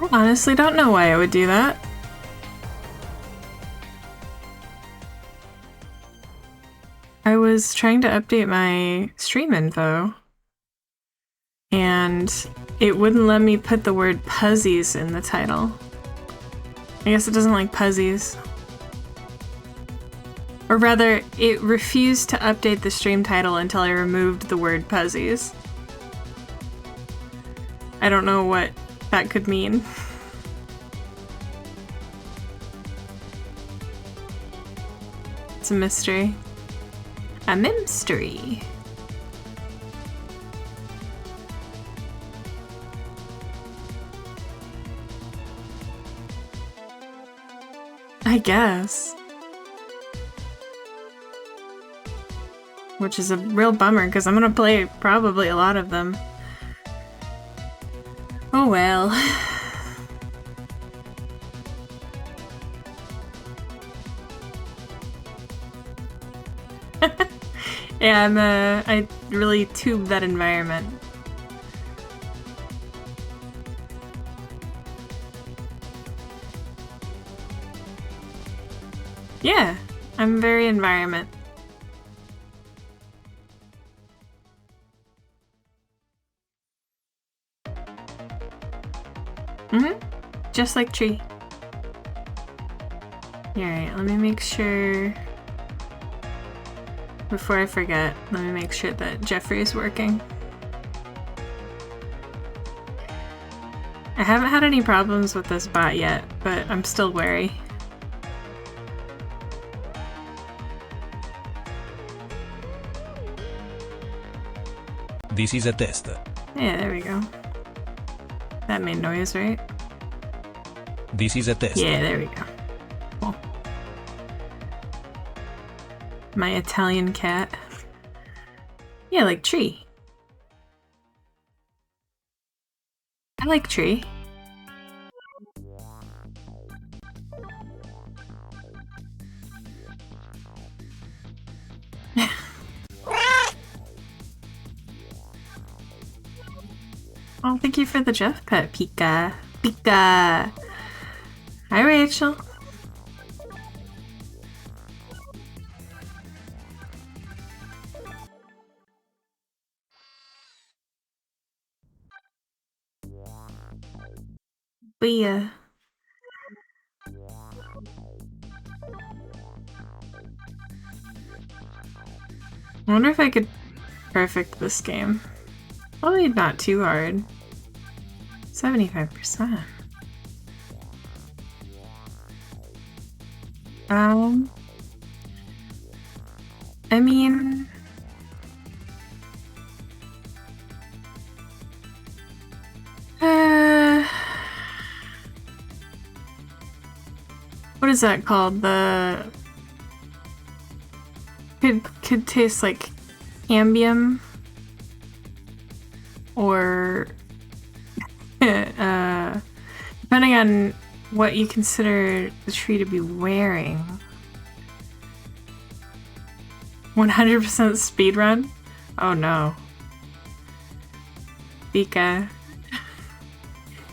I honestly don't know why I would do that. I was trying to update my stream info, and it wouldn't let me put the word Puzzies in the title. I guess it doesn't like Puzzies. Or rather, it refused to update the stream title until I removed the word Puzzies. I don't know what that could mean. It's a mystery. A mystery. I guess. Which is a real bummer, because I'm gonna play probably a lot of them. Oh well. Yeah, I really tube that environment. Yeah, I'm very environment. Just like tree. Alright, let me make sure... Before I forget, let me make sure that Jeffrey is working. I haven't had any problems with this bot yet, but I'm still wary. This is a test. Yeah, there we go. That made noise, right? This is a test. Yeah, there we go. Cool. My Italian cat. Yeah, like tree. I like tree. Oh, thank you for the Jeff pet, Pika. Pika! Hi, Rachel. Booyah. I wonder if I could perfect this game. Probably not too hard. 75%. I mean... what is that called? The... Could taste like Cambium or depending on what you consider the tree to be wearing. 100% speedrun? Oh no. Bika.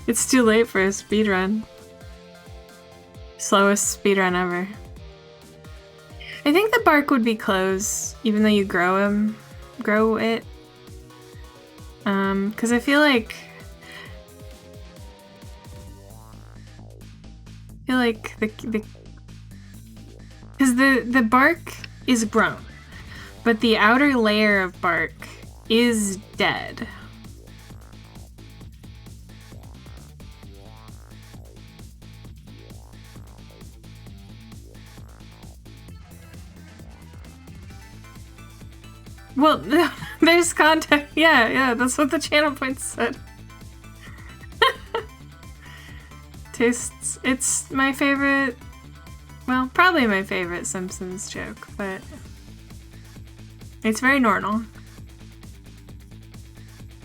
It's too late for a speedrun. Slowest speedrun ever. I think the bark would be close, even though you grow it. Because I feel like the bark is grown, but the outer layer of bark is dead. Well, there's context. Yeah, that's what the channel points said. Tastes. It's my favorite. Well, probably my favorite Simpsons joke, but it's very normal.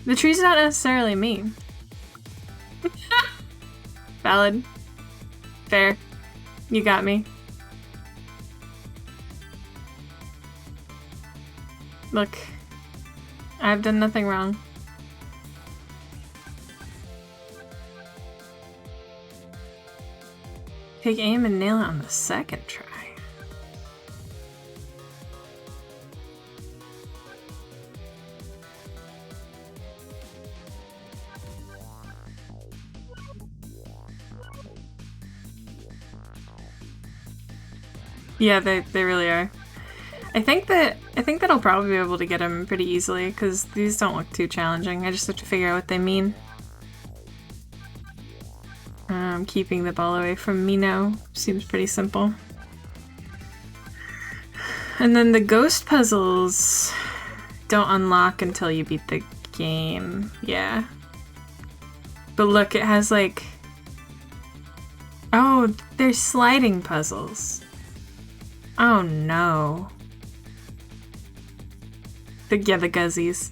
The tree's not necessarily mean. Valid. Fair. You got me. Look, I've done nothing wrong. Take aim and nail it on the second try. Yeah, they really are. I think that I'll probably be able to get them pretty easily because these don't look too challenging. I just have to figure out what they mean. Keeping the ball away from Mino seems pretty simple. And then the ghost puzzles don't unlock until you beat the game. Yeah. But look, it has like... Oh, they're sliding puzzles. Oh no. The Guzzies.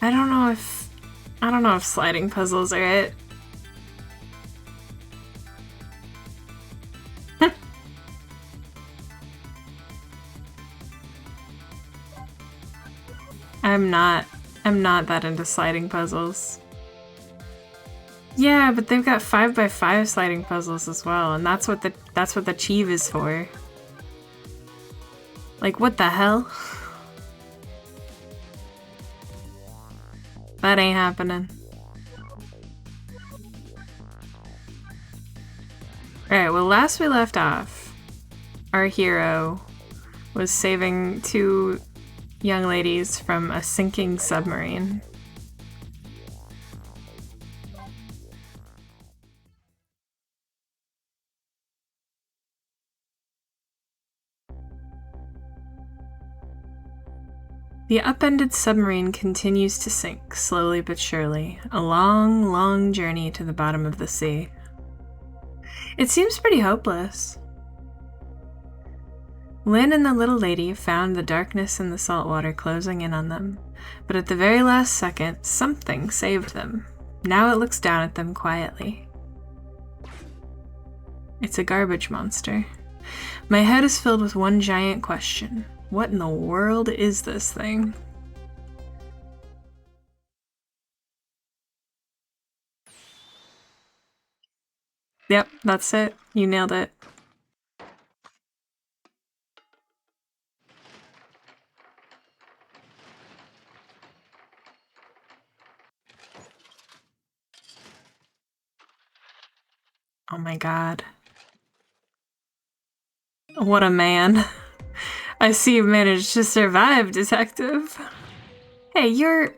I don't know if sliding puzzles are it. I'm not that into sliding puzzles. Yeah, but they've got 5x5 sliding puzzles as well, and that's what the Chieve is for. Like, what the hell? That ain't happening. Alright, well, last we left off, our hero was saving two young ladies from a sinking submarine. The upended submarine continues to sink, slowly but surely, a long, long journey to the bottom of the sea. It seems pretty hopeless. Lynn and the little lady found the darkness and the salt water closing in on them, but at the very last second, something saved them. Now it looks down at them quietly. It's a garbage monster. My head is filled with one giant question. What in the world is this thing? Yep, that's it. You nailed it. Oh my god. What a man. I see you managed to survive, detective. Hey, you're...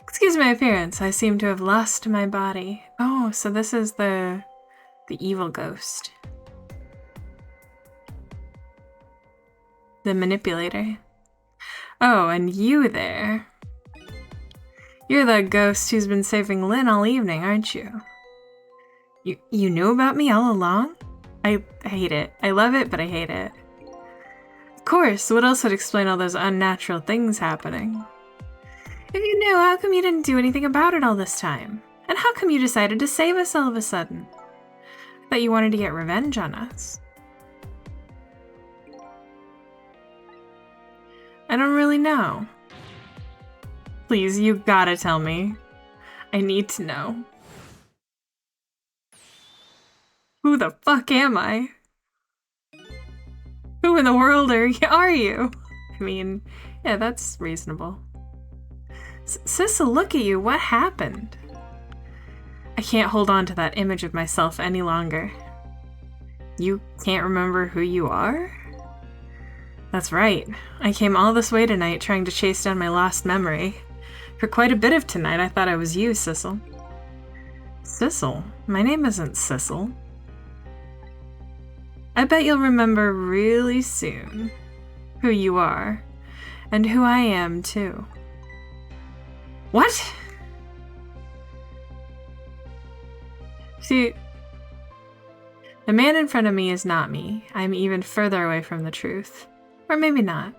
Excuse my appearance, I seem to have lost my body. Oh, so this is the evil ghost. The manipulator. Oh, and you there. You're the ghost who's been saving Lynn all evening, aren't you? You knew about me all along? I hate it. I love it, but I hate it. Of course, what else would explain all those unnatural things happening? If you knew, how come you didn't do anything about it all this time? And how come you decided to save us all of a sudden? I thought you wanted to get revenge on us. I don't really know. Please, you gotta tell me. I need to know. Who the fuck am I? Who in the world are you? I mean, yeah, that's reasonable. Sissel, look at you. What happened? I can't hold on to that image of myself any longer. You can't remember who you are? That's right. I came all this way tonight trying to chase down my lost memory. For quite a bit of tonight, I thought I was you, Sissel. Sissel? My name isn't Sissel. I bet you'll remember really soon who you are, and who I am, too. What? See, the man in front of me is not me. I'm even further away from the truth. Or maybe not.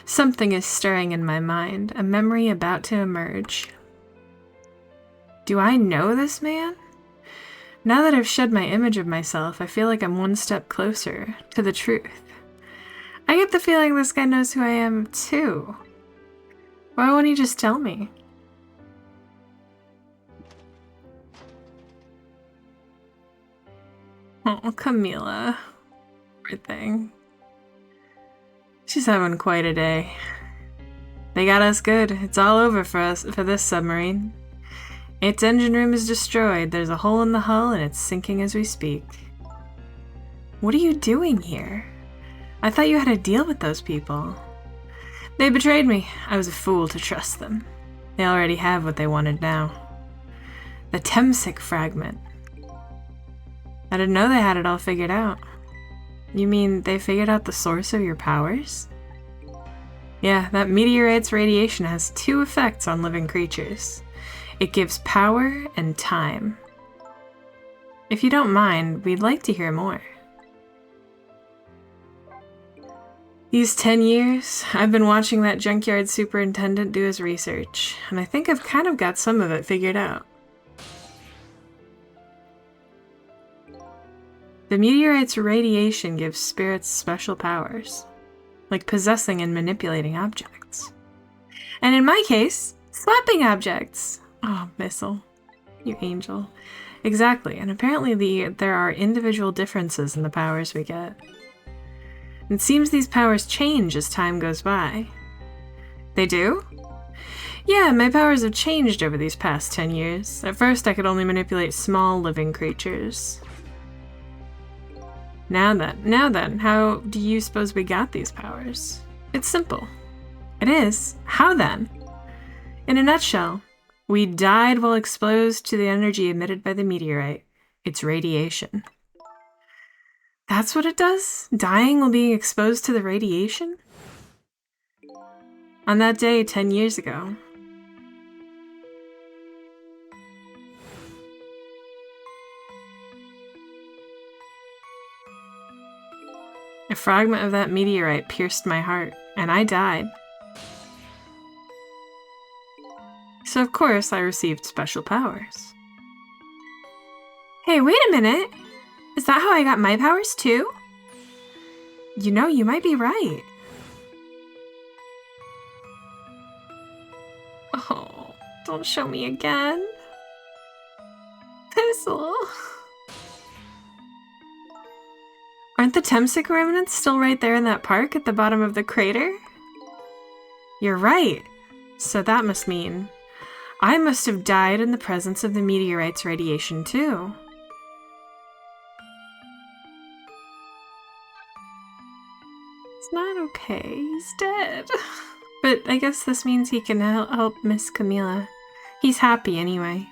Something is stirring in my mind, a memory about to emerge. Do I know this man? Now that I've shed my image of myself, I feel like I'm one step closer to the truth. I get the feeling this guy knows who I am, too. Why won't he just tell me? Oh, Camila. Poor thing. She's having quite a day. They got us good. It's all over for this submarine. Its engine room is destroyed. There's a hole in the hull and it's sinking as we speak. What are you doing here? I thought you had a deal with those people. They betrayed me. I was a fool to trust them. They already have what they wanted now. The Temsic fragment. I didn't know they had it all figured out. You mean they figured out the source of your powers? Yeah, that meteorite's radiation has two effects on living creatures. It gives power and time. If you don't mind, we'd like to hear more. These 10 years, I've been watching that junkyard superintendent do his research, and I think I've kind of got some of it figured out. The meteorite's radiation gives spirits special powers, like possessing and manipulating objects. And in my case, slapping objects. Oh, Missile, you angel. Exactly, and apparently there are individual differences in the powers we get. It seems these powers change as time goes by. They do? Yeah, my powers have changed over these past 10 years. At first, I could only manipulate small living creatures. Now then, how do you suppose we got these powers? It's simple. It is. How then? In a nutshell, we died while exposed to the energy emitted by the meteorite. It's radiation. That's what it does? Dying while being exposed to the radiation? On that day 10 years ago. A fragment of that meteorite pierced my heart, and I died. So of course I received special powers. Hey, wait a minute! Is that how I got my powers too? You know, you might be right. Oh, don't show me again. Pissel. Aren't the Temsic remnants still right there in that park at the bottom of the crater? You're right. So that must mean I must have died in the presence of the meteorite's radiation too. It's not okay. He's dead. But I guess this means he can help Miss Camila. He's happy anyway.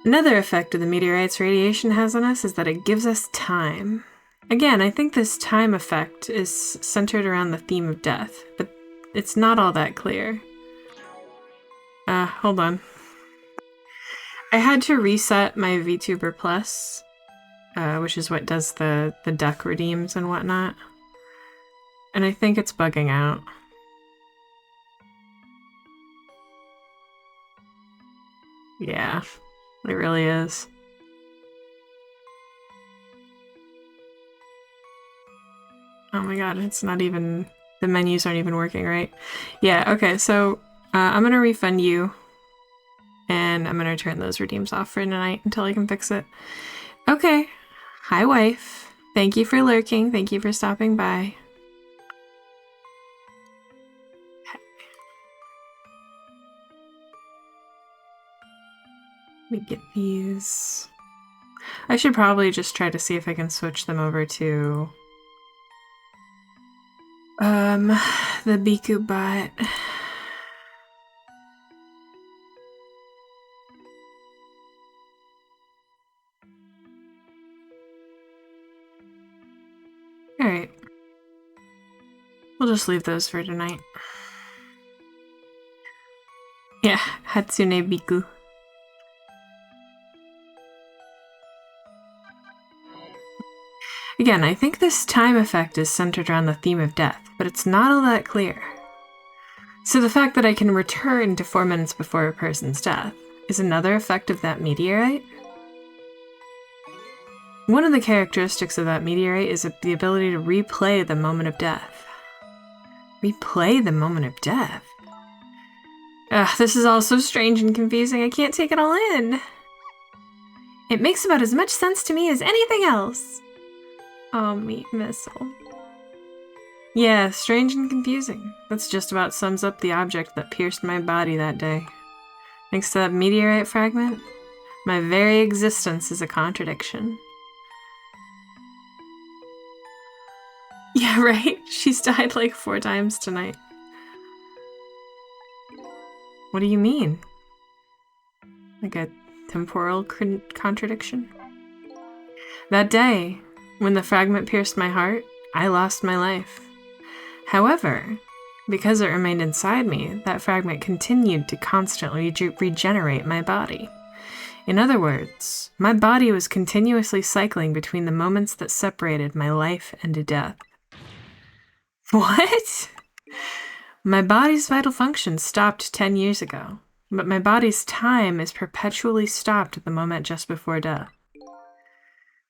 Another effect of the meteorite's radiation has on us is that it gives us time. Again, I think this time effect is centered around the theme of death, but it's not all that clear. Hold on. I had to reset my VTuber Plus, which is what does the duck redeems and whatnot. And I think it's bugging out. Yeah, it really is. Oh my god, it's not even... the menus aren't even working right. Yeah, okay, so I'm gonna refund you. And I'm gonna turn those redeems off for tonight until I can fix it. Okay. Hi, wife. Thank you for lurking. Thank you for stopping by. Let me get these. I should probably just try to see if I can switch them over to the Biku bot. Alright. We'll just leave those for tonight. Yeah, Hatsune Biku. Again, I think this time effect is centered around the theme of death, but it's not all that clear. So the fact that I can return to 4 minutes before a person's death is another effect of that meteorite? One of the characteristics of that meteorite is the ability to replay the moment of death. Replay the moment of death? Ugh, this is all so strange and confusing, I can't take it all in. It makes about as much sense to me as anything else. Oh, meat missile. Yeah, strange and confusing. That's just about sums up the object that pierced my body that day. Thanks to that meteorite fragment, my very existence is a contradiction. Yeah, right? She's died like 4 times tonight. What do you mean? Like a temporal contradiction? That day, when the fragment pierced my heart, I lost my life. However, because it remained inside me, that fragment continued to constantly regenerate my body. In other words, my body was continuously cycling between the moments that separated my life and death. What? My body's vital function stopped 10 years ago, but my body's time is perpetually stopped at the moment just before death.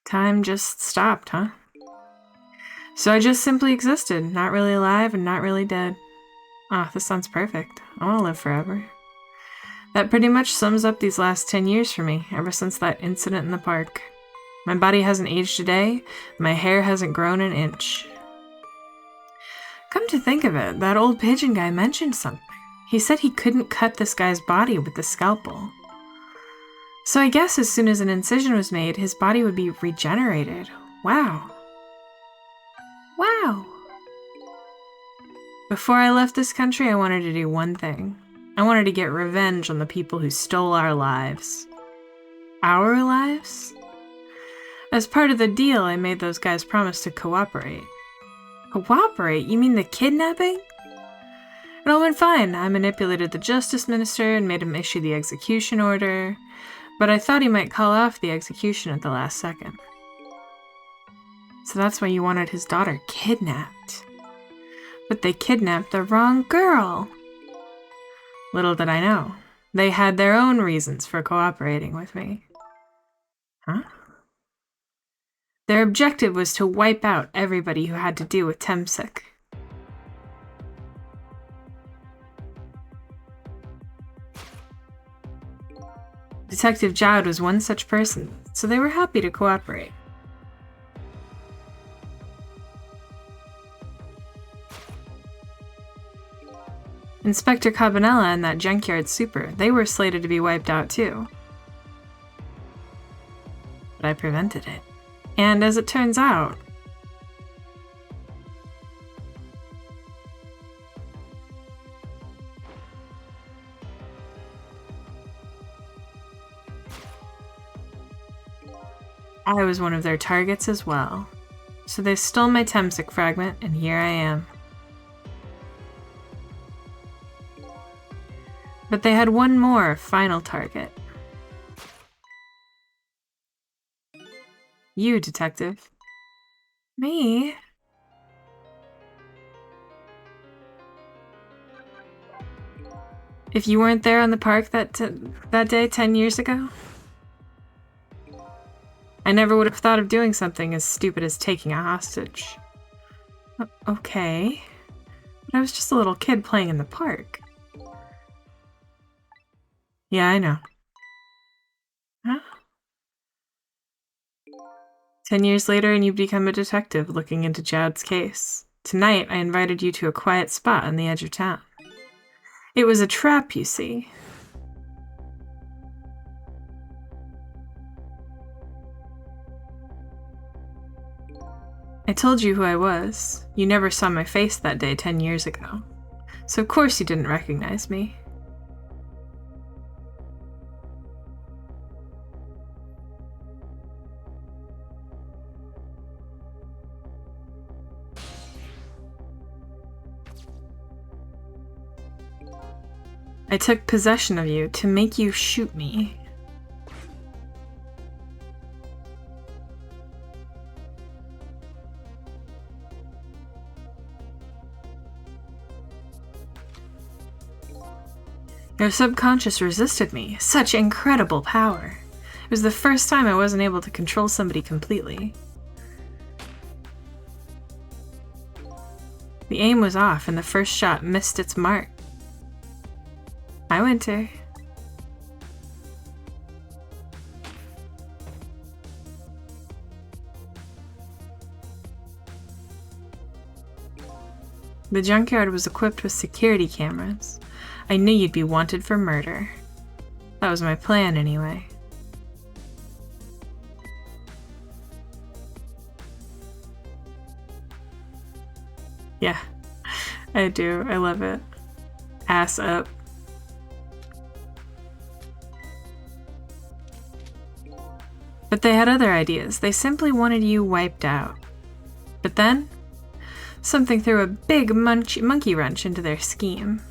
Time just stopped, huh? So I just simply existed, not really alive and not really dead. Ah, this sounds perfect. I want to live forever. That pretty much sums up these last 10 years for me, ever since that incident in the park. My body hasn't aged a day, my hair hasn't grown an inch. Come to think of it, that old pigeon guy mentioned something. He said he couldn't cut this guy's body with the scalpel. So I guess as soon as an incision was made, his body would be regenerated. Wow. Wow. Before I left this country, I wanted to do one thing. I wanted to get revenge on the people who stole our lives. Our lives? As part of the deal, I made those guys promise to cooperate. Cooperate? You mean the kidnapping? It all went fine. I manipulated the justice minister and made him issue the execution order, but I thought he might call off the execution at the last second. So that's why you wanted his daughter kidnapped. But they kidnapped the wrong girl. Little did I know, they had their own reasons for cooperating with me. Huh? Their objective was to wipe out everybody who had to do with Temsik. Detective Jowd was one such person, so they were happy to cooperate. Inspector Cabanela and that junkyard super, they were slated to be wiped out too. But I prevented it. And as it turns out, I was one of their targets as well. So they stole my Temsik fragment, and here I am. But they had one more final target. You, Detective. Me? If you weren't there on the park that day 10 years ago, I never would have thought of doing something as stupid as taking a hostage. Okay. But I was just a little kid playing in the park. Yeah, I know. Huh? 10 years later and you become a detective looking into Jowd's case. Tonight, I invited you to a quiet spot on the edge of town. It was a trap, you see. I told you who I was. You never saw my face that day 10 years ago. So of course you didn't recognize me. I took possession of you to make you shoot me. Your subconscious resisted me. Such incredible power. It was the first time I wasn't able to control somebody completely. The aim was off and the first shot missed its mark. Hi, Winter. The junkyard was equipped with security cameras. I knew you'd be wanted for murder. That was my plan, anyway. Yeah, I do. I love it. Ass up. But they had other ideas. They simply wanted you wiped out. But then, something threw a big monkey wrench into their scheme.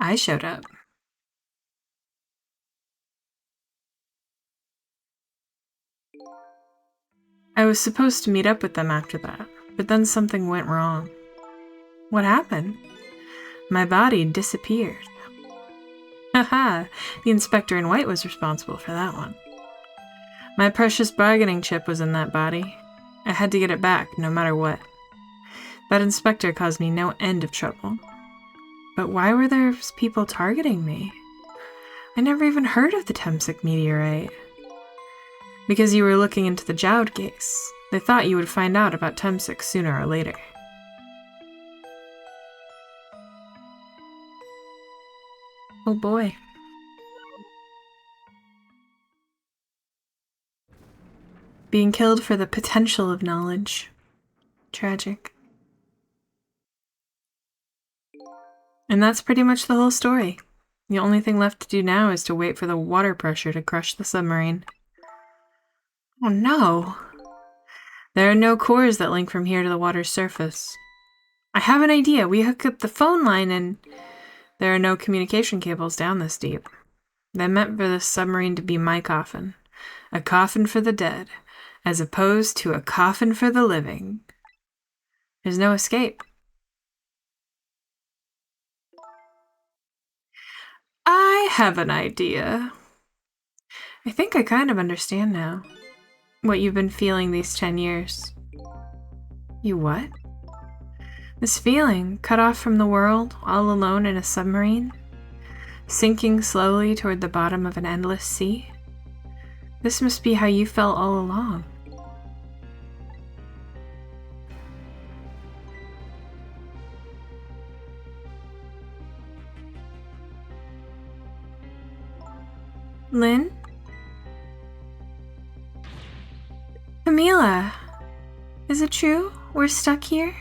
I showed up. I was supposed to meet up with them after that, but then something went wrong. What happened? My body disappeared. Haha, the inspector in white was responsible for that one. My precious bargaining chip was in that body. I had to get it back, no matter what. That inspector caused me no end of trouble. But why were there people targeting me? I never even heard of the Temsic meteorite. Because you were looking into the Jowd case. They thought you would find out about Temsic sooner or later. Oh boy. Being killed for the potential of knowledge. Tragic. And that's pretty much the whole story. The only thing left to do now is to wait for the water pressure to crush the submarine. Oh no! There are no cores that link from here to the water's surface. I have an idea. We hook up the phone line and there are no communication cables down this deep. They meant for this submarine to be my coffin. A coffin for the dead, as opposed to a coffin for the living. There's no escape. I have an idea. I think I kind of understand now. What you've been feeling these 10 years. You what? This feeling, cut off from the world, all alone in a submarine, sinking slowly toward the bottom of an endless sea. This must be how you felt all along. Lynn? Camila! Is it true? We're stuck here?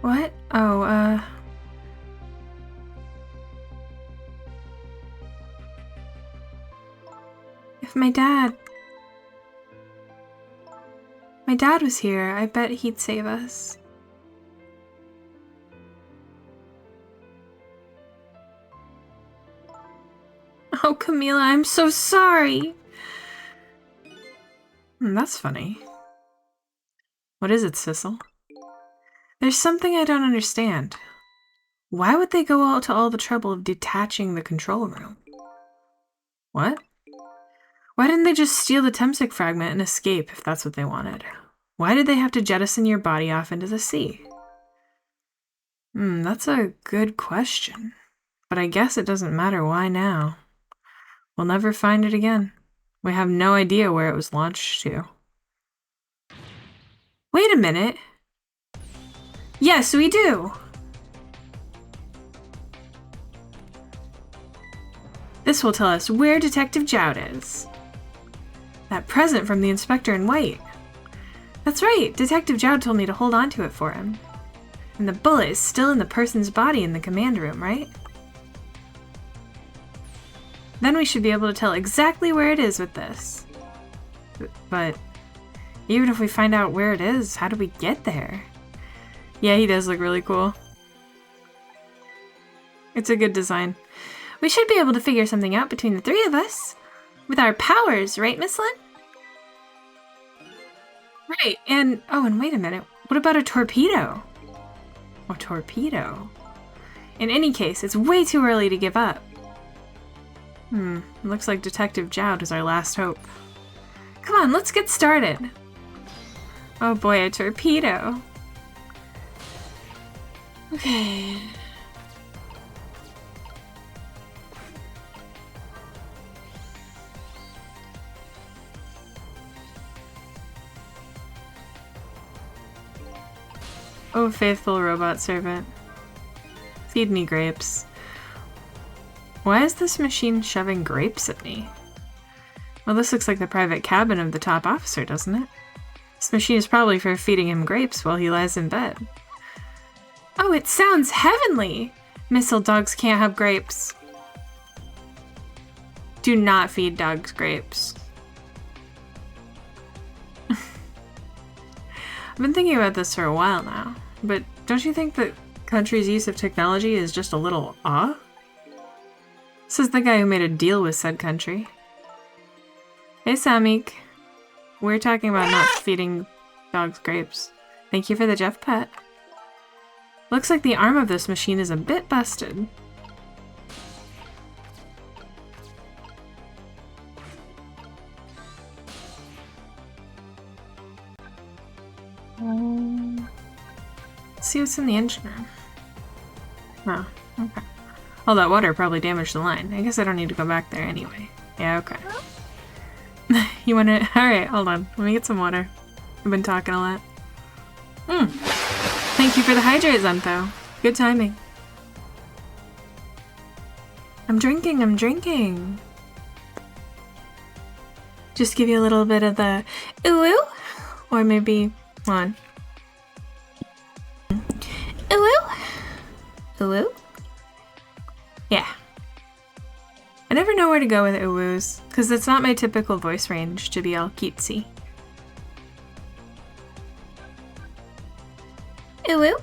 What? Oh, if my dad was here, I bet he'd save us. Oh, Camila, I'm so sorry! That's funny. What is it, Sissel? There's something I don't understand. Why would they go to all the trouble of detaching the control room? What? Why didn't they just steal the Temsic fragment and escape if that's what they wanted? Why did they have to jettison your body off into the sea? That's a good question. But I guess it doesn't matter why now. We'll never find it again. We have no idea where it was launched to. Wait a minute. Yes, we do. This will tell us where Detective Jowd is. That present from the inspector in white. That's right, Detective Jowd told me to hold on to it for him. And the bullet is still in the person's body in the command room, right? Then we should be able to tell exactly where it is with this. But even if we find out where it is, how do we get there? Yeah, he does look really cool. It's a good design. We should be able to figure something out between the three of us. With our powers, right, Miss Lynn? Right, and wait a minute. What about a torpedo? A torpedo? In any case, it's way too early to give up. Looks like Detective Jowd is our last hope. Come on, let's get started. Oh boy, a torpedo. Okay. Oh, faithful robot servant. Feed me grapes. Why is this machine shoving grapes at me? Well, this looks like the private cabin of the top officer, doesn't it? This machine is probably for feeding him grapes while he lies in bed. Oh, it sounds heavenly! Missile dogs can't have grapes. Do not feed dogs grapes. I've been thinking about this for a while now, but don't you think that country's use of technology is just a little off? This is the guy who made a deal with said country. Hey, Samik. We're talking about not feeding dogs grapes. Thank you for the Jeff pet. Looks like the arm of this machine is a bit busted. Let's see what's in the engine room. Oh, okay. All that water probably damaged the line. I guess I don't need to go back there anyway. Yeah, okay. You wanna... Alright, hold on. Let me get some water. I've been talking a lot. Thank you for the hydrate, Zentho. Good timing. I'm drinking. Just give you a little bit of the ooh-ooh. Or maybe one. Ooh-ooh. Ooh-ooh. Yeah. I never know where to go with ooh-woos, because it's not my typical voice range to be all cutesy. Ooh-woo.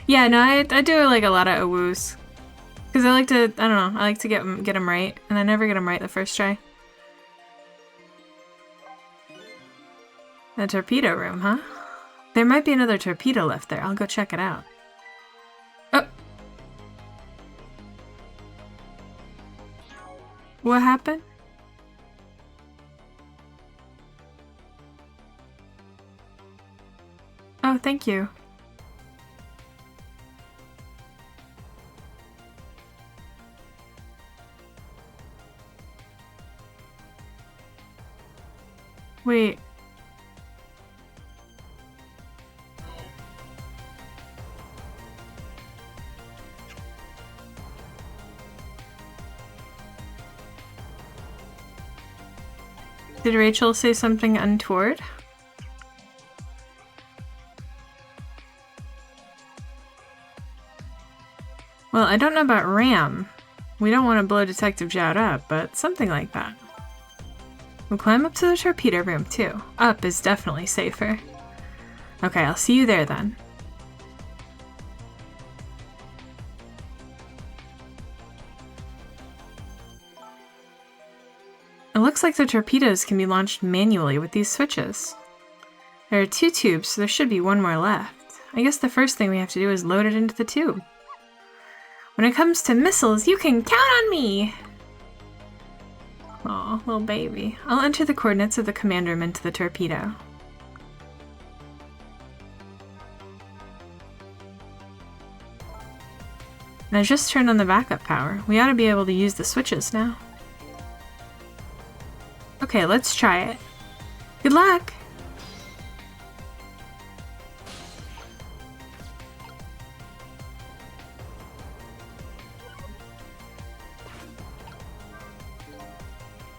Yeah, no, I do like a lot of ooh-woos. Because I like to, I don't know, I like to get them right, and I never get them right the first try. The torpedo room, huh? There might be another torpedo left there. I'll go check it out. Oh! What happened? Oh, thank you. Wait. Did Rachel say something untoward? Well, I don't know about Ram. We don't want to blow Detective Jowd up, but something like that. We'll climb up to the torpedo room too. Up is definitely safer. Okay, I'll see you there then. It looks like the torpedoes can be launched manually with these switches. There are 2 tubes, so there should be 1 more left. I guess the first thing we have to do is load it into the tube. When it comes to missiles, you can count on me! Aw, little baby. I'll enter the coordinates of the command room into the torpedo. And I just turned on the backup power. We ought to be able to use the switches now. Okay, let's try it. Good luck!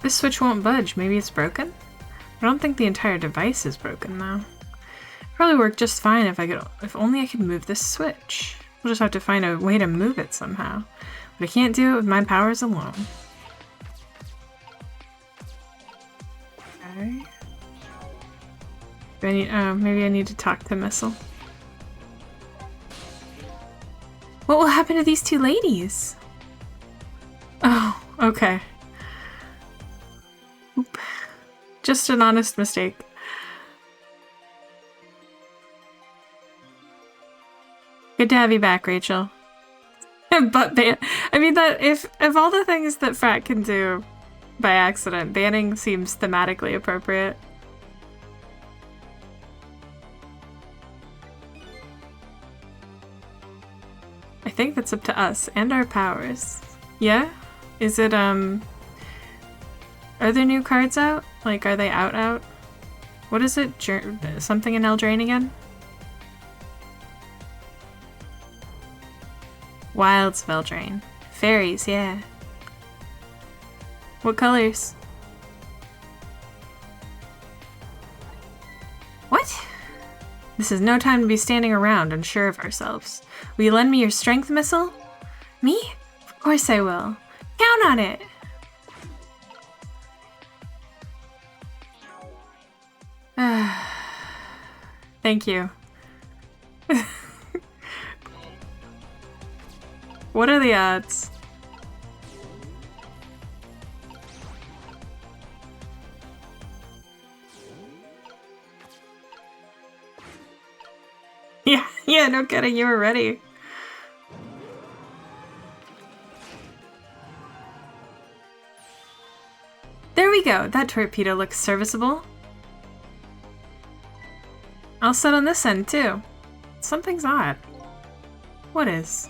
This switch won't budge. Maybe it's broken? I don't think the entire device is broken, though. Probably work just fine if only I could move this switch. We'll just have to find a way to move it somehow. But I can't do it with my powers alone. Okay. Do I need, maybe I need to talk to Missile. What will happen to these 2 ladies? Oh, okay. Oop. Just an honest mistake. Good to have you back, Rachel. But I mean, that if all the things that Frat can do by accident, banning seems thematically appropriate. I think that's up to us and our powers. Yeah? Is it, are there new cards out? Like, are they out? What is it? Something in Eldraine again? Wild spell drain. Fairies, yeah. What colors? What? This is no time to be standing around unsure of ourselves. Will you lend me your strength missile? Me? Of course I will. Count on it! Thank you. What are the odds? Yeah, no kidding, you were ready. There we go, that torpedo looks serviceable. I'll set on this end too. Something's odd. What is?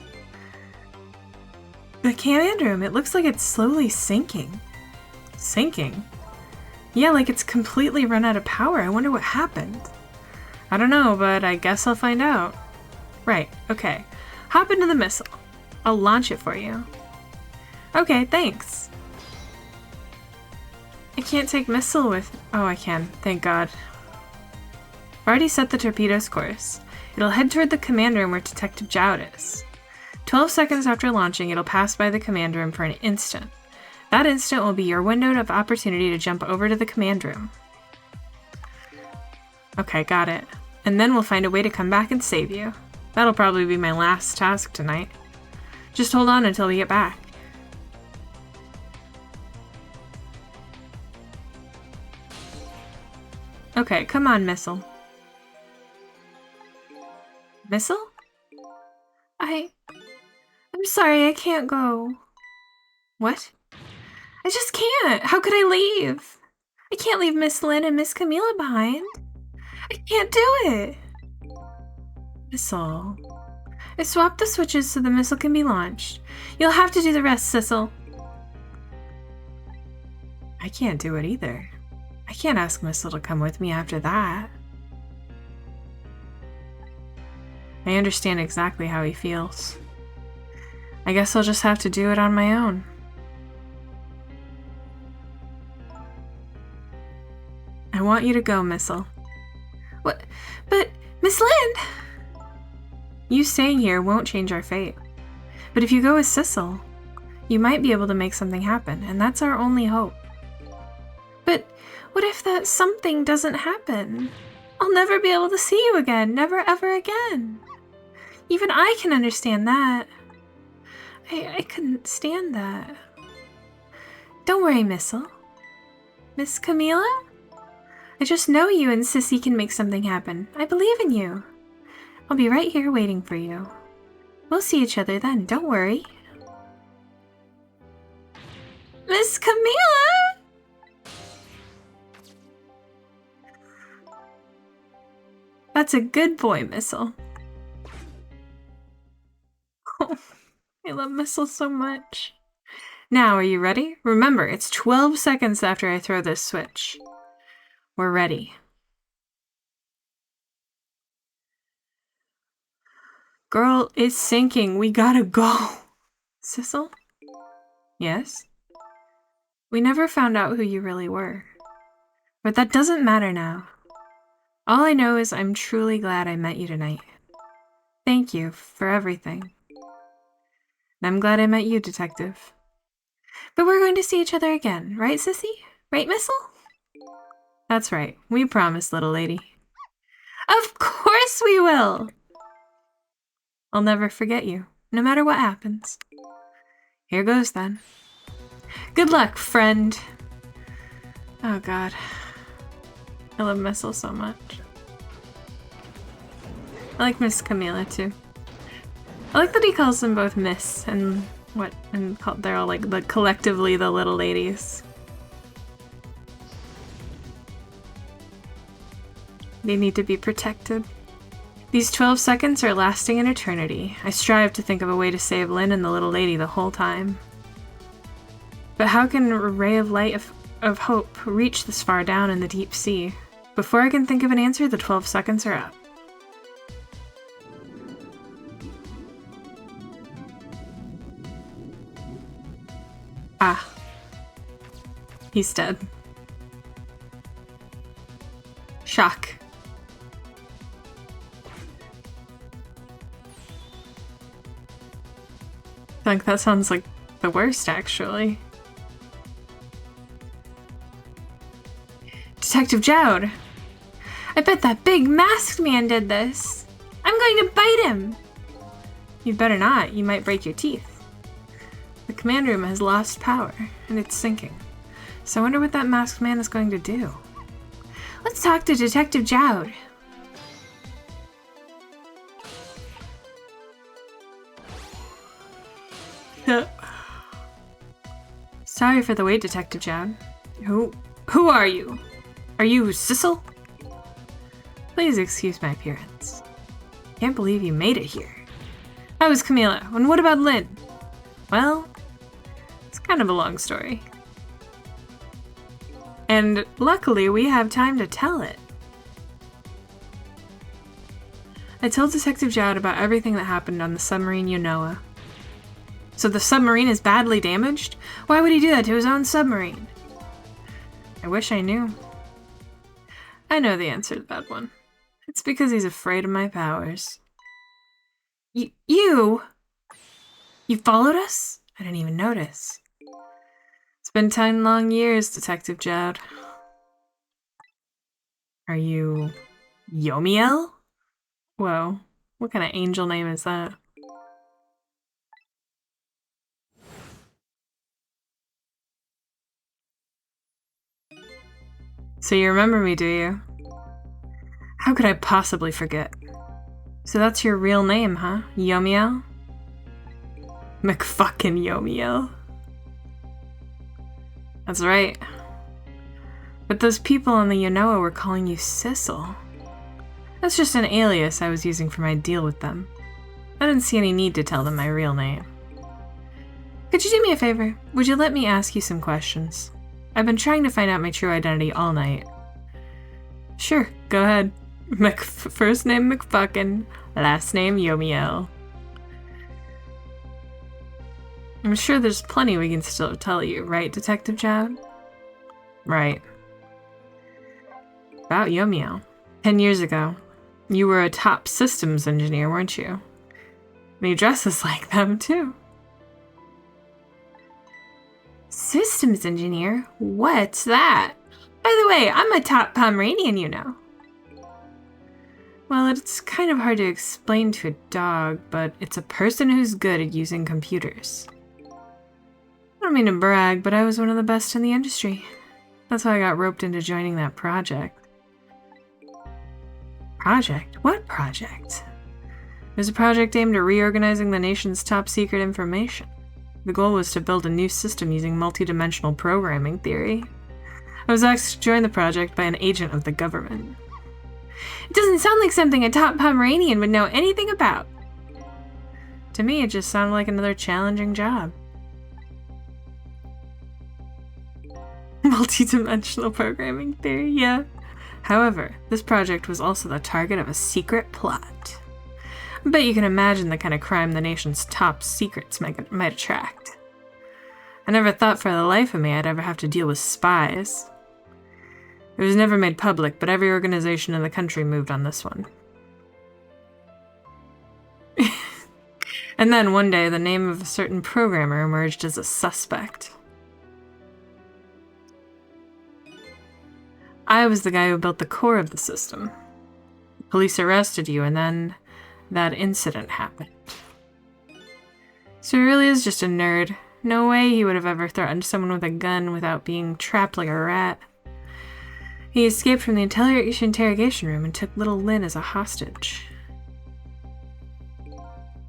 The command room, it looks like it's slowly sinking. Sinking? Yeah, like it's completely run out of power. I wonder what happened. I don't know, but I guess I'll find out. Right, okay. Hop into the missile. I'll launch it for you. Okay, thanks. I can't take missile with... Oh, I can. Thank God. I've already set the torpedo's course. It'll head toward the command room where Detective Jowd is. 12 seconds after launching, it'll pass by the command room for an instant. That instant will be your window of opportunity to jump over to the command room. Okay, got it. And then we'll find a way to come back and save you. That'll probably be my last task tonight. Just hold on until we get back. Okay, come on, Missile. Missile? I'm sorry, I can't go. What? I just can't! How could I leave? I can't leave Miss Lynn and Miss Camila behind. I can't do it! Missile. I swapped the switches so the missile can be launched. You'll have to do the rest, Sissel. I can't do it either. I can't ask Missile to come with me after that. I understand exactly how he feels. I guess I'll just have to do it on my own. I want you to go, Missile. What? But, Miss Lynn! You staying here won't change our fate. But if you go with Sissel, you might be able to make something happen, and that's our only hope. But what if that something doesn't happen? I'll never be able to see you again, never ever again. Even I can understand that. I couldn't stand that. Don't worry, Missile. Miss Camila? I just know you and Sissy can make something happen. I believe in you. I'll be right here waiting for you. We'll see each other then, don't worry. Miss Camila! That's a good boy, Missile. Oh, I love Missile so much. Now, are you ready? Remember, it's 12 seconds after I throw this switch. We're ready. Girl, it's sinking. We gotta go. Sissel? Yes? We never found out who you really were. But that doesn't matter now. All I know is I'm truly glad I met you tonight. Thank you for everything. And I'm glad I met you, Detective. But we're going to see each other again, right, Sissy? Right, Missile? That's right. We promise, little lady. Of course we will! I'll never forget you, no matter what happens. Here goes, then. Good luck, friend. Oh, God. I love Missile so much. I like Miss Camila, too. I like that he calls them both Miss and they're all like collectively the little ladies. They need to be protected. These 12 seconds are lasting an eternity. I strive to think of a way to save Lynn and the little lady the whole time. But how can a ray of light of hope reach this far down in the deep sea? Before I can think of an answer, the 12 seconds are up. Ah. He's dead. Shock. I think that sounds like the worst, actually. Detective Jowd! I bet that big masked man did this! I'm going to bite him! You'd better not, you might break your teeth. The command room has lost power, and it's sinking. So I wonder what that masked man is going to do. Let's talk to Detective Jowd. Sorry for the wait, Detective Jowd. Who are you? Are you Sissel? Please excuse my appearance. Can't believe you made it here. How is Camila? And what about Lynn? Well, it's kind of a long story. And luckily, we have time to tell it. I told Detective Jowd about everything that happened on the submarine Yunoa. So the submarine is badly damaged? Why would he do that to his own submarine? I wish I knew. I know the answer to that one. It's because he's afraid of my powers. You followed us? I didn't even notice. It's been 10 long years, Detective Jowd. Are you Yomiel? Whoa, what kind of angel name is that? So you remember me, do you? How could I possibly forget? So that's your real name, huh? Yomiel? McFucking Yomiel. That's right. But those people on the Yunoa were calling you Sissel. That's just an alias I was using for my deal with them. I didn't see any need to tell them my real name. Could you do me a favor? Would you let me ask you some questions? I've been trying to find out my true identity all night. Sure, go ahead. First name McFuckin, last name Yomiel. I'm sure there's plenty we can still tell you, right, Detective Jowd? Right. About Yomiel. 10 years ago, you were a top systems engineer, weren't you? And he dresses like them, too. Systems engineer? What's that? By the way, I'm a top Pomeranian, you know. Well, it's kind of hard to explain to a dog, but it's a person who's good at using computers. I don't mean to brag, but I was one of the best in the industry. That's why I got roped into joining that project. Project? What project? It was a project aimed at reorganizing the nation's top secret information. The goal was to build a new system using multidimensional programming theory. I was asked to join the project by an agent of the government. It doesn't sound like something a top Pomeranian would know anything about. To me, it just sounded like another challenging job. Multidimensional programming theory, yeah. However, this project was also the target of a secret plot. I bet you can imagine the kind of crime the nation's top secrets might attract. I never thought for the life of me I'd ever have to deal with spies. It was never made public, but every organization in the country moved on this one. And then one day, the name of a certain programmer emerged as a suspect. I was the guy who built the core of the system. The police arrested you, and then that incident happened. So he really is just a nerd. No way he would have ever threatened someone with a gun without being trapped like a rat. He escaped from the interrogation room and took little Lynn as a hostage.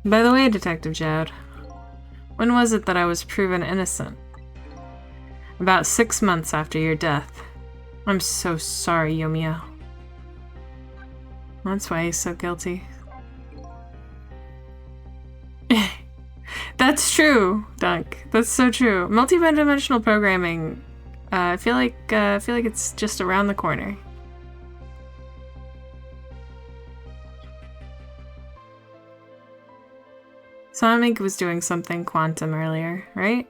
By the way, Detective Jowd, when was it that I was proven innocent? About 6 months after your death. I'm so sorry, Yomiel. That's why he's so guilty. That's true, Dunk. That's so true. Multidimensional programming. I feel like it's just around the corner. Sonic was doing something quantum earlier, right?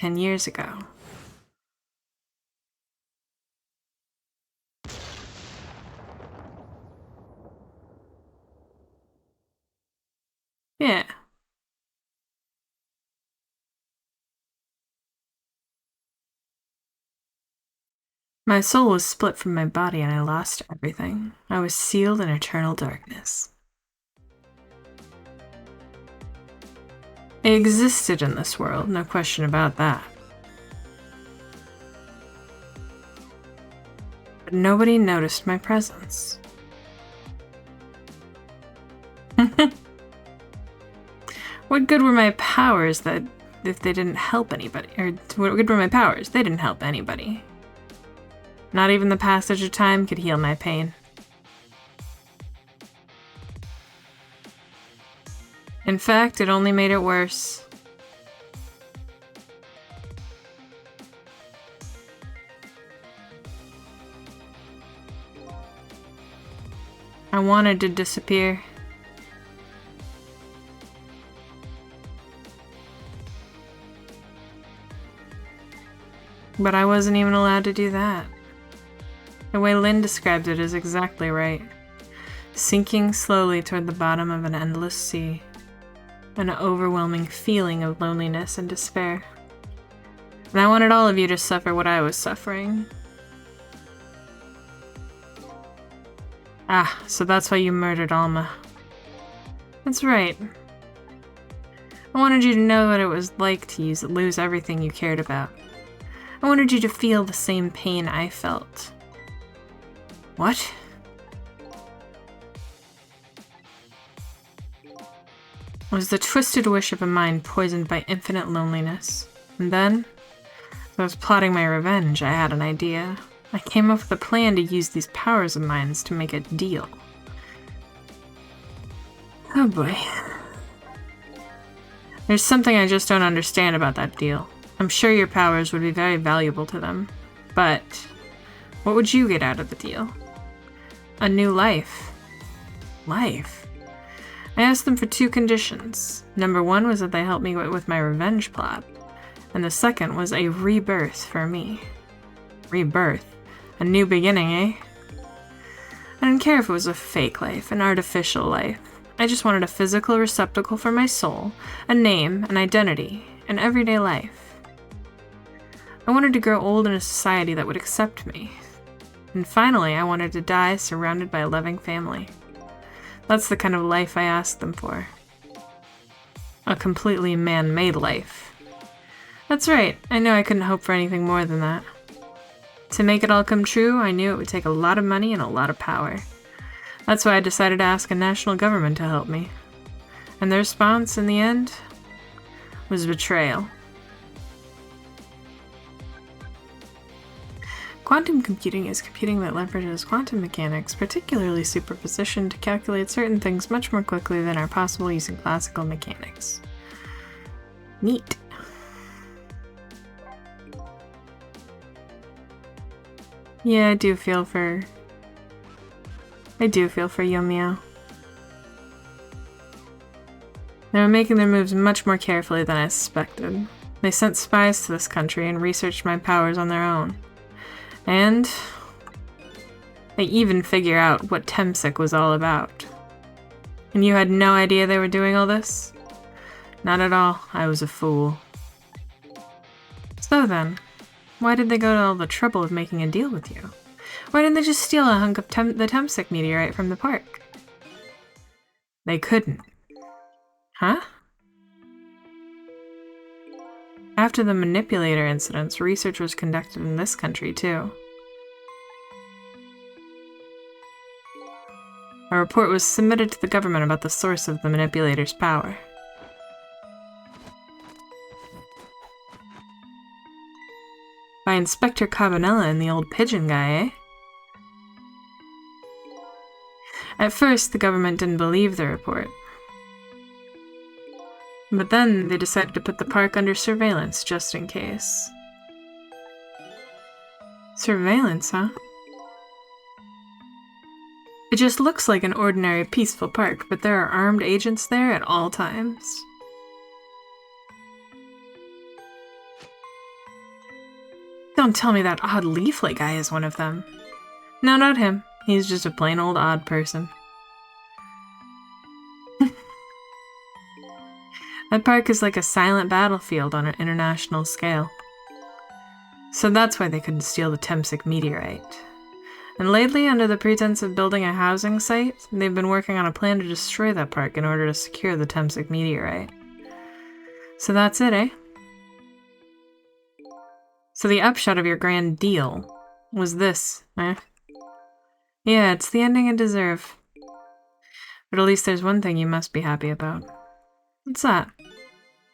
10 years ago. Yeah. My soul was split from my body and I lost everything. I was sealed in eternal darkness. I existed in this world, no question about that. But nobody noticed my presence. What good were my powers that if they didn't help anybody? Or what good were my powers? They didn't help anybody. Not even the passage of time could heal my pain. In fact, it only made it worse. I wanted to disappear. But I wasn't even allowed to do that. The way Lynn described it is exactly right. Sinking slowly toward the bottom of an endless sea. An overwhelming feeling of loneliness and despair. And I wanted all of you to suffer what I was suffering. Ah, so that's why you murdered Alma. That's right. I wanted you to know what it was like to lose everything you cared about. I wanted you to feel the same pain I felt. What? It was the twisted wish of a mind poisoned by infinite loneliness. And then, as I was plotting my revenge, I had an idea. I came up with a plan to use these powers of mine to make a deal. Oh boy. There's something I just don't understand about that deal. I'm sure your powers would be very valuable to them, but what would you get out of the deal? A new life. Life? I asked them for 2 conditions. Number 1 was that they help me with my revenge plot, and the second was a rebirth for me. Rebirth? A new beginning, eh? I didn't care if it was a fake life, an artificial life. I just wanted a physical receptacle for my soul, a name, an identity, an everyday life. I wanted to grow old in a society that would accept me. And finally, I wanted to die surrounded by a loving family. That's the kind of life I asked them for. A completely man-made life. That's right, I knew I couldn't hope for anything more than that. To make it all come true, I knew it would take a lot of money and a lot of power. That's why I decided to ask a national government to help me. And their response, in the end, was betrayal. Quantum computing is computing that leverages quantum mechanics, particularly superposition, to calculate certain things much more quickly than are possible using classical mechanics. Neat. Yeah, I do feel for Yomiya. They were making their moves much more carefully than I suspected. They sent spies to this country and researched my powers on their own. And they even figure out what Temsik was all about. And you had no idea they were doing all this? Not at all. I was a fool. So then, why did they go to all the trouble of making a deal with you? Why didn't they just steal a hunk of the Temsik meteorite from the park? They couldn't. Huh? After the manipulator incidents, research was conducted in this country, too. A report was submitted to the government about the source of the manipulator's power. By Inspector Cabanela and the old pigeon guy, eh? At first, the government didn't believe the report. But then they decided to put the park under surveillance just in case. Surveillance, huh? It just looks like an ordinary peaceful park, but there are armed agents there at all times. Don't tell me that odd leaflet guy is one of them. No, not him. He's just a plain old odd person. That park is like a silent battlefield on an international scale. So that's why they couldn't steal the Temsic meteorite. And lately, under the pretense of building a housing site, they've been working on a plan to destroy that park in order to secure the Temsic meteorite. So that's it, eh? So the upshot of your grand deal was this, eh? Yeah, it's the ending I deserve. But at least there's one thing you must be happy about. What's that?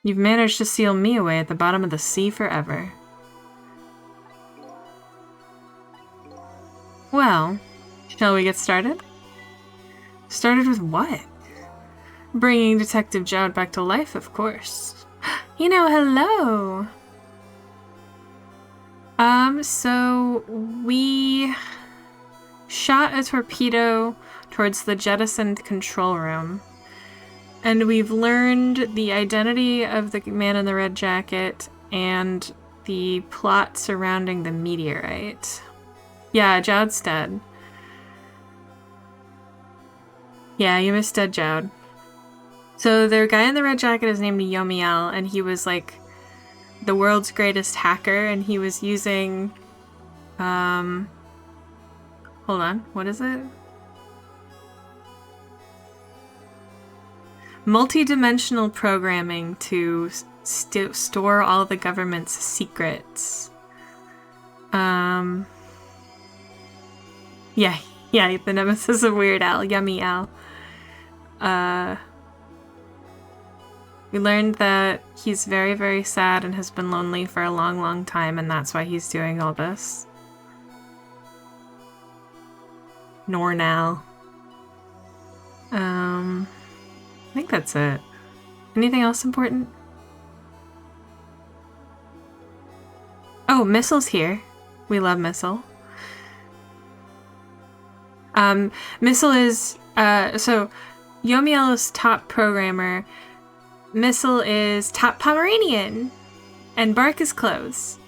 You've managed to seal me away at the bottom of the sea forever. Well, shall we get started? Started with what? Bringing Detective Jowd back to life, of course. You know, hello! So we shot a torpedo towards the jettisoned control room. And we've learned the identity of the man in the red jacket and the plot surrounding the meteorite. Yeah, Jowd's dead. Yeah, you missed dead Jowd. So the guy in the red jacket is named Yomiel, and he was like the world's greatest hacker, and he was using hold on, what is it? Multi-dimensional programming to store all the government's secrets. Yeah, the nemesis of Weird Al, Yummy Al. We learned that he's very, very sad and has been lonely for a long, long time, and that's why he's doing all this. Nornal. I think that's it. Anything else important? Oh, Missile's here. We love Missile. Missile is, so Yomiel is top programmer. Missile is top Pomeranian. And Bark is clothes.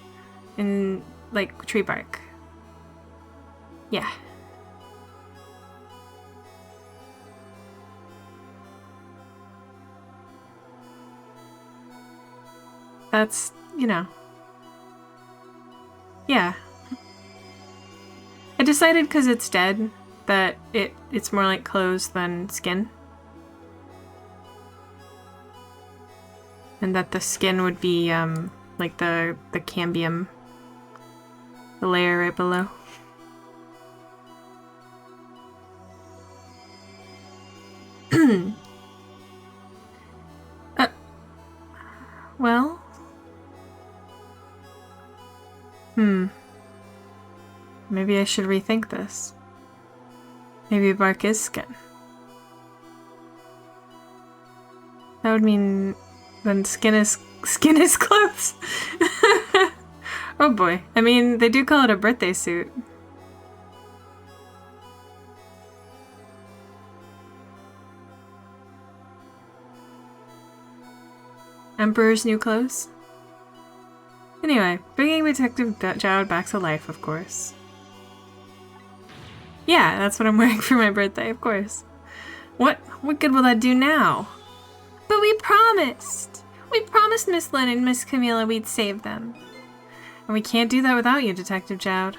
And, like, tree bark. Yeah. That's, you know. Yeah. I decided because it's dead that it's more like clothes than skin. And that the skin would be like the cambium, the layer right below. Well. Maybe I should rethink this. Maybe Bark is skin. That would mean then skin is clothes. Oh boy. I mean, they do call it a birthday suit. Emperor's new clothes? Anyway, bringing Detective Jowd back to life, of course. Yeah, that's what I'm wearing for my birthday, of course. What good will that do now? But we promised! We promised Miss Lynn and Miss Camilla we'd save them. And we can't do that without you, Detective Jowd.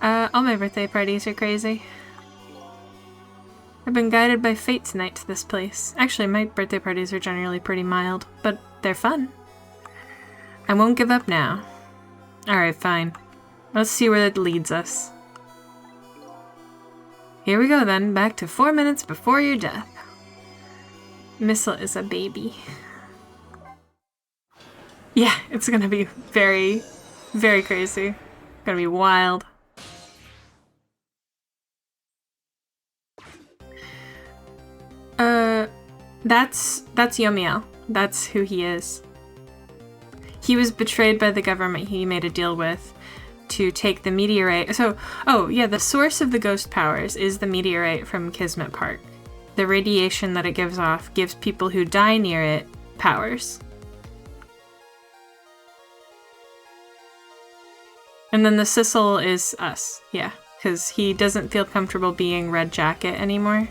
All my birthday parties are crazy. I've been guided by fate tonight to this place. Actually, my birthday parties are generally pretty mild, but they're fun. I won't give up now. Alright, fine. Let's see where that leads us. Here we go then, back to 4 minutes before your death. Missile is a baby. Yeah, it's gonna be very, very crazy. Gonna be wild. That's Yomiel. That's who he is. He was betrayed by the government he made a deal with to take the meteorite. So, oh yeah, the source of the ghost powers is the meteorite from Kismet Park. The radiation that it gives off gives people who die near it powers. And then the Sissel is us. Yeah, because he doesn't feel comfortable being Red Jacket anymore.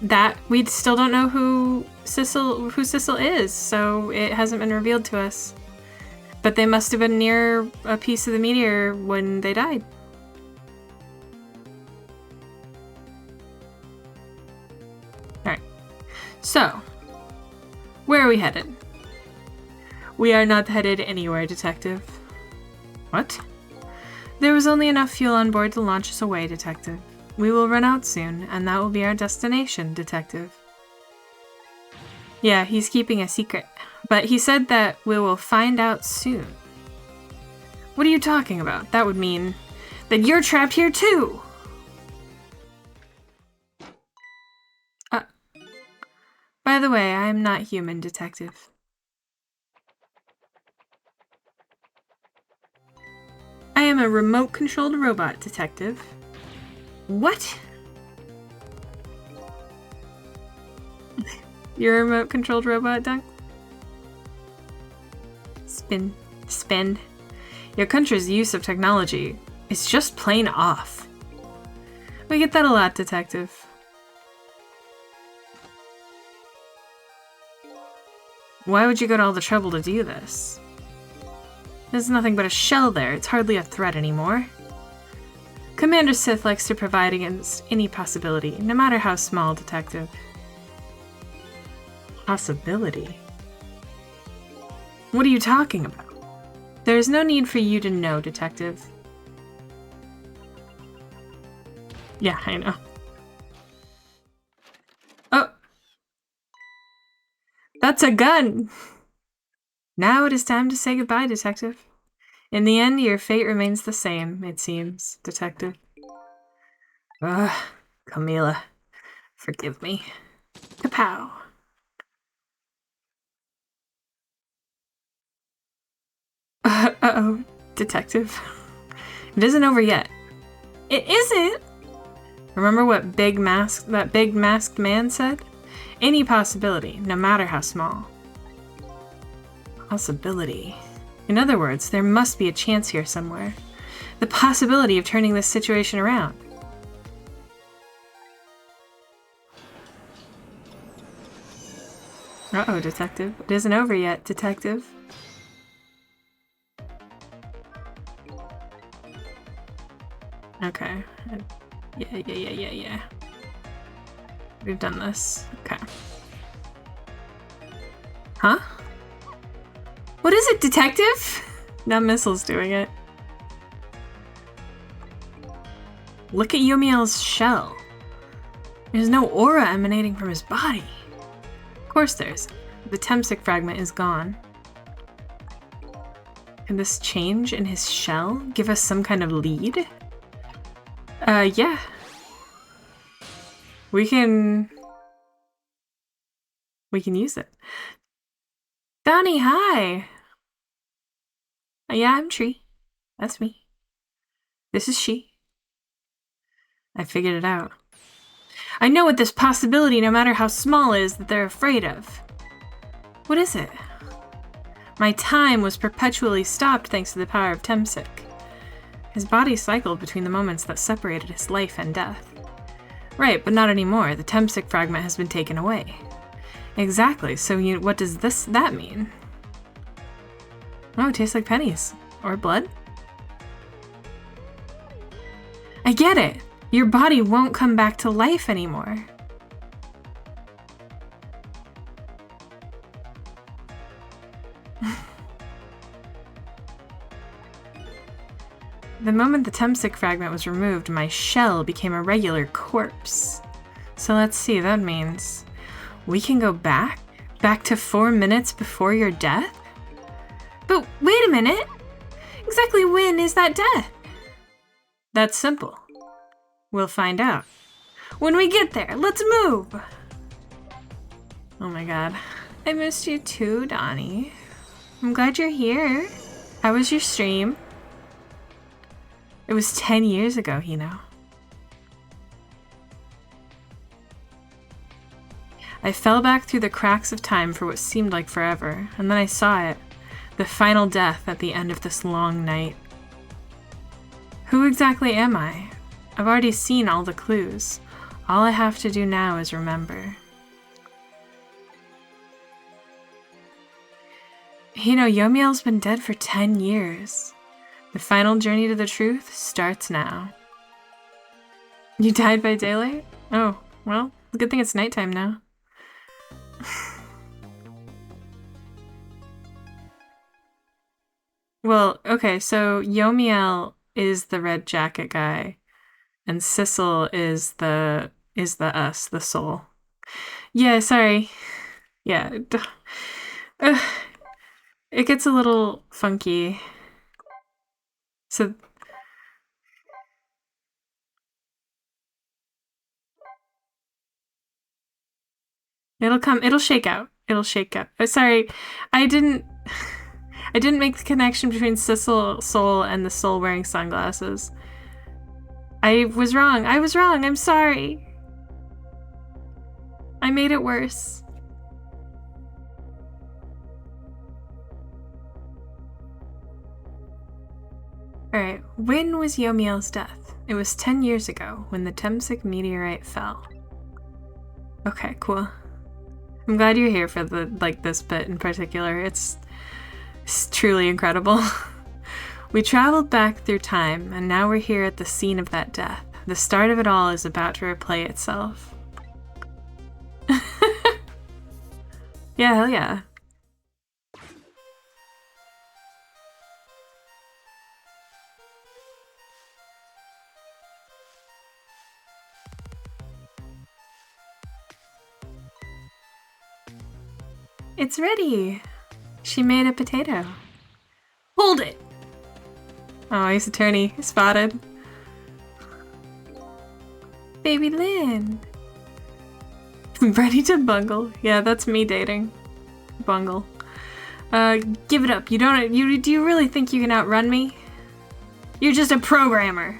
That we still don't know who Sissel is, so it hasn't been revealed to us. But they must have been near a piece of the meteor when they died. Alright. So, where are we headed? We are not headed anywhere, Detective. What? There was only enough fuel on board to launch us away, Detective. We will run out soon, and that will be our destination, Detective. Yeah, he's keeping a secret. But he said that we will find out soon. What are you talking about? That would mean that you're trapped here too! By the way, I am not human, Detective. I am a remote-controlled robot, Detective. What? You're a remote-controlled robot, Dunk? Spin. Your country's use of technology is just plain off. We get that a lot, Detective. Why would you go to all the trouble to do this? There's nothing but a shell there. It's hardly a threat anymore. Commander Sith likes to provide against any possibility, no matter how small, Detective. Possibility? What are you talking about? There is no need for you to know, Detective. Yeah, I know. Oh! That's a gun! Now it is time to say goodbye, Detective. In the end, your fate remains the same, it seems, Detective. Ugh, Camila. Forgive me. Kapow. Uh-oh, Detective. It isn't over yet. It isn't? Remember what that big masked man said? Any possibility, no matter how small. Possibility. In other words, there must be a chance here somewhere. The possibility of turning this situation around. Uh-oh, Detective. It isn't over yet, Detective. Okay. Yeah. We've done this. Okay. Huh? What is it, Detective? Not Missile's doing it. Look at Yumiel's shell. There's no aura emanating from his body. Of course there's. The Temsic fragment is gone. Can this change in his shell give us some kind of lead? Yeah. We can use it. Donnie, hi! Yeah, I'm Tree. That's me. This is she. I figured it out. I know what this possibility, no matter how small, is that they're afraid of. What is it? My time was perpetually stopped thanks to the power of Temsic. His body cycled between the moments that separated his life and death. Right, but not anymore. The Temsic fragment has been taken away. Exactly, so what does that mean? Oh, it tastes like pennies. Or blood? I get it! Your body won't come back to life anymore. The moment the Temsic fragment was removed, my shell became a regular corpse. So let's see, that means we can go back? Back to 4 minutes before your death? But wait a minute! Exactly when is that death? That's simple. We'll find out. When we get there, let's move! Oh my god. I missed you too, Donnie. I'm glad you're here. How was your stream? It was 10 years ago, you know. I fell back through the cracks of time for what seemed like forever, and then I saw it. The final death at the end of this long night. Who exactly am I? I've already seen all the clues. All I have to do now is remember. You know, Yomiel's been dead for 10 years. The final journey to the truth starts now. You died by daylight? Oh, well, good thing it's nighttime now. Well, okay, so Yomiel is the red jacket guy, and Sissel is the us, the soul. Yeah, sorry. Yeah. It gets a little funky. So it'll shake out. It'll shake out. Sorry, I didn't make the connection between Sissel soul and the soul wearing sunglasses. I was wrong. I'm sorry. I made it worse. Alright, when was Yomiel's death? It was 10 years ago, when the Temsik meteorite fell. Okay, cool. I'm glad you're here for this bit in particular. It's truly incredible. We traveled back through time, and now we're here at the scene of that death. The start of it all is about to replay itself. Yeah, hell yeah. It's ready. She made a potato. Hold it! Oh, Ace Attorney spotted. Baby Lynn. Ready to bungle. Yeah, that's me dating. Bungle. Give it up. Do you really think you can outrun me? You're just a programmer.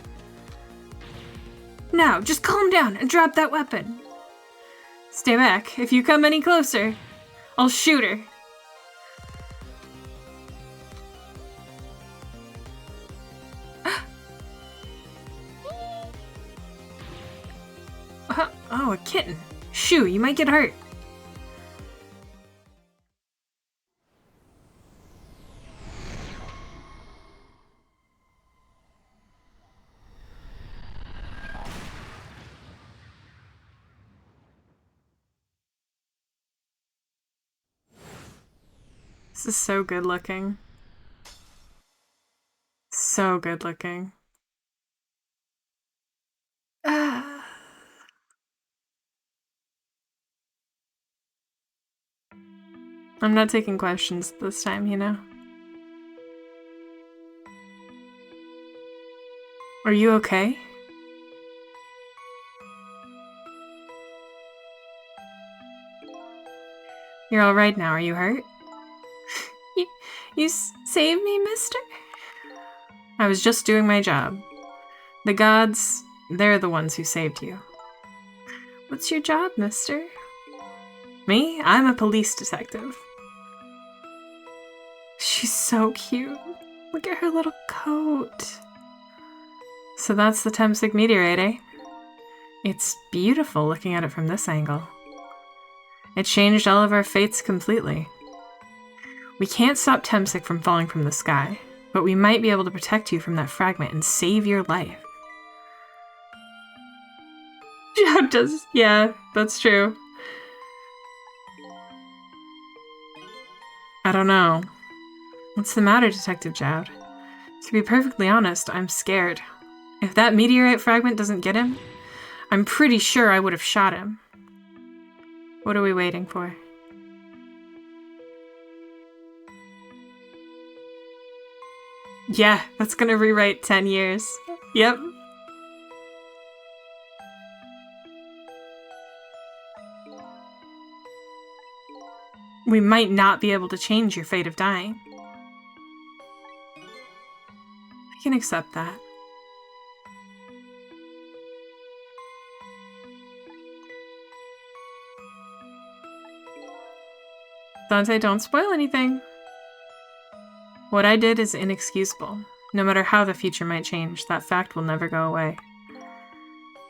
Now, just calm down and drop that weapon. Stay back. If you come any closer, I'll shoot her. Oh, a kitten. Shoo, you might get hurt. This is so good looking. So good looking. I'm not taking questions this time, you know? Are you okay? You're alright now, are you hurt? You saved me, mister? I was just doing my job. The gods, they're the ones who saved you. What's your job, mister? Me? I'm a police detective. She's so cute. Look at her little coat. So that's the Temsik meteorite, eh? It's beautiful looking at it from this angle. It changed all of our fates completely. We can't stop Temsik from falling from the sky, but we might be able to protect you from that fragment and save your life. Jowd does. Yeah, that's true. I don't know. What's the matter, Detective Jowd? To be perfectly honest, I'm scared. If that meteorite fragment doesn't get him, I'm pretty sure I would have shot him. What are we waiting for? Yeah, that's gonna rewrite 10 years. Yep. We might not be able to change your fate of dying. I can accept that. Dante, don't spoil anything. What I did is inexcusable. No matter how the future might change, that fact will never go away.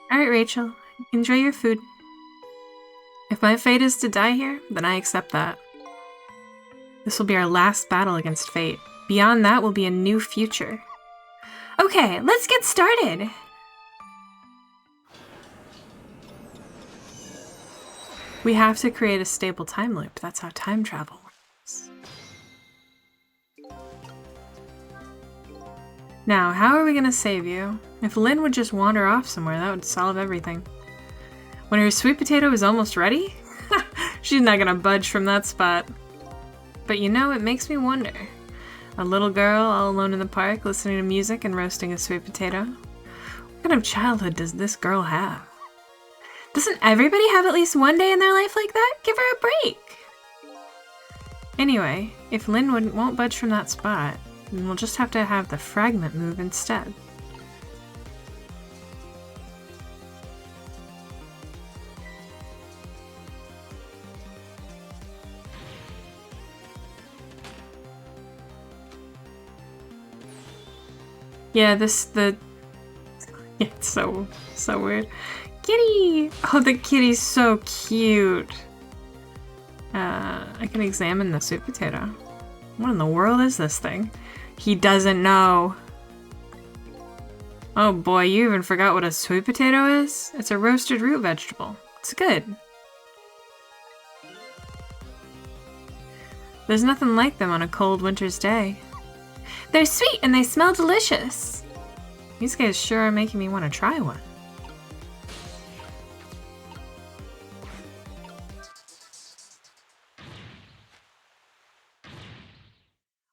Alright, Rachel. Enjoy your food. If my fate is to die here, then I accept that. This will be our last battle against fate. Beyond that will be a new future. Okay, let's get started! We have to create a stable time loop. That's how time travel works. Now, how are we gonna save you? If Lynn would just wander off somewhere, that would solve everything. When her sweet potato is almost ready? She's not gonna budge from that spot. But you know, it makes me wonder. A little girl all alone in the park, listening to music and roasting a sweet potato? What kind of childhood does this girl have? Doesn't everybody have at least one day in their life like that? Give her a break! Anyway, if Lynn won't budge from that spot, then we'll just have to have the fragment move instead. Yeah, yeah, it's so weird. Kitty! Oh, the kitty's so cute. I can examine the sweet potato. What in the world is this thing? He doesn't know. Oh boy, you even forgot what a sweet potato is? It's a roasted root vegetable. It's good. There's nothing like them on a cold winter's day. They're sweet and they smell delicious. These guys sure are making me want to try one.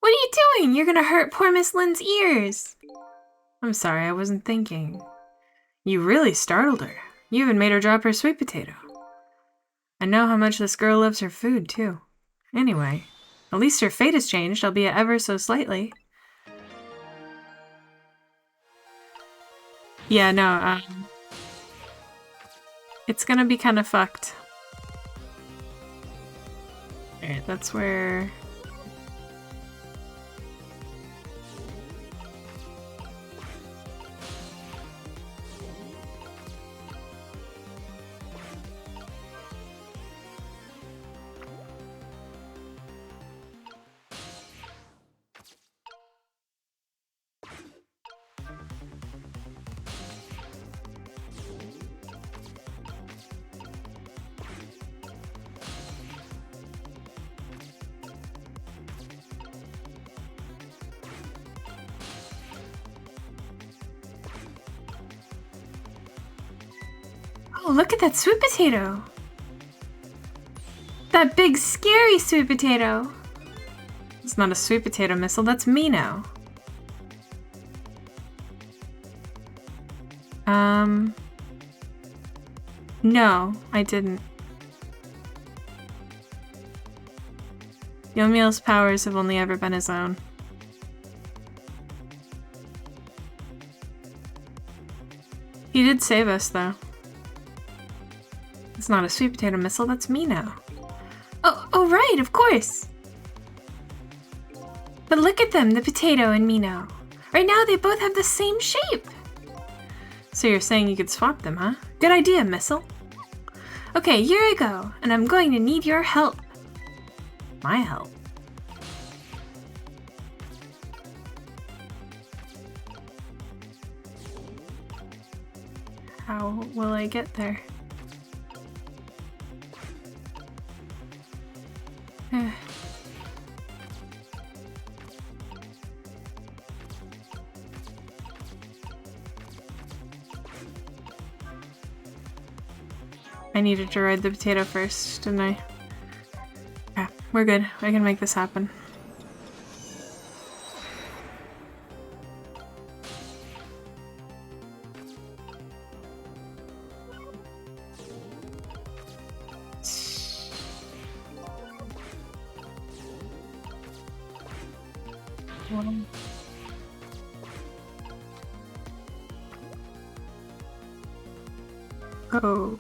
What are you doing? You're gonna hurt poor Miss Lynn's ears. I'm sorry, I wasn't thinking. You really startled her. You even made her drop her sweet potato. I know how much this girl loves her food, too. Anyway, at least her fate has changed, albeit ever so slightly. Yeah, no, it's gonna be kind of fucked. Alright, that's where... Oh, look at that sweet potato! That big, scary sweet potato! It's not a sweet potato missile, that's me now. No, I didn't. Yomiel's powers have only ever been his own. He did save us, though. It's not a sweet potato missile, that's me now. Oh, right, of course! But look at them, the potato and me now. Right now, they both have the same shape! So you're saying you could swap them, huh? Good idea, missile. Okay, here I go, and I'm going to need your help. My help? How will I get there? I needed to ride the potato first, didn't I? Yeah, we're good. I can make this happen. Oh.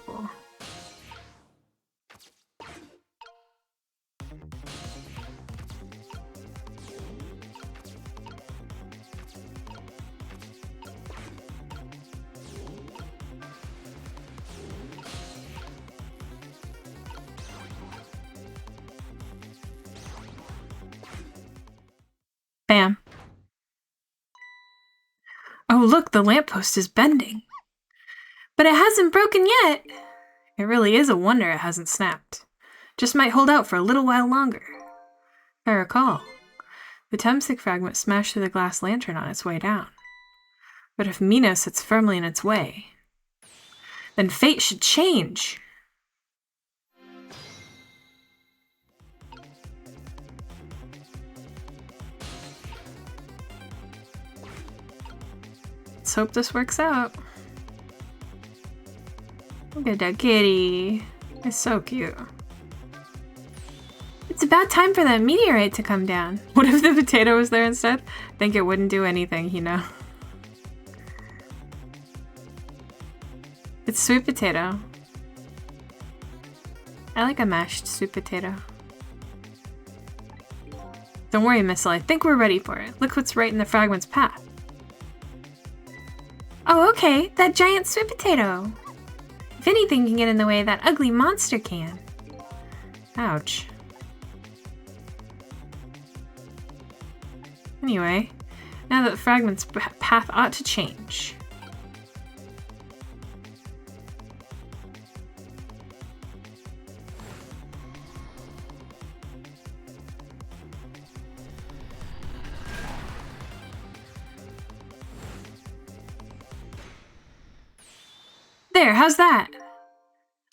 Bam. Oh, look, the lamppost is bending. But it hasn't broken yet. It really is a wonder it hasn't snapped. Just might hold out for a little while longer. If I recall, the Temsik fragment smashed through the glass lantern on its way down. But if Mina sits firmly in its way, then fate should change. Let's hope this works out. Look at that kitty. It's so cute. It's about time for that meteorite to come down. What if the potato was there instead? I think it wouldn't do anything, you know? It's sweet potato. I like a mashed sweet potato. Don't worry, Missile. I think we're ready for it. Look what's right in the fragment's path. Oh, okay. That giant sweet potato. If anything can get in the way, that ugly monster can. Ouch. Anyway, now that the fragment's path ought to change. There, how's that?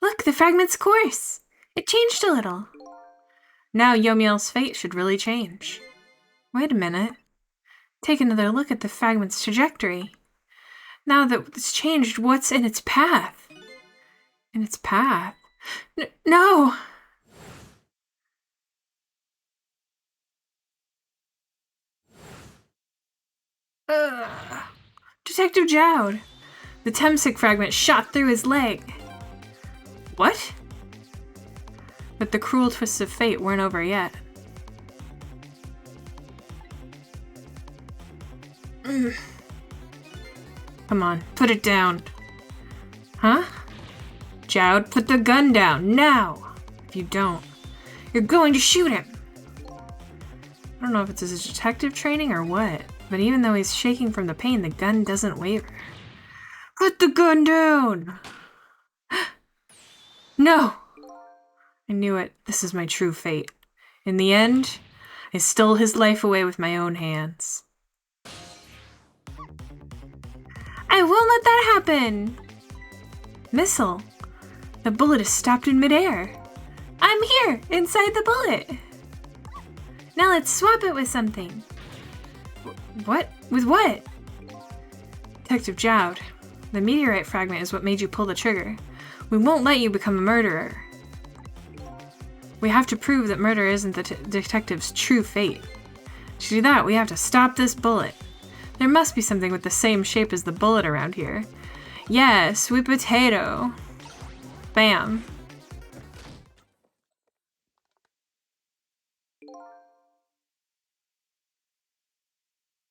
Look, the fragment's course. It changed a little. Now Yomiel's fate should really change. Wait a minute. Take another look at the fragment's trajectory. Now that it's changed, what's in its path? In its path? No! Detective Jowd. The Temsik fragment shot through his leg. What? But the cruel twists of fate weren't over yet. Come on, put it down. Huh? Jowd, put the gun down, now! If you don't, you're going to shoot him! I don't know if it's his detective training or what, but even though he's shaking from the pain, the gun doesn't waver. Put the gun down! No! I knew it. This is my true fate. In the end, I stole his life away with my own hands. I won't let that happen! Missile, the bullet is stopped in midair. I'm here, inside the bullet. Now let's swap it with something. What? With what? Detective Jowd, the meteorite fragment is what made you pull the trigger. We won't let you become a murderer. We have to prove that murder isn't the detective's true fate. To do that, we have to stop this bullet. There must be something with the same shape as the bullet around here. Yeah, sweet potato. Bam.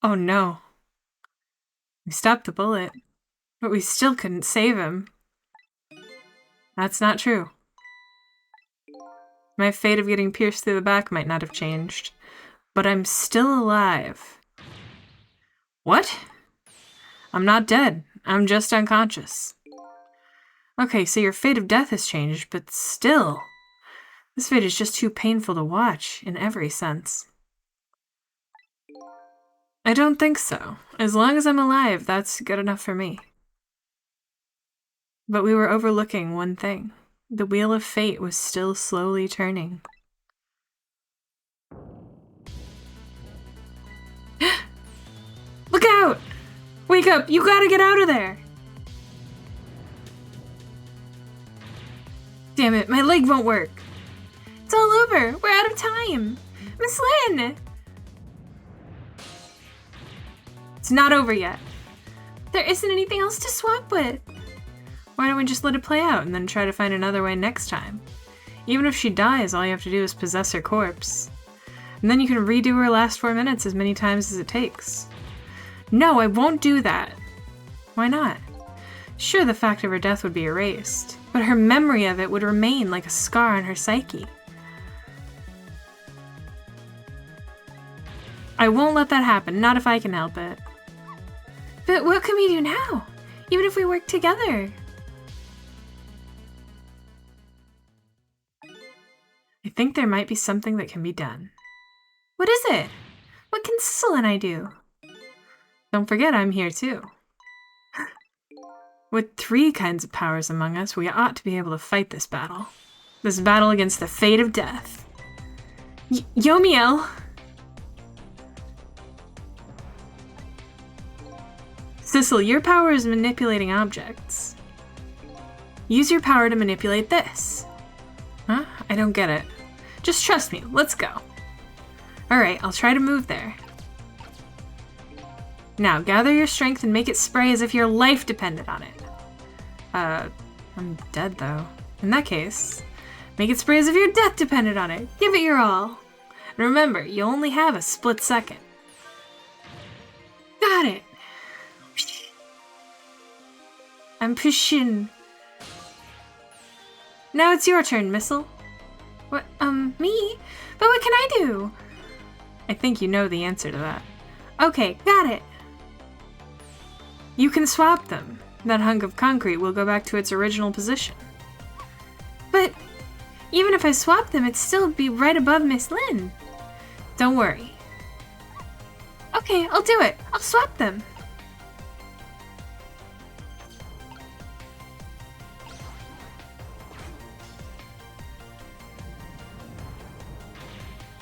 Oh no. We stopped the bullet, but we still couldn't save him. That's not true. My fate of getting pierced through the back might not have changed, but I'm still alive. What? I'm not dead. I'm just unconscious. Okay, so your fate of death has changed, but still, this fate is just too painful to watch in every sense. I don't think so. As long as I'm alive, that's good enough for me. But we were overlooking one thing. The wheel of fate was still slowly turning. Look out! Wake up! You gotta get out of there! Damn it, my leg won't work. It's all over. We're out of time. Miss Lynn! It's not over yet. There isn't anything else to swap with. Why don't we just let it play out and then try to find another way next time? Even if she dies, all you have to do is possess her corpse. And then you can redo her last 4 minutes as many times as it takes. No, I won't do that. Why not? Sure, the fact of her death would be erased, but her memory of it would remain like a scar on her psyche. I won't let that happen, not if I can help it. But what can we do now? Even if we work together? I think there might be something that can be done. What is it? What can Sissel and I do? Don't forget I'm here too. With 3 kinds of powers among us, we ought to be able to fight this battle. This battle against the fate of death. Yomiel! Sissel, your power is manipulating objects. Use your power to manipulate this. Huh? I don't get it. Just trust me. Let's go. Alright, I'll try to move there. Now, gather your strength and make it spray as if your life depended on it. I'm dead though. In that case, make it spray as if your death depended on it. Give it your all. And remember, you only have a split second. Got it. I'm pushing. Now it's your turn, Missile. What, me? But what can I do? I think you know the answer to that. Okay, got it. You can swap them. That hunk of concrete will go back to its original position. But even if I swap them, it'd still be right above Miss Lynn. Don't worry. Okay, I'll do it. I'll swap them.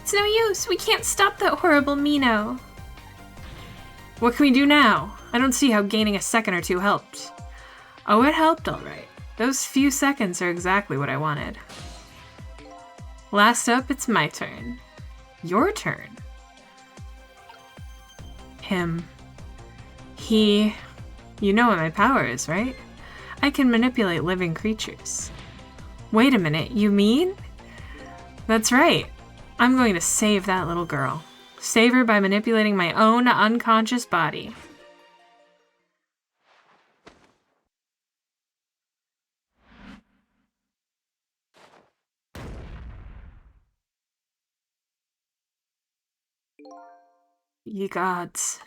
It's no use. We can't stop that horrible Mino. What can we do now? I don't see how gaining a second or 2 helped. Oh, it helped all right. Those few seconds are exactly what I wanted. Last up, it's my turn. Your turn. Him. He. You know what my power is, right? I can manipulate living creatures. Wait a minute, you mean? That's right. I'm going to save that little girl. Save her by manipulating my own unconscious body. Ye gods.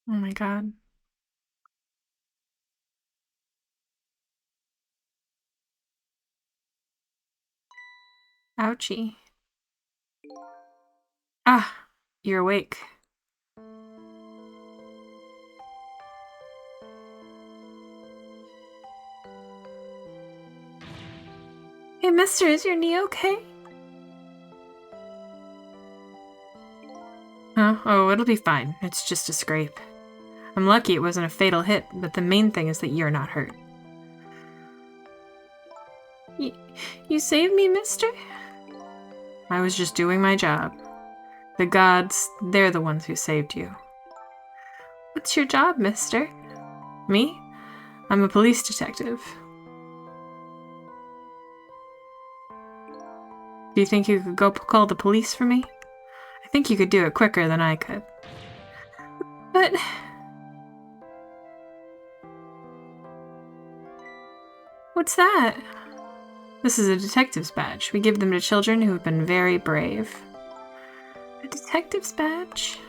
Oh my god. Ouchie. Ah, you're awake. Hey, mister, is your knee okay? Huh? Oh, it'll be fine. It's just a scrape. I'm lucky it wasn't a fatal hit, but the main thing is that you're not hurt. You saved me, mister? I was just doing my job. The gods, they're the ones who saved you. What's your job, mister? Me? I'm a police detective. Do you think you could go call the police for me? I think you could do it quicker than I could. But... What's that? This is a detective's badge. We give them to children who have been very brave. A detective's badge?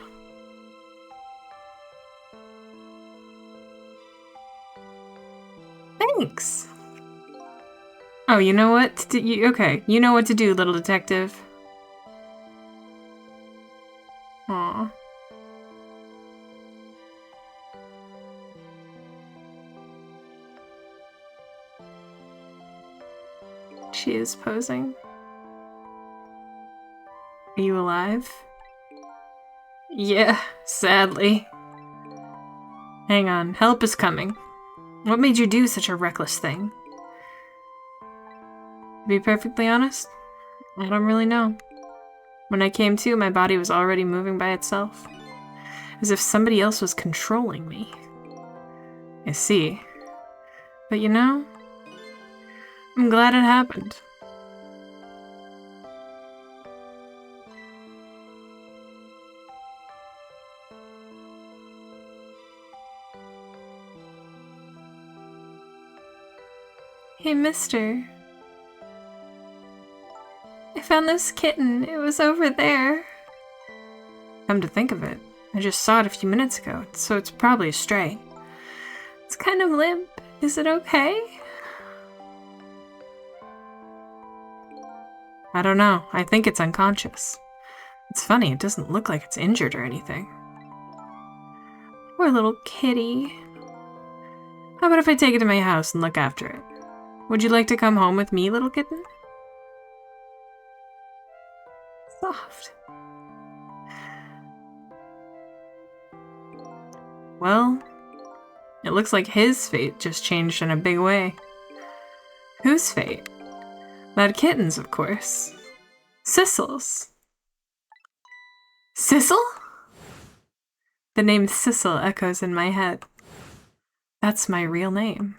Thanks! Oh, you know what? Okay, you know what to do, little detective. Aw. She is posing. Are you alive? Yeah, sadly. Hang on, help is coming. What made you do such a reckless thing? To be perfectly honest, I don't really know. When I came to, my body was already moving by itself, as if somebody else was controlling me. I see. But you know, I'm glad it happened. Hey, mister. If found this kitten. It was over there. Come to think of it, I just saw it a few minutes ago, so it's probably a stray. It's kind of limp. Is it okay? I don't know. I think it's unconscious. It's funny, it doesn't look like it's injured or anything. Poor little kitty. How about if I take it to my house and look after it? Would you like to come home with me, little kitten? Soft. Well, it looks like his fate just changed in a big way. Whose fate? That kitten's, of course. Sissel's. Sissel? The name Sissel echoes in my head. That's my real name.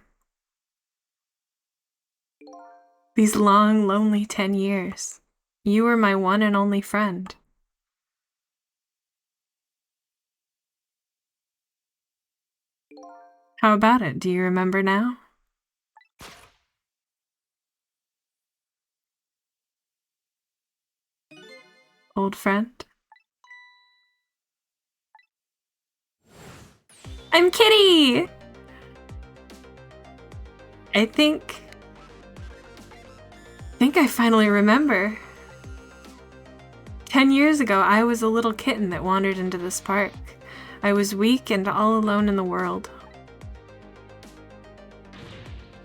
These long, lonely 10 years, you were my one and only friend. How about it? Do you remember now? Old friend? I'm Kitty! I think I finally remember. 10 years ago, I was a little kitten that wandered into this park. I was weak and all alone in the world.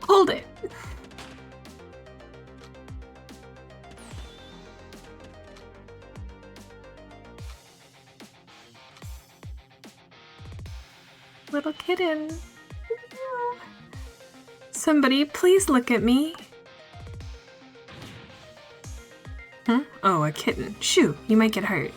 Hold it! Little kitten. Somebody, please look at me. Oh, a kitten. Shoo, you might get hurt.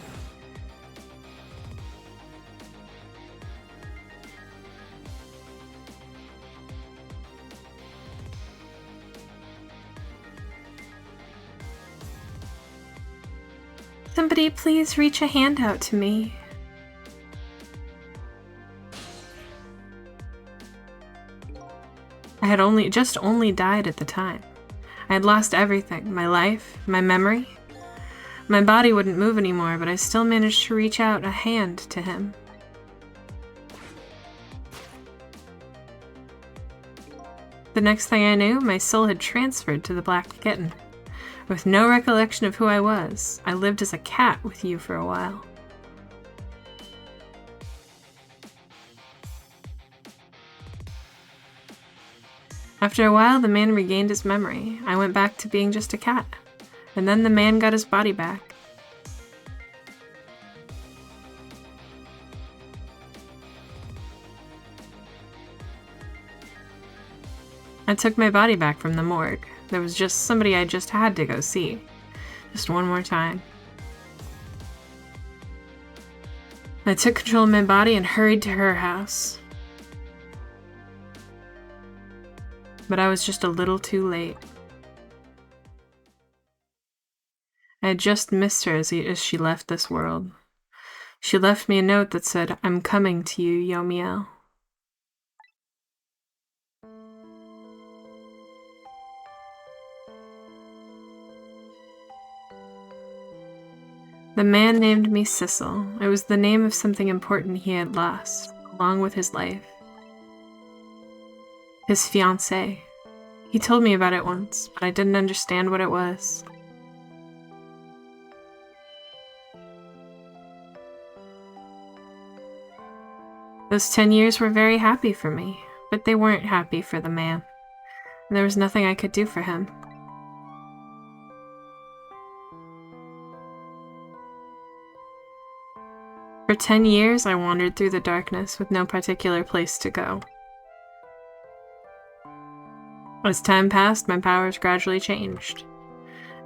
Somebody, please reach a hand out to me. I had just only died at the time. I had lost everything, my life, my memory. My body wouldn't move anymore, but I still managed to reach out a hand to him. The next thing I knew, my soul had transferred to the black kitten. With no recollection of who I was, I lived as a cat with you for a while. After a while, the man regained his memory. I went back to being just a cat. And then the man got his body back. I took my body back from the morgue. There was just somebody I just had to go see. Just one more time. I took control of my body and hurried to her house. But I was just a little too late. I had just missed her as she left this world. She left me a note that said, "I'm coming to you, Yomiel." The man named me Sissel. It was the name of something important he had lost, along with his life. His fiancée. He told me about it once, but I didn't understand what it was. Those 10 years were very happy for me, but they weren't happy for the man. And there was nothing I could do for him. For 10 years, I wandered through the darkness with no particular place to go. As time passed, my powers gradually changed.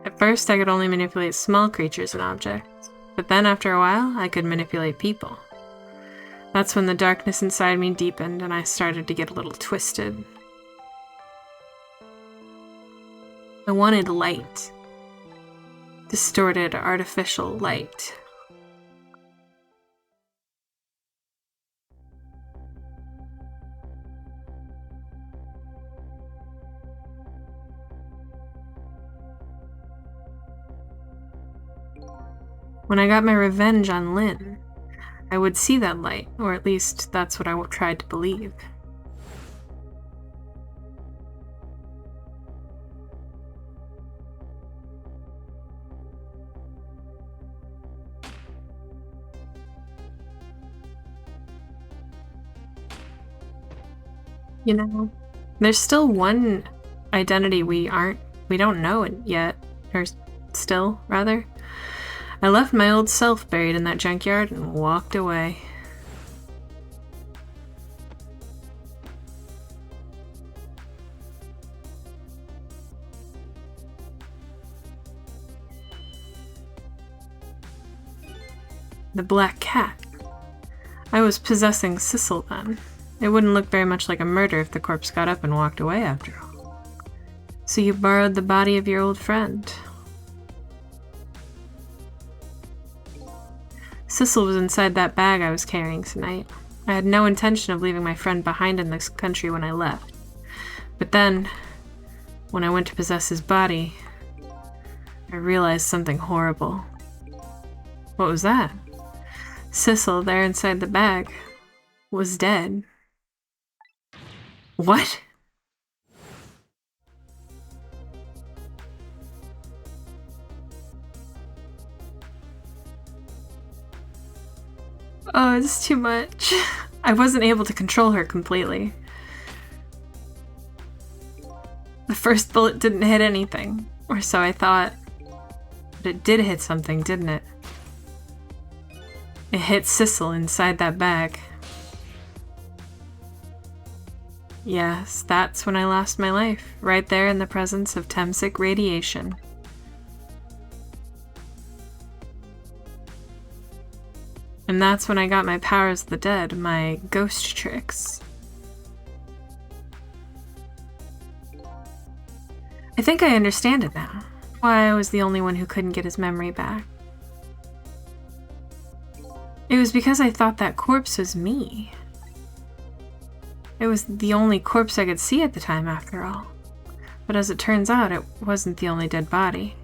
At first, I could only manipulate small creatures and objects, but then after a while, I could manipulate people. That's when the darkness inside me deepened and I started to get a little twisted. I wanted light. Distorted, artificial light. When I got my revenge on Lynn, I would see that light, or at least that's what I tried to believe. You know, there's still one identity we don't know it yet, or still, rather. I left my old self buried in that junkyard and walked away. The black cat. I was possessing Sissel then. It wouldn't look very much like a murder if the corpse got up and walked away after all. So you borrowed the body of your old friend. Sissel was inside that bag I was carrying tonight. I had no intention of leaving my friend behind in this country when I left. But then, when I went to possess his body, I realized something horrible. What was that? Sissel, there inside the bag, was dead. What? Oh, it's too much. I wasn't able to control her completely. The first bullet didn't hit anything, or so I thought. But it did hit something, didn't it? It hit Sissel inside that bag. Yes, that's when I lost my life, right there in the presence of Temsic radiation. And that's when I got my powers of the dead, my ghost tricks. I think I understand it now, why I was the only one who couldn't get his memory back. It was because I thought that corpse was me. It was the only corpse I could see at the time, after all. But as it turns out, it wasn't the only dead body.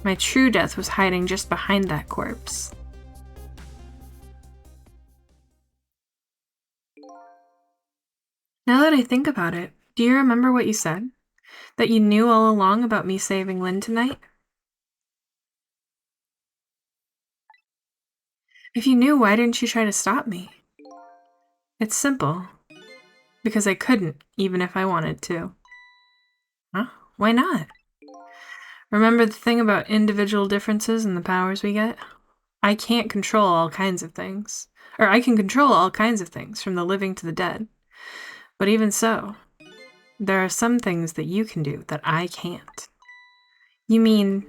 My true death was hiding just behind that corpse. Now that I think about it, do you remember what you said? That you knew all along about me saving Lynn tonight? If you knew, why didn't you try to stop me? It's simple. Because I couldn't, even if I wanted to. Huh? Why not? Remember the thing about individual differences and the powers we get? I can't control all kinds of things. Or I can control all kinds of things, from the living to the dead. But even so, there are some things that you can do that I can't. You mean,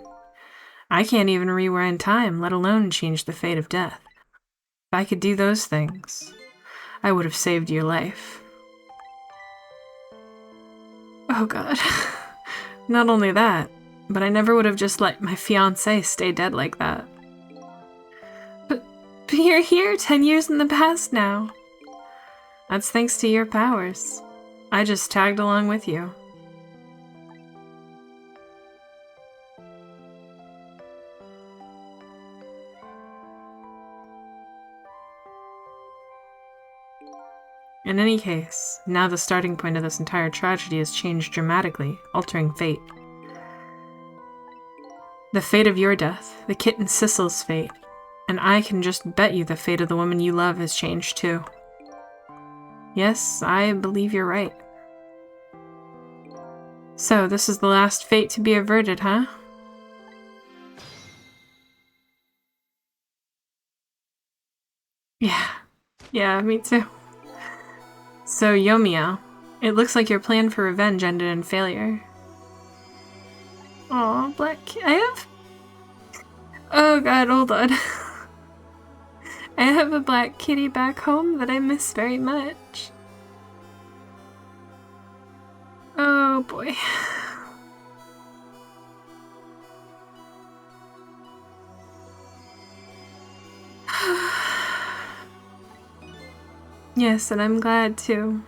I can't even rewind time, let alone change the fate of death. If I could do those things, I would have saved your life. Oh god. Not only that, but I never would have just let my fiancé stay dead like that. But you're here 10 years in the past now. That's thanks to your powers. I just tagged along with you. In any case, now the starting point of this entire tragedy has changed dramatically, altering fate. The fate of your death, the kitten Sissel's fate, and I can just bet you the fate of the woman you love has changed too. Yes, I believe you're right. So, this is the last fate to be averted, huh? Yeah, me too. So, Yoimiya, it looks like your plan for revenge ended in failure. Aw, Oh god, hold on. I have a black kitty back home that I miss very much. Oh boy. Yes, and I'm glad too.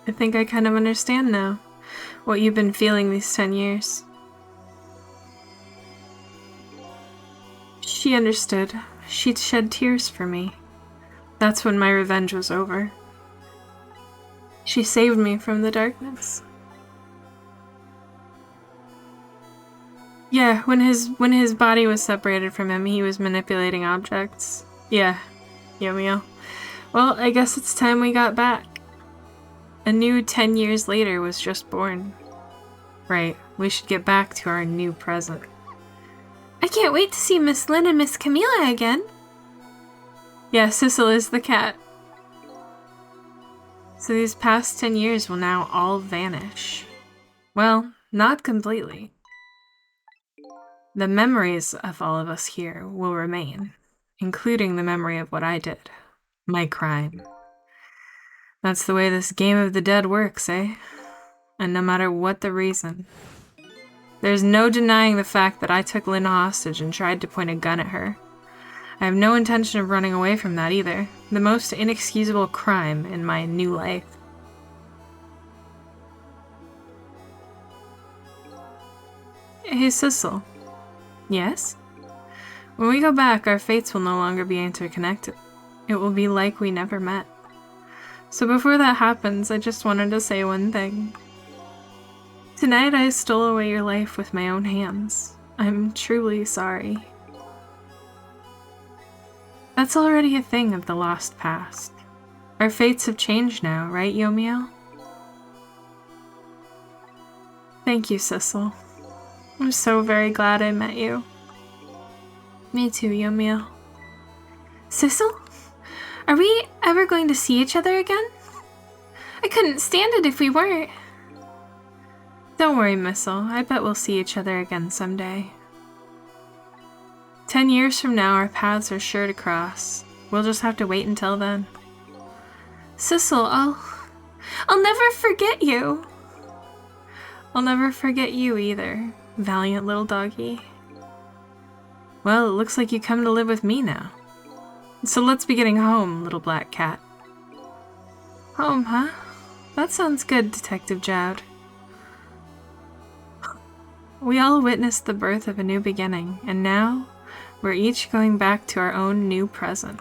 I think I kind of understand now what you've been feeling these 10 years. She understood. She'd shed tears for me. That's when my revenge was over. She saved me from the darkness. Yeah, when his body was separated from him, he was manipulating objects. Yeah, Yomiya. Well, I guess it's time we got back. A new 10 years later was just born. Right, we should get back to our new present. I can't wait to see Miss Lynn and Miss Camila again. Yeah, Sissel is the cat. So these past 10 years will now all vanish. Well, not completely. The memories of all of us here will remain, including the memory of what I did. My crime. That's the way this game of the dead works, eh? And no matter what the reason. There's no denying the fact that I took Lynn hostage and tried to point a gun at her. I have no intention of running away from that either. The most inexcusable crime in my new life. Hey, Sissel. Yes? When we go back, our fates will no longer be interconnected. It will be like we never met. So before that happens, I just wanted to say one thing. Tonight I stole away your life with my own hands. I'm truly sorry. That's already a thing of the lost past. Our fates have changed now, right, Yomiya? Thank you, Sissel. I'm so very glad I met you. Me too, Yomiya. Sissel? Are we ever going to see each other again? I couldn't stand it if we weren't. Don't worry, Missile. I bet we'll see each other again someday. 10 years from now, our paths are sure to cross. We'll just have to wait until then. Sissel, I'll never forget you. I'll never forget you either, valiant little doggy. Well, it looks like you come to live with me now. So let's be getting home, little black cat. Home, huh? That sounds good, Detective Jowd. We all witnessed the birth of a new beginning, and now we're each going back to our own new present.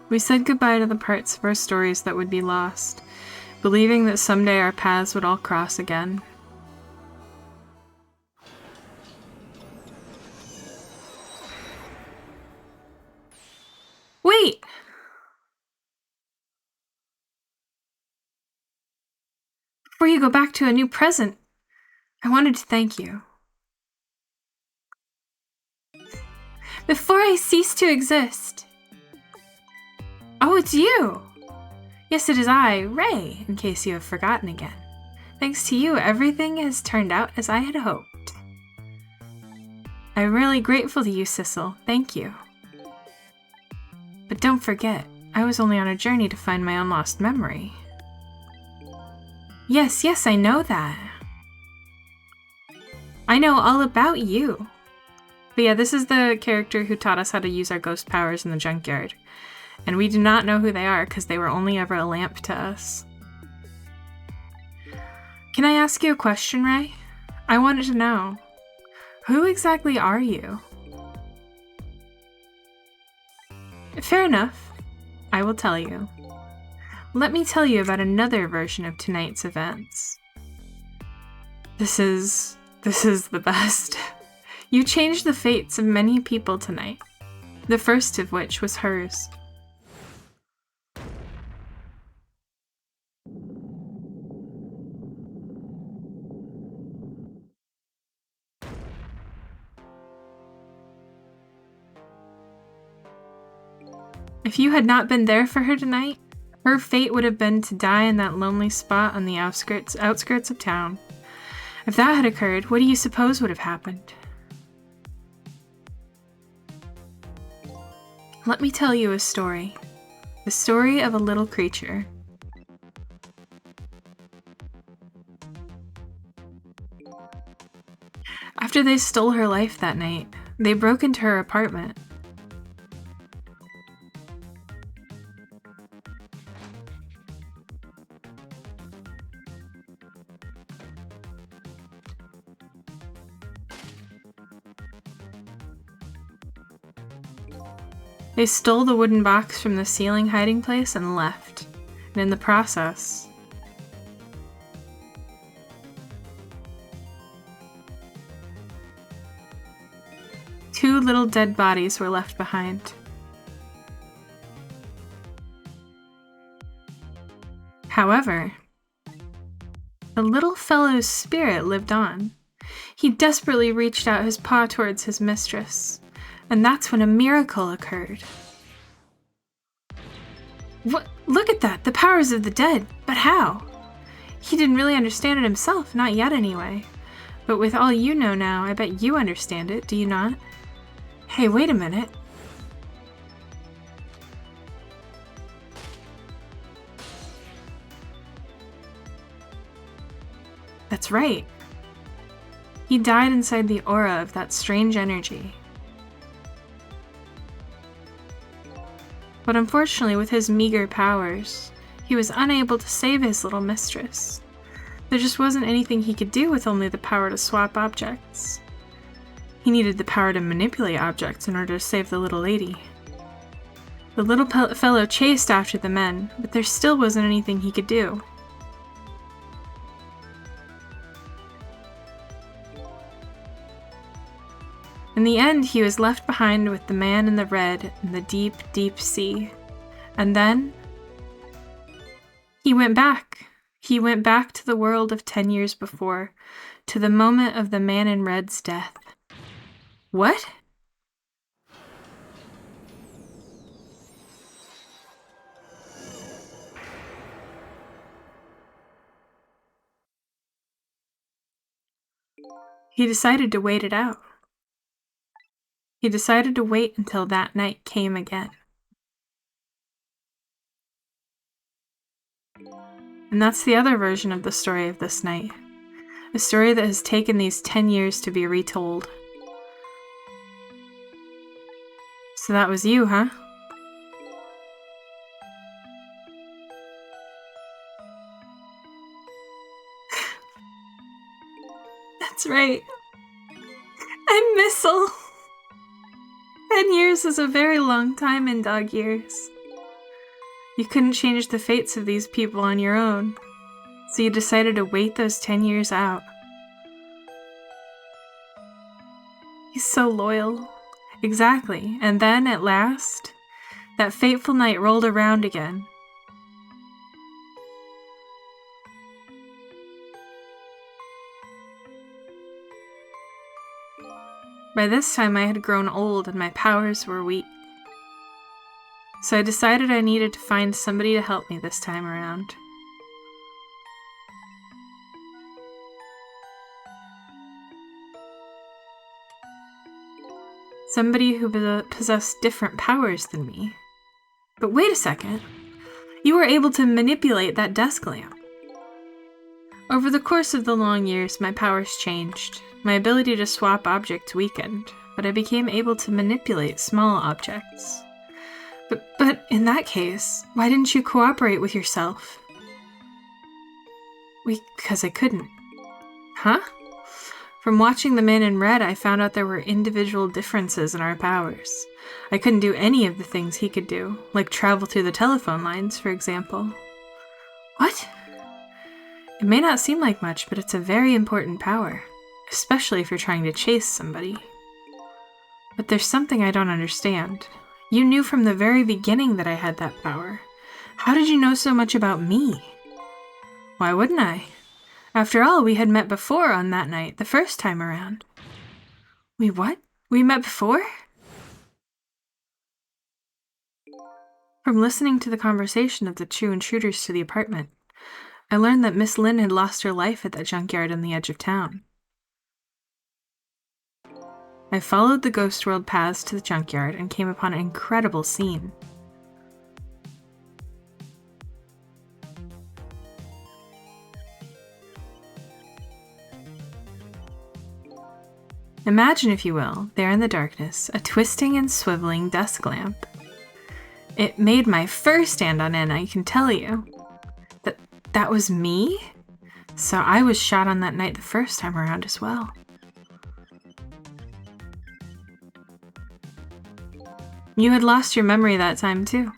We said goodbye to the parts of our stories that would be lost, believing that someday our paths would all cross again. Wait! Before you go back to a new present, I wanted to thank you. Before I cease to exist. Oh, it's you! Yes, it is I, Ray, in case you have forgotten again. Thanks to you, everything has turned out as I had hoped. I'm really grateful to you, Sissel. Thank you. But don't forget, I was only on a journey to find my own lost memory. Yes, I know that. I know all about you. But yeah, this is the character who taught us how to use our ghost powers in the junkyard. And we do not know who they are because they were only ever a lamp to us. Can I ask you a question, Ray? I wanted to know. Who exactly are you? Fair enough. I will tell you. Let me tell you about another version of tonight's events. This is the best. You changed the fates of many people tonight. The first of which was hers. If you had not been there for her tonight, her fate would have been to die in that lonely spot on the outskirts of town. If that had occurred, what do you suppose would have happened? Let me tell you a story. The story of a little creature. After they stole her life that night, they broke into her apartment. They stole the wooden box from the ceiling hiding place and left. And in the process, two little dead bodies were left behind. However, the little fellow's spirit lived on. He desperately reached out his paw towards his mistress, and that's when a miracle occurred. What? Look at that! The powers of the dead! But how? He didn't really understand it himself, not yet anyway. But with all you know now, I bet you understand it, do you not? Hey, wait a minute. That's right. He died inside the aura of that strange energy. But unfortunately, with his meager powers, he was unable to save his little mistress. There just wasn't anything he could do with only the power to swap objects. He needed the power to manipulate objects in order to save the little lady. The little fellow chased after the men, but there still wasn't anything he could do. In the end, he was left behind with the man in the red in the deep, deep sea. And then he went back. He went back to the world of 10 years before, to the moment of the man in red's death. What? He decided to wait it out. He decided to wait until that night came again. And that's the other version of the story of this night. A story that has taken these 10 years to be retold. So that was you, huh? That's right. I'm Missile. 10 years is a very long time in dog years. You couldn't change the fates of these people on your own, so you decided to wait those 10 years out. He's so loyal. Exactly. And then, at last, that fateful night rolled around again. By this time, I had grown old and my powers were weak. So I decided I needed to find somebody to help me this time around. Somebody who possessed different powers than me. But wait a second. You were able to manipulate that desk lamp. Over the course of the long years, my powers changed. My ability to swap objects weakened, but I became able to manipulate small objects. But in that case, why didn't you cooperate with yourself? Because I couldn't. Huh? From watching the man in red, I found out there were individual differences in our powers. I couldn't do any of the things he could do, like travel through the telephone lines, for example. What? It may not seem like much, but it's a very important power, especially if you're trying to chase somebody. But there's something I don't understand. You knew from the very beginning that I had that power. How did you know so much about me? Why wouldn't I? After all, we had met before on that night, the first time around. We what? We met before? From listening to the conversation of the two intruders to the apartment, I learned that Miss Lynn had lost her life at that junkyard on the edge of town. I followed the ghost world paths to the junkyard and came upon an incredible scene. Imagine, if you will, there in the darkness, a twisting and swiveling desk lamp. It made my fur stand on end, I can tell you. That was me? So I was shot on that night the first time around as well. You had lost your memory that time too.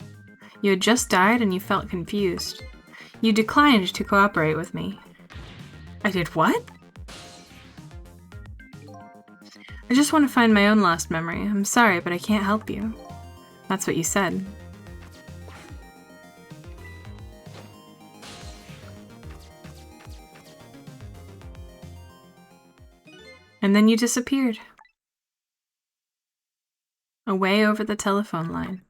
You had just died and you felt confused. You declined to cooperate with me. I did what? I just want to find my own lost memory. I'm sorry, but I can't help you. That's what you said. And then you disappeared. Away over the telephone line.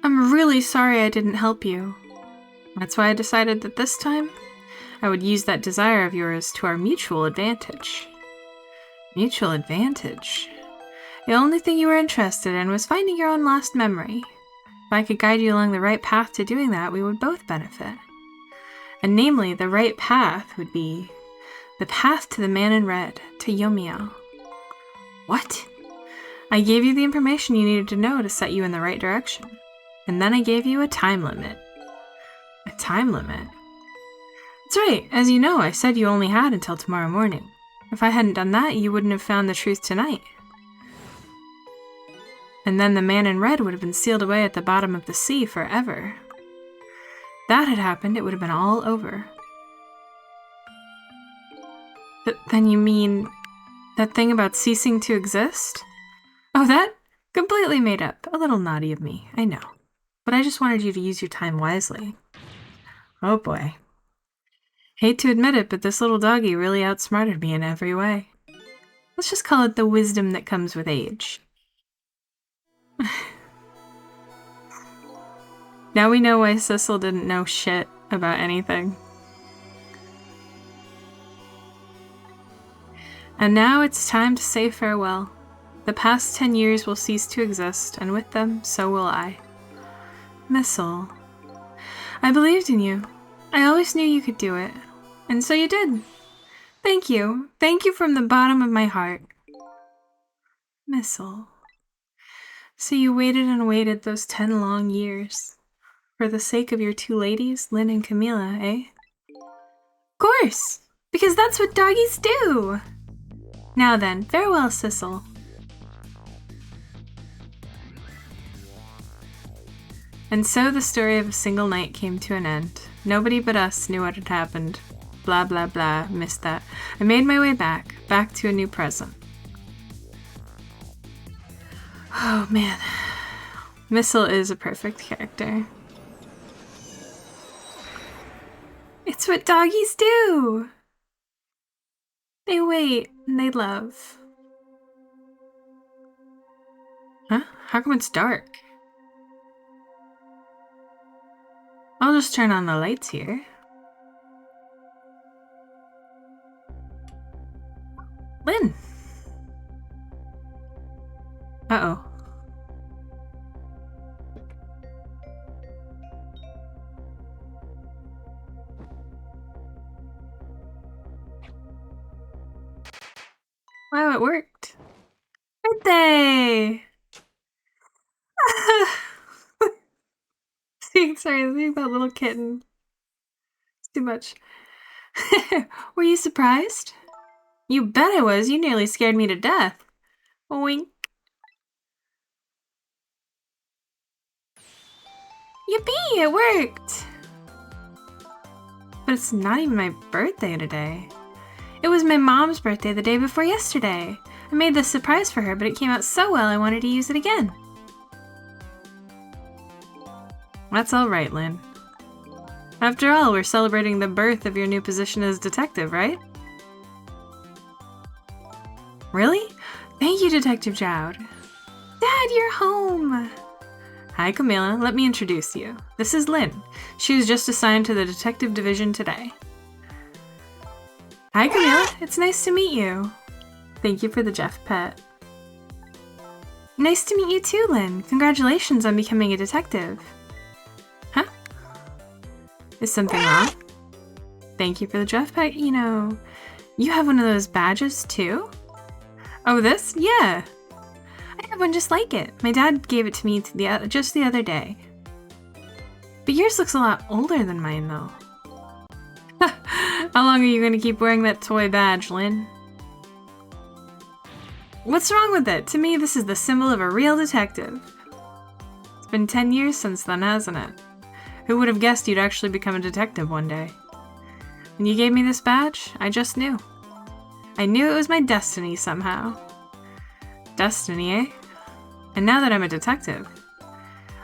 I'm really sorry I didn't help you. That's why I decided that this time, I would use that desire of yours to our mutual advantage. Mutual advantage? The only thing you were interested in was finding your own lost memory. If I could guide you along the right path to doing that, we would both benefit. And namely, the right path would be the path to the man in red, to Yoimiya. What? I gave you the information you needed to know to set you in the right direction. And then I gave you a time limit. A time limit? That's right. As you know, I said you only had until tomorrow morning. If I hadn't done that, you wouldn't have found the truth tonight. And then the man in red would have been sealed away at the bottom of the sea forever. If that had happened, it would have been all over. Then you mean that thing about ceasing to exist? Oh, that? Completely made up. A little naughty of me, I know. But I just wanted you to use your time wisely. Oh boy. Hate to admit it, but this little doggy really outsmarted me in every way. Let's just call it the wisdom that comes with age. Now we know why Sissel didn't know shit about anything. And now it's time to say farewell. The past 10 years will cease to exist, and with them, so will I. Missile. I believed in you. I always knew you could do it. And so you did. Thank you. Thank you from the bottom of my heart. Missile. So you waited and waited those 10 long years. For the sake of your two ladies, Lynn and Camila, eh? Of course! Because that's what doggies do! Now then, farewell, Sissel. And so the story of a single night came to an end. Nobody but us knew what had happened. Blah blah blah, missed that. I made my way back to a new present. Oh man. Missile is a perfect character. It's what doggies do! They wait and they love. Huh? How come it's dark? I'll just turn on the lights here. Lynn! Uh-oh. Wow, it worked. Birthday! Sorry, seeing that little kitten. It's too much. Were you surprised? You bet I was. You nearly scared me to death. Wink. Yippee! It worked! But it's not even my birthday today. It was my mom's birthday the day before yesterday. I made this surprise for her, but it came out so well I wanted to use it again. That's all right, Lynn. After all, we're celebrating the birth of your new position as detective, right? Really? Thank you, Detective Jowd. Dad, you're home! Hi, Camila. Let me introduce you. This is Lynn. She was just assigned to the detective division today. Hi, Camila. It's nice to meet you. Thank you for the Jeff pet. Nice to meet you too, Lynn. Congratulations on becoming a detective. Huh? Is something wrong? Thank you for the Jeff pet. You know, you have one of those badges too? Oh, this? Yeah. I have one just like it. My dad gave it to me just the other day. But yours looks a lot older than mine, though. How long are you going to keep wearing that toy badge, Lynn? What's wrong with it? To me, this is the symbol of a real detective. It's been 10 years since then, hasn't it? Who would have guessed you'd actually become a detective one day? When you gave me this badge, I just knew. I knew it was my destiny somehow. Destiny, eh? And now that I'm a detective,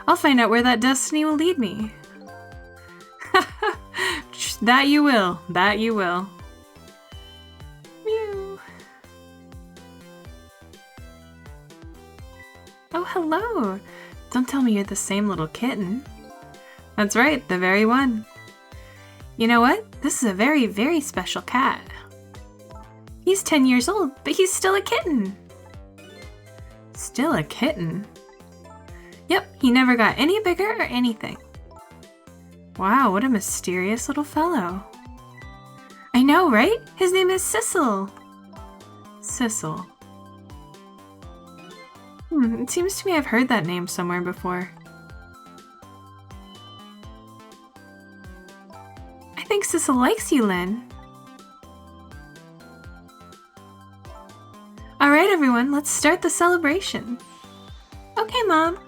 I'll find out where that destiny will lead me. That you will. That you will. Mew. Oh, hello. Don't tell me you're the same little kitten. That's right, the very one. You know what? This is a very, very special cat. He's 10 years old, but he's still a kitten. Still a kitten? Yep, he never got any bigger or anything. Wow, what a mysterious little fellow. I know, right? His name is Sissel. Sissel. It seems to me I've heard that name somewhere before. I think Sissel likes you, Lynn. Alright everyone, let's start the celebration. Okay, Mom.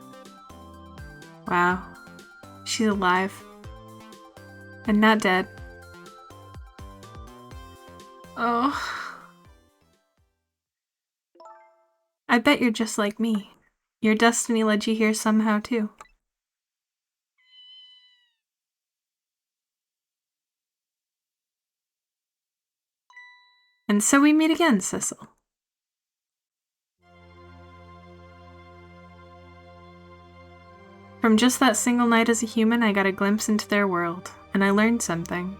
Wow. She's alive. And not dead. Oh. I bet you're just like me. Your destiny led you here somehow, too. And so we meet again, Sissel. From just that single night as a human, I got a glimpse into their world, and I learned something.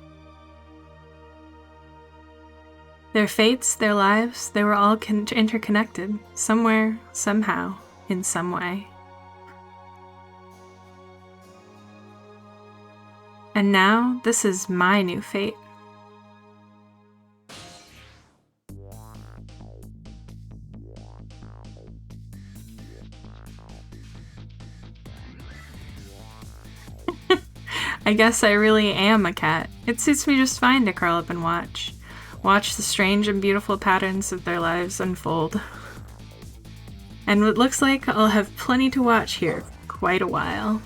Their fates, their lives, they were all interconnected, somewhere, somehow, in some way. And now, this is my new fate. I guess I really am a cat. It suits me just fine to curl up and watch. Watch the strange and beautiful patterns of their lives unfold. And it looks like I'll have plenty to watch here for quite a while.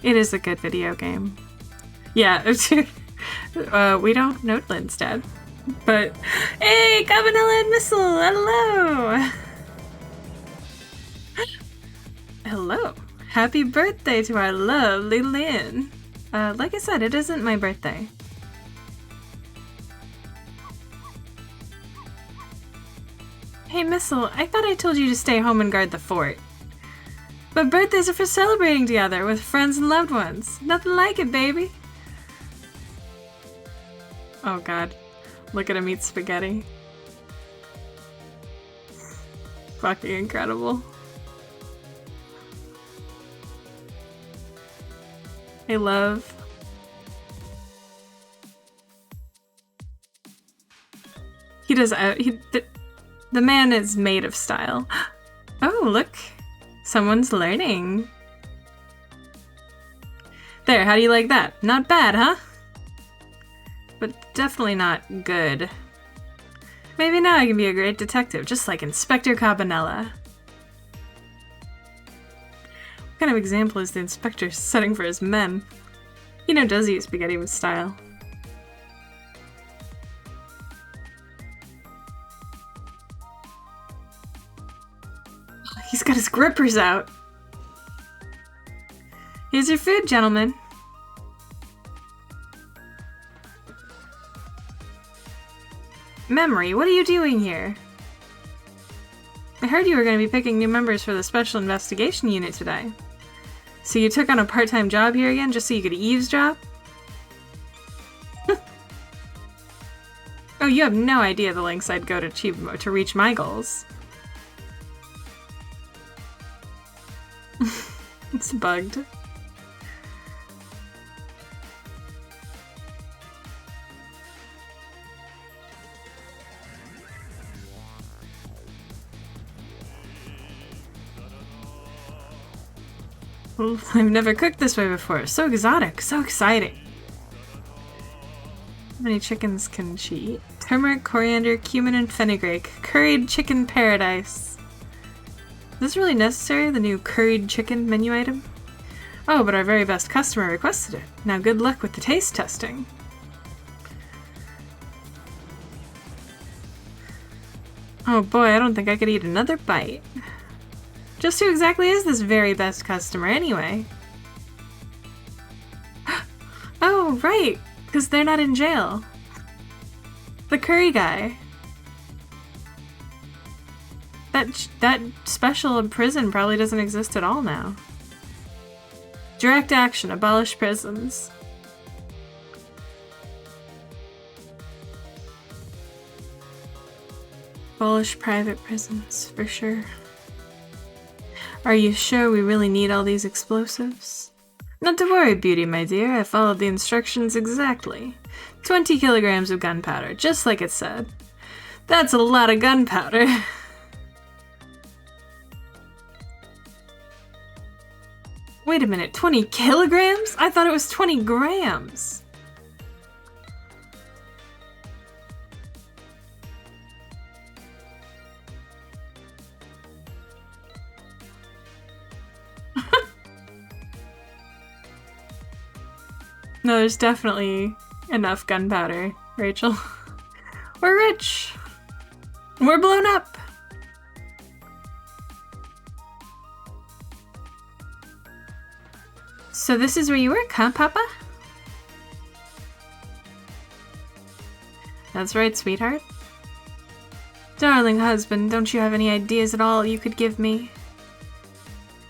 It is a good video game. Yeah, we don't know Lynn's dead. But, hey, Cabanela and Missile, hello! Hello. Happy birthday to our lovely Lynn. Like I said, it isn't my birthday. Hey Missile, I thought I told you to stay home and guard the fort. But birthdays are for celebrating together with friends and loved ones. Nothing like it, baby. Oh god. Look at him eat spaghetti. Fucking incredible. I love. He does. The man is made of style. Oh, look. Someone's learning. There, how do you like that? Not bad, huh? But definitely not good. Maybe now I can be a great detective, just like Inspector Cabanela. What kind of example is the inspector setting for his men? You know, does eat spaghetti with style. He's got his grippers out. Here's your food, gentlemen. Memory, what are you doing here? I heard you were going to be picking new members for the Special Investigation Unit today. So you took on a part-time job here again just so you could eavesdrop? Oh, you have no idea the lengths I'd go to reach my goals. It's bugged. I've never cooked this way before. So exotic, so exciting. How many chickens can she eat? Turmeric, coriander, cumin, and fenugreek. Curried chicken paradise. Is this really necessary, the new curried chicken menu item? Oh, but our very best customer requested it. Now good luck with the taste testing. Oh boy, I don't think I could eat another bite. Just who exactly is this very best customer anyway? Oh, right, because they're not in jail. The curry guy. That special prison probably doesn't exist at all now. Direct action, abolish prisons. Abolish private prisons, for sure. Are you sure we really need all these explosives? Not to worry, Beauty, my dear. I followed the instructions exactly. 20 kilograms of gunpowder, just like it said. That's a lot of gunpowder. Wait a minute, 20 kilograms? I thought it was 20 grams. No, there's definitely enough gunpowder, Rachel. We're rich. We're blown up. So this is where you work, huh, Papa? That's right, sweetheart. Darling husband, don't you have any ideas at all you could give me?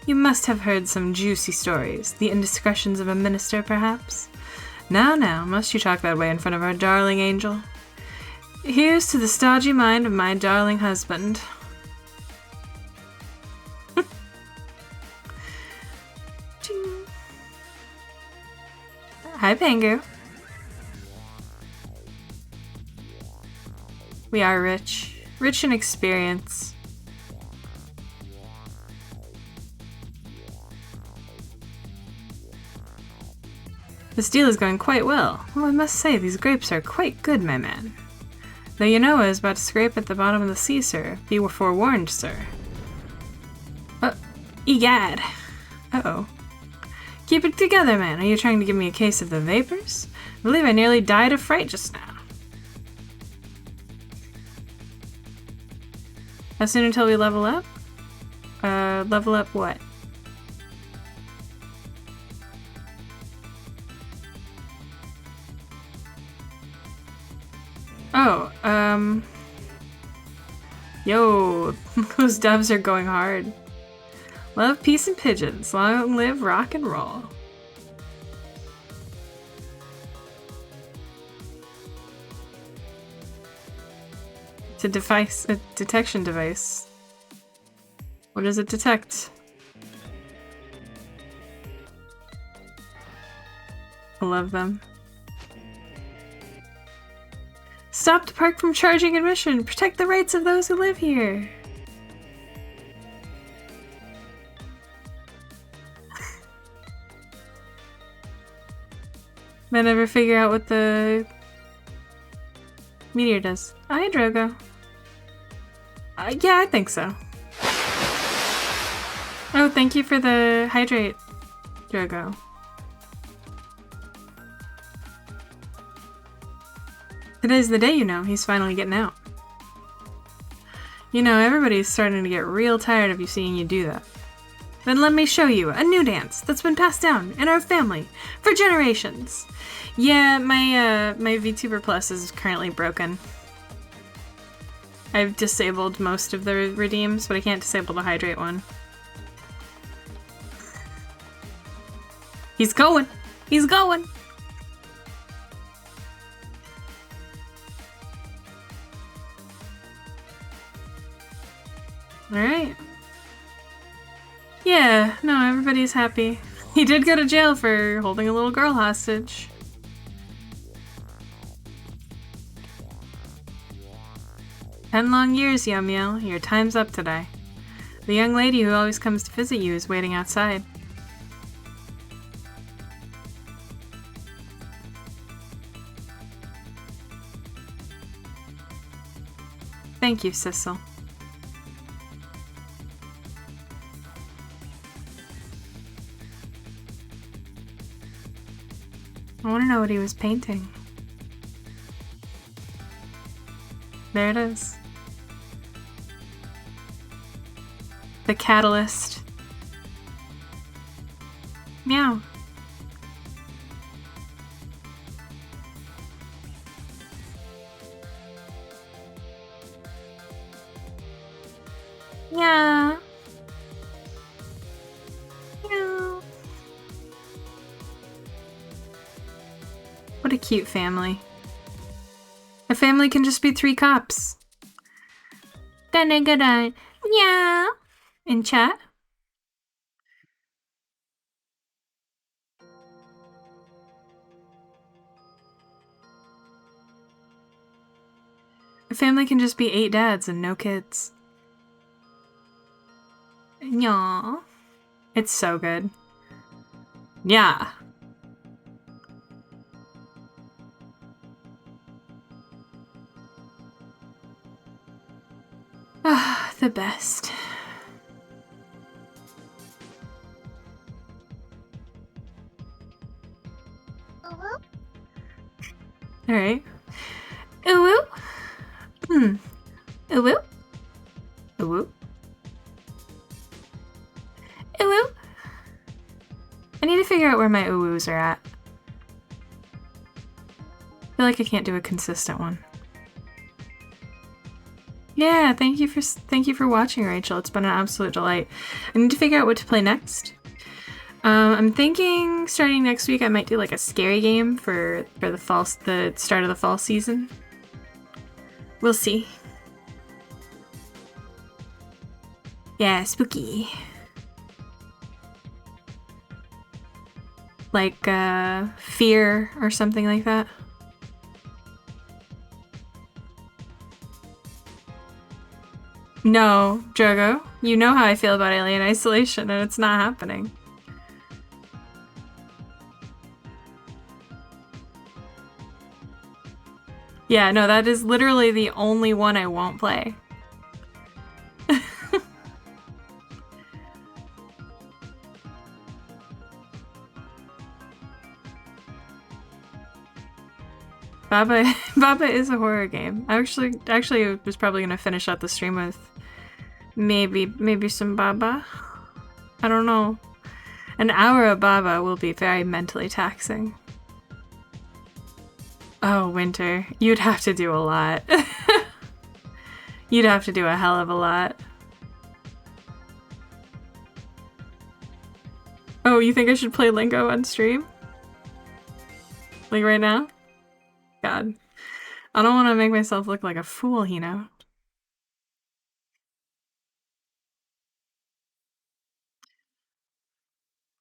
You must have heard some juicy stories. The indiscretions of a minister, perhaps? Now, must you talk that way in front of our darling angel? Here's to the stodgy mind of my darling husband. Hi, Pangu. We are rich. Rich in experience. This deal is going quite well. Well, I must say, these grapes are quite good, my man. Though you know I was about to scrape at the bottom of the sea, sir. Be forewarned, sir. Egad. Uh-oh. Keep it together, man. Are you trying to give me a case of the vapors? I believe I nearly died of fright just now. How soon until we level up? Level up what? Oh, yo, those dubs are going hard. Love, peace, and pigeons. Long live rock and roll. It's a detection device. What does it detect? I love them. Stop the park from charging admission. Protect the rights of those who live here. I never figure out what the meteor does. Hi, Drogo. Yeah, I think so. Oh, thank you for the hydrate, Drogo. Today's the day, you know. He's finally getting out. You know, everybody's starting to get real tired of you seeing you do that. Then let me show you a new dance that's been passed down in our family for generations. Yeah, my VTuber Plus is currently broken. I've disabled most of the redeems, but I can't disable the hydrate one. He's going! He's going! Alright. Yeah, no, everybody's happy. He did go to jail for holding a little girl hostage. "10 long years, Yumiel. Your time's up today. The young lady who always comes to visit you is waiting outside." Thank you, Sissel. I want to know what he was painting. There it is. The catalyst. Meow. Yeah. Yeah. What a cute family. A family can just be 3 cops. Gonna go on. Yeah. In chat. A family can just be 8 dads and no kids. Yeah. It's so good. Yeah. Ah, the best. Alright. Ooh. Hmm. Ooh. Ooh. Ooh. I need to figure out where my oohs are at. I feel like I can't do a consistent one. Yeah, thank you for watching, Rachel. It's been an absolute delight. I need to figure out what to play next. I'm thinking starting next week I might do like a scary game for the start of the fall season. We'll see. Yeah, spooky. Like Fear or something like that. No, Drogo, you know how I feel about Alien Isolation and it's not happening. Yeah, no, that is literally the only one I won't play. Baba is a horror game. I actually was probably gonna finish out the stream with maybe some Baba. I don't know. An hour of Baba will be very mentally taxing. Oh, Winter. You'd have to do a lot. You'd have to do a hell of a lot. Oh, you think I should play Lingo on stream? Like right now? God. I don't want to make myself look like a fool, you know?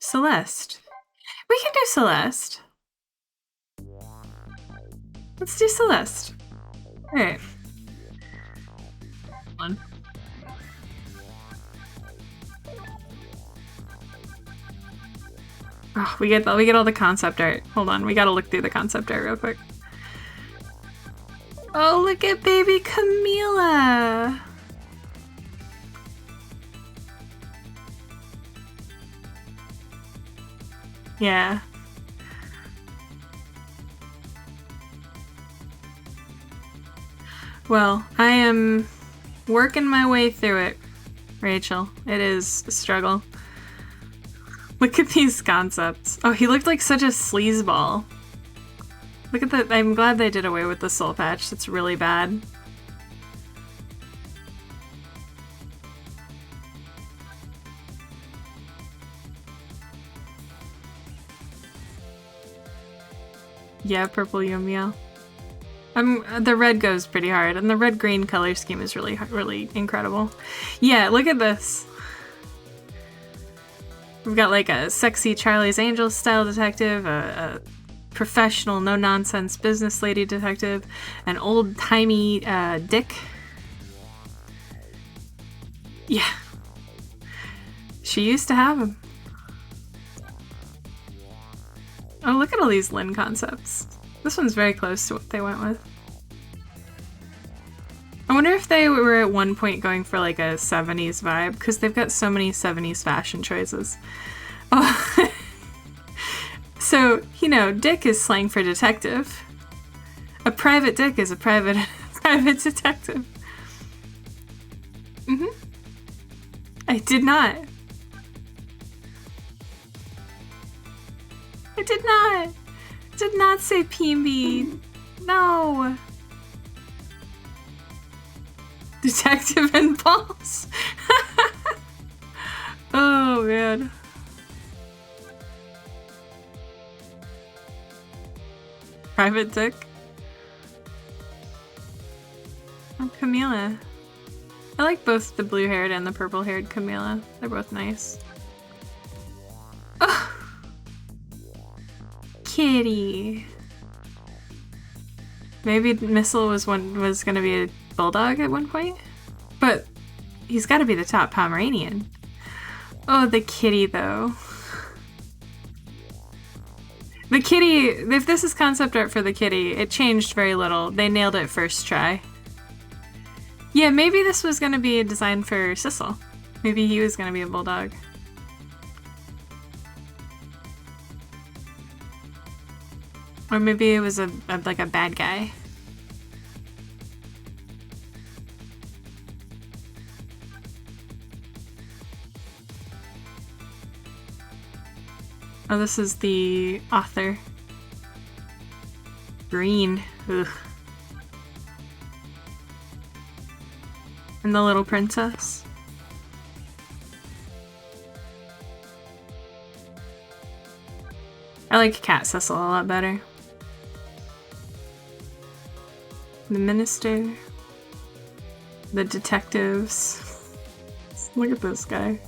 Celeste. We can do Celeste. Let's do Celeste. Alright. One. Oh, we get all the concept art. Hold on, we gotta look through the concept art real quick. Oh, look at baby Camila! Yeah. Well, I am working my way through it, Rachel. It is a struggle. Look at these concepts. Oh, he looked like such a sleazeball. Look at that. I'm glad they did away with the soul patch. That's really bad. Yeah, purple Yumiel. The red goes pretty hard, and the red-green color scheme is really incredible. Yeah, look at this. We've got like a sexy Charlie's Angels style detective, a professional, no-nonsense business lady detective, an old-timey Dick. Yeah. She used to have him. Oh, look at all these Lynn concepts. This one's very close to what they went with. I wonder if they were at one point going for like a 70s vibe, because they've got so many 70s fashion choices. Oh. So, you know, dick is slang for detective. A private dick is a private detective. I did not. I did not say PB. No. Detective and balls. Oh, man. Private dick. Oh, Camila. I like both the blue-haired and the purple-haired Camila. They're both nice. Oh. Kitty. Maybe Missile was gonna be a bulldog at one point, but he's got to be the top Pomeranian. Oh, the kitty though. The kitty. If this is concept art for the kitty, it changed very little. They nailed it first try. Yeah, maybe this was gonna be a design for Sissel. Maybe he was gonna be a bulldog. Or maybe it was like a bad guy. Oh, this is the author. Green. Ugh. And the little princess. I like Cat Cecil a lot better. The minister. The detectives. Look at this guy.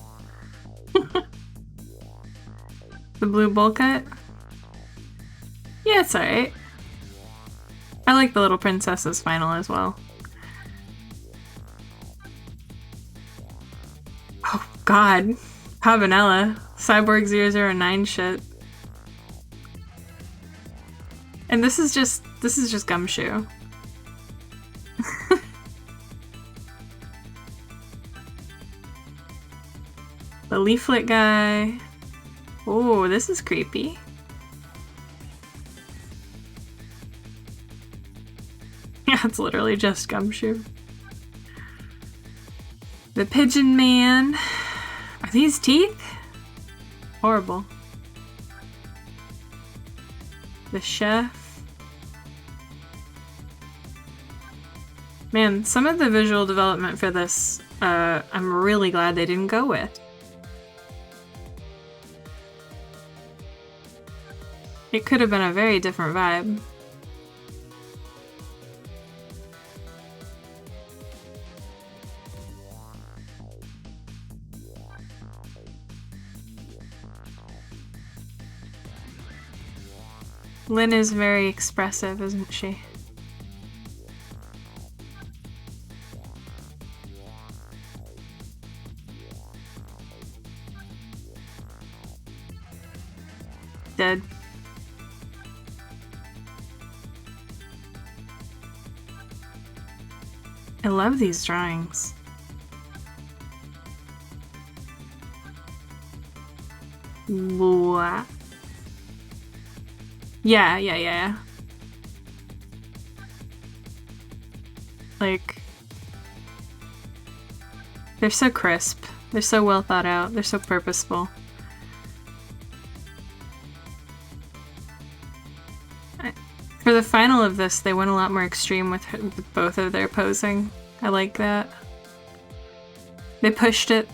The blue bowl cut? Yeah, it's alright. I like the little princess's final as well. Oh god. Pavanella. Cyborg 009 shit. And this is just Gumshoe. The leaflet guy. Oh, this is creepy. Yeah, it's literally just Gumshoe. The pigeon man. Are these teeth? Horrible. The chef. Man, some of the visual development for this, I'm really glad they didn't go with. It could have been a very different vibe. Lynn is very expressive, isn't she? Dead. I love these drawings. What? Yeah. Like, they're so crisp. They're so well thought out. They're so purposeful. For the final of this, they went a lot more extreme with both of their posing. I like that. They pushed it.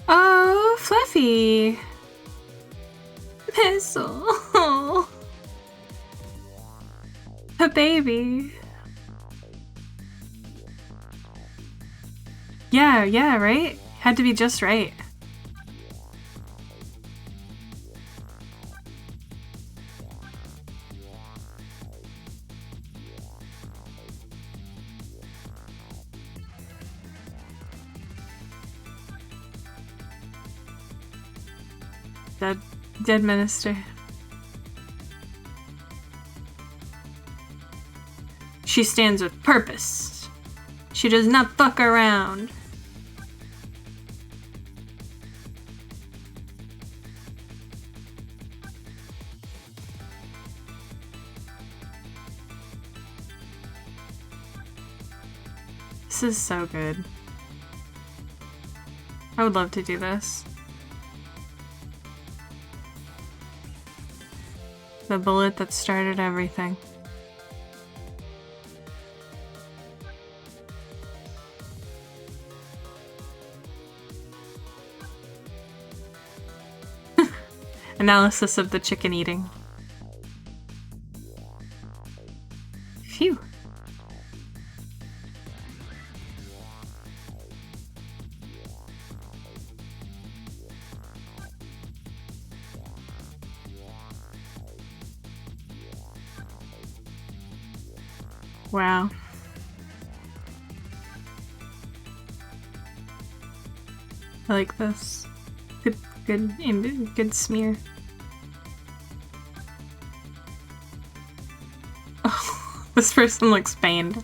Oh, Fluffy! Missile! A baby. Yeah, right? Had to be just right. Dead minister. She stands with purpose. She does not fuck around. This is so good. I would love to do this. The bullet that started everything. Analysis of the chicken eating. Phew. Wow. I like this. Good smear. Oh, this person looks pained.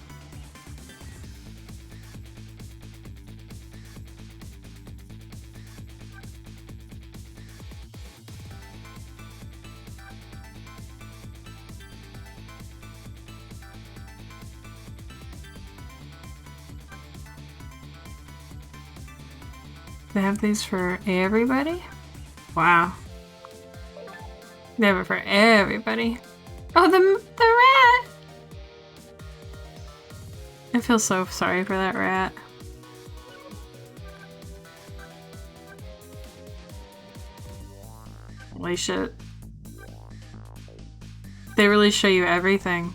They have these for everybody? Wow. They have it for everybody. Oh, the rat! I feel so sorry for that rat. Holy shit. They really show you everything.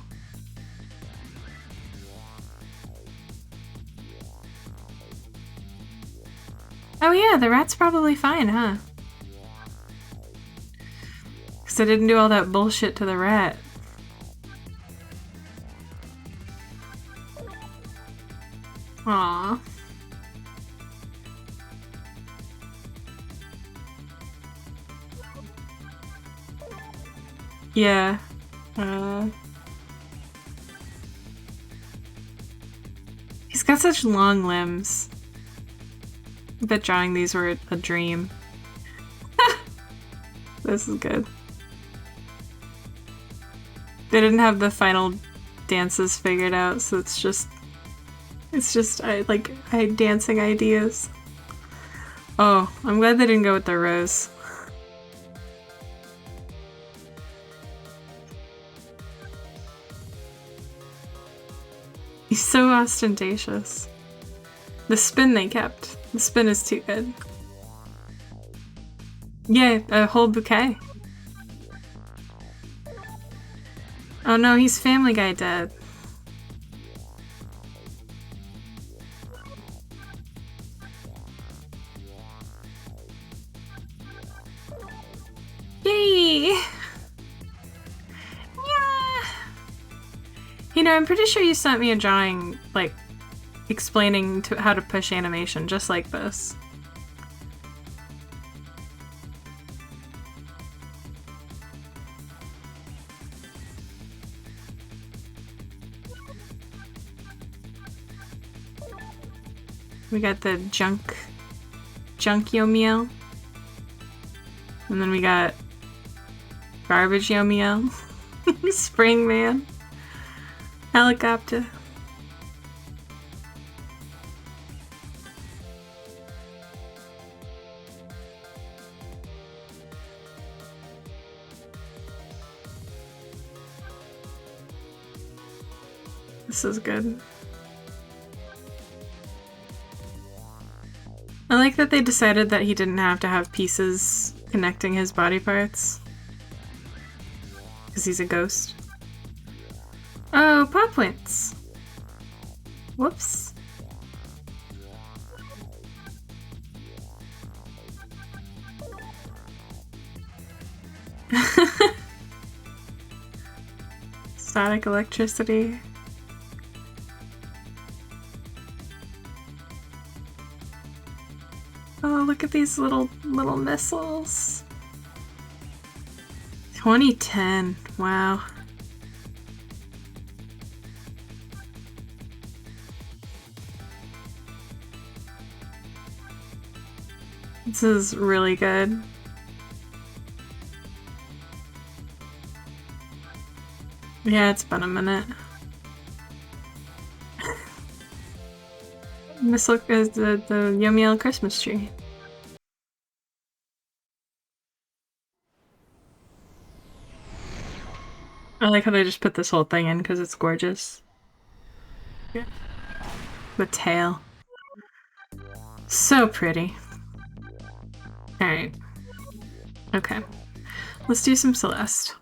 Oh yeah, the rat's probably fine, huh? Because I didn't do all that bullshit to the rat. Aww. Yeah. He's got such long limbs. I bet drawing these were a dream. This is good. They didn't have the final dances figured out, so it's just I had dancing ideas. Oh, I'm glad they didn't go with the rose. He's so ostentatious. The spin they kept. The spin is too good. Yeah, a whole bouquet. Oh no, he's Family Guy dead. Yay! Yeah! You know, I'm pretty sure you sent me a drawing, like, explaining how to push animation just like this. We got the junk Yomiel. And then we got garbage Yomiel. Spring Man. Helicopter. This is good. I like that they decided that he didn't have to have pieces connecting his body parts. Because he's a ghost. Oh, paw points. Whoops. Static electricity. Oh, look at these little missiles. 2010. Wow. This is really good. Yeah, it's been a minute. This look is the Yomiel Christmas tree. I like how they just put this whole thing in because it's gorgeous. Yeah. The tail. So pretty. Alright. Okay. Let's do some Celeste.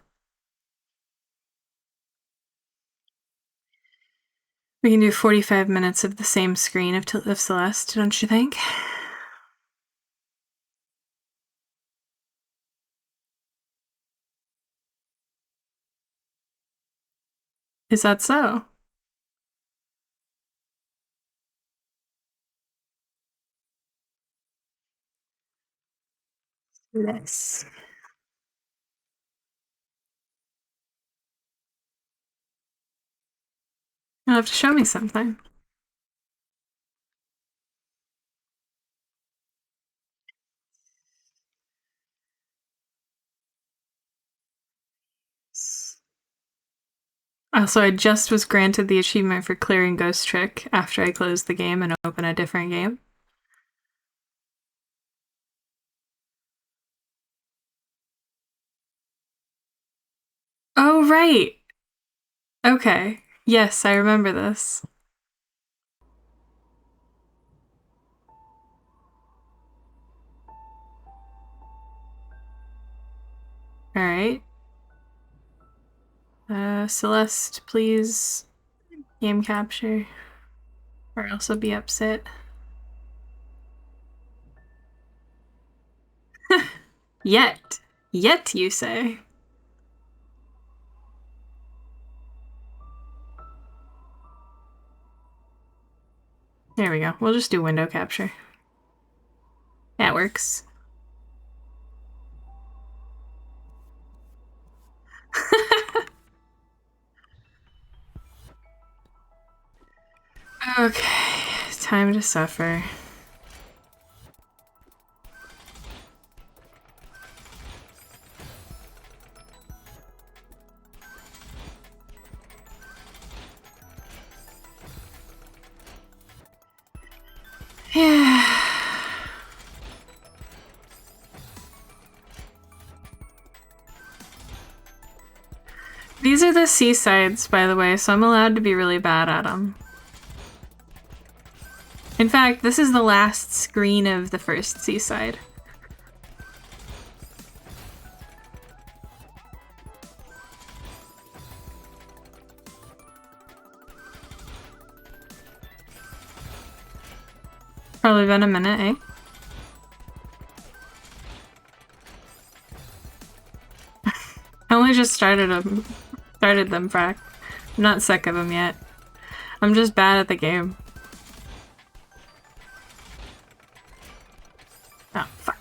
We can do 45 minutes of the same screen of Celeste, don't you think? Is that so? Yes. You'll have to show me something. Also, I just was granted the achievement for clearing Ghost Trick after I close the game and open a different game. Oh, right! Okay. Yes, I remember this. Alright. Celeste, please game capture. Or else I'll be upset. Yet. Yet, you say? There we go. We'll just do window capture. That works. Okay, time to suffer. Yeah. These are the seasides, by the way, so I'm allowed to be really bad at them. In fact, this is the last screen of the first seaside. Probably been a minute, eh? I only just started them, Frack. I'm not sick of them yet. I'm just bad at the game. Oh, fuck.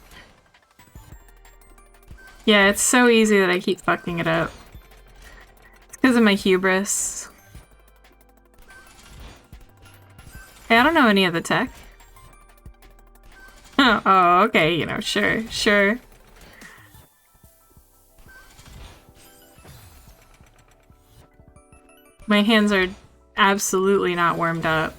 Yeah, it's so easy that I keep fucking it up. It's because of my hubris. Hey, I don't know any of the tech. Oh, okay, you know, sure, sure. My hands are absolutely not warmed up.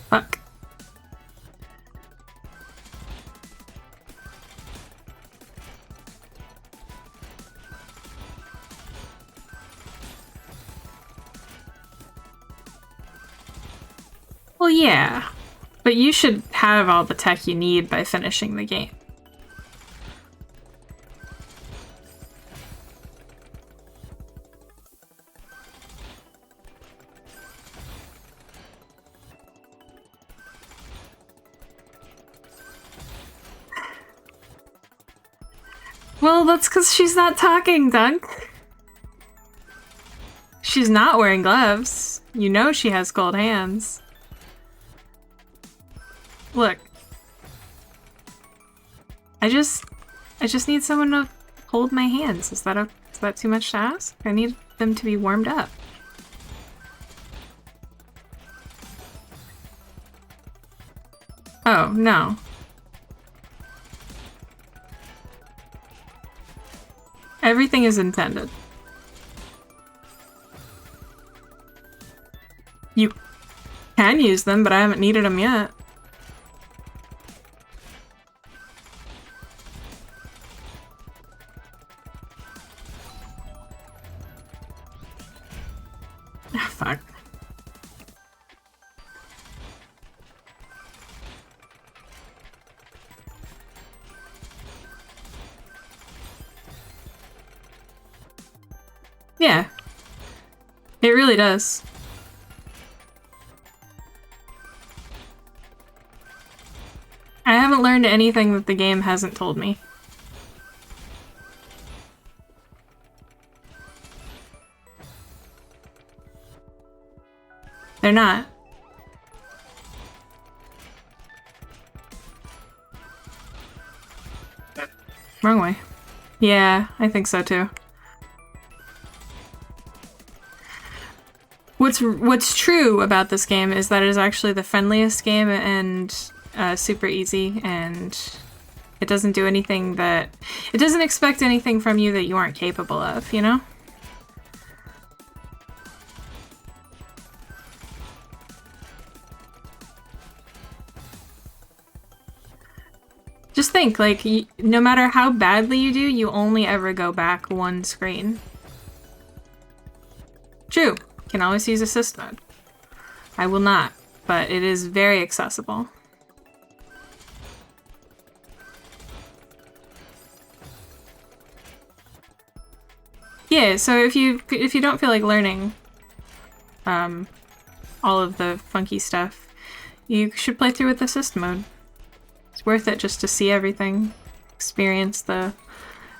Fuck. Well, yeah, but you should have all the tech you need by finishing the game. Well, that's because she's not talking, Dunk. She's not wearing gloves. You know she has cold hands. Look. I just need someone to hold my hands. Is that too much to ask? I need them to be warmed up. Oh, no. Everything is intended. You can use them, but I haven't needed them yet. Ah, fuck. Yeah. It really does. I haven't learned anything that the game hasn't told me. They're not. Wrong way. Yeah, I think so too. What's true about this game is that it is actually the friendliest game and super easy, and it doesn't do anything that... It doesn't expect anything from you that you aren't capable of, you know? Just think, like, no matter how badly you do, you only ever go back one screen. True. Can always use assist mode. I will not, but it is very accessible. Yeah, so if you don't feel like learning all of the funky stuff, you should play through with assist mode. It's worth it just to see everything, experience the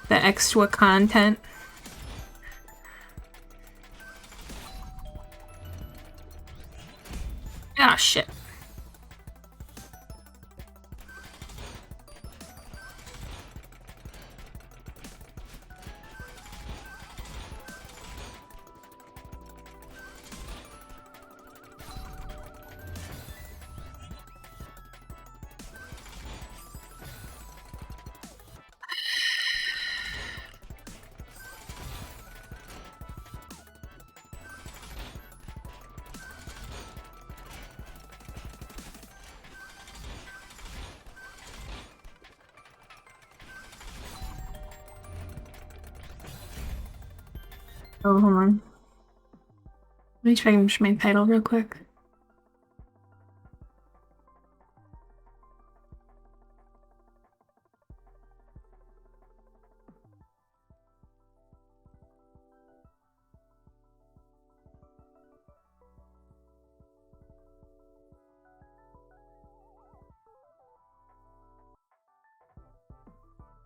extra content. Ah, shit. Oh, hold on. Let me change my title real quick.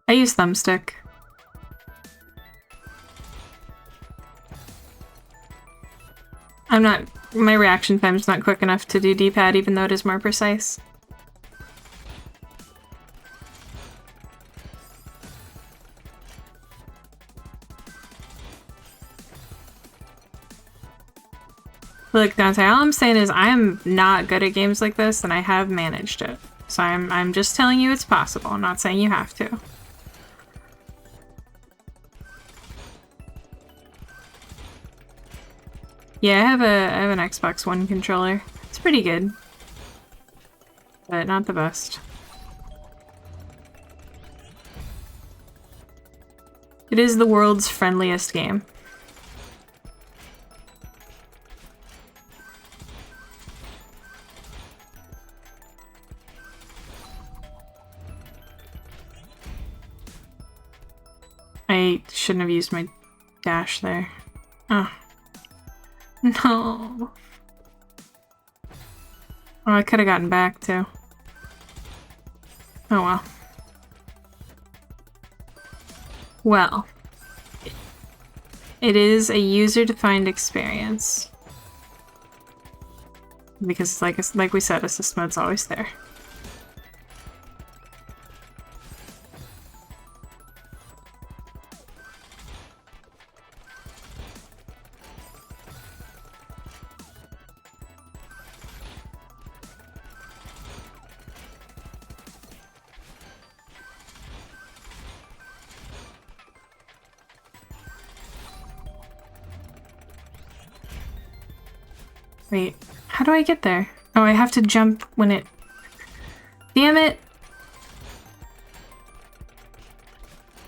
I use thumbstick. My reaction time's not quick enough to do D-pad, even though it is more precise. Look, Dante, all I'm saying is I am not good at games like this, and I have managed it. So I'm just telling you it's possible. I'm not saying you have to. Yeah, I have an Xbox One controller. It's pretty good. But not the best. It is the world's friendliest game. I shouldn't have used my dash there. Oh. No. Oh, I could have gotten back too. Oh well. Well. It is a user-defined experience. Because like we said, assist mode's always there. Wait, how do I get there? Oh, I have to jump when it... Damn it!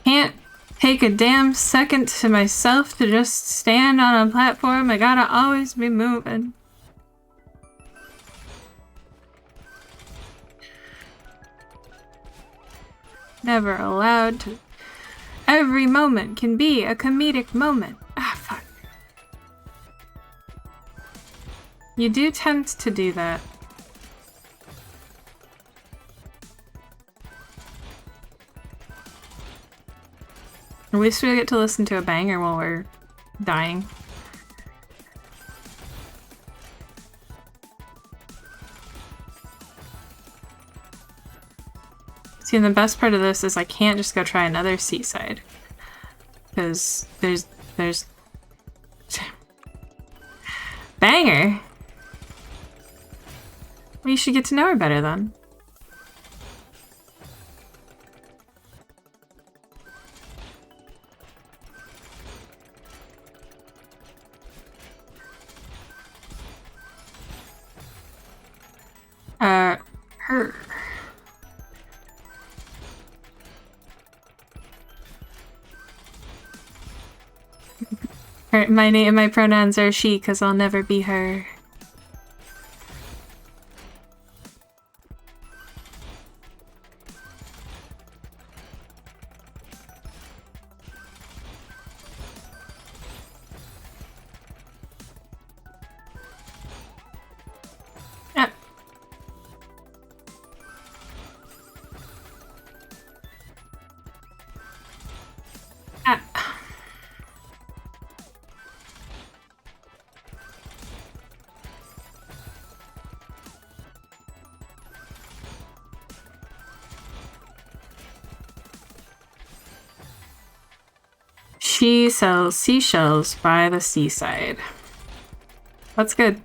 Can't take a damn second to myself to just stand on a platform. I gotta always be moving. Never allowed to... Every moment can be a comedic moment. Ah, fuck. You do tend to do that. At least we get to listen to a banger while we're dying. See, and the best part of this is I can't just go try another seaside. Because there's... Banger! Well, you should get to know her better then. Her. My name and my pronouns are she, because I'll never be her. She sells seashells by the seaside. That's good.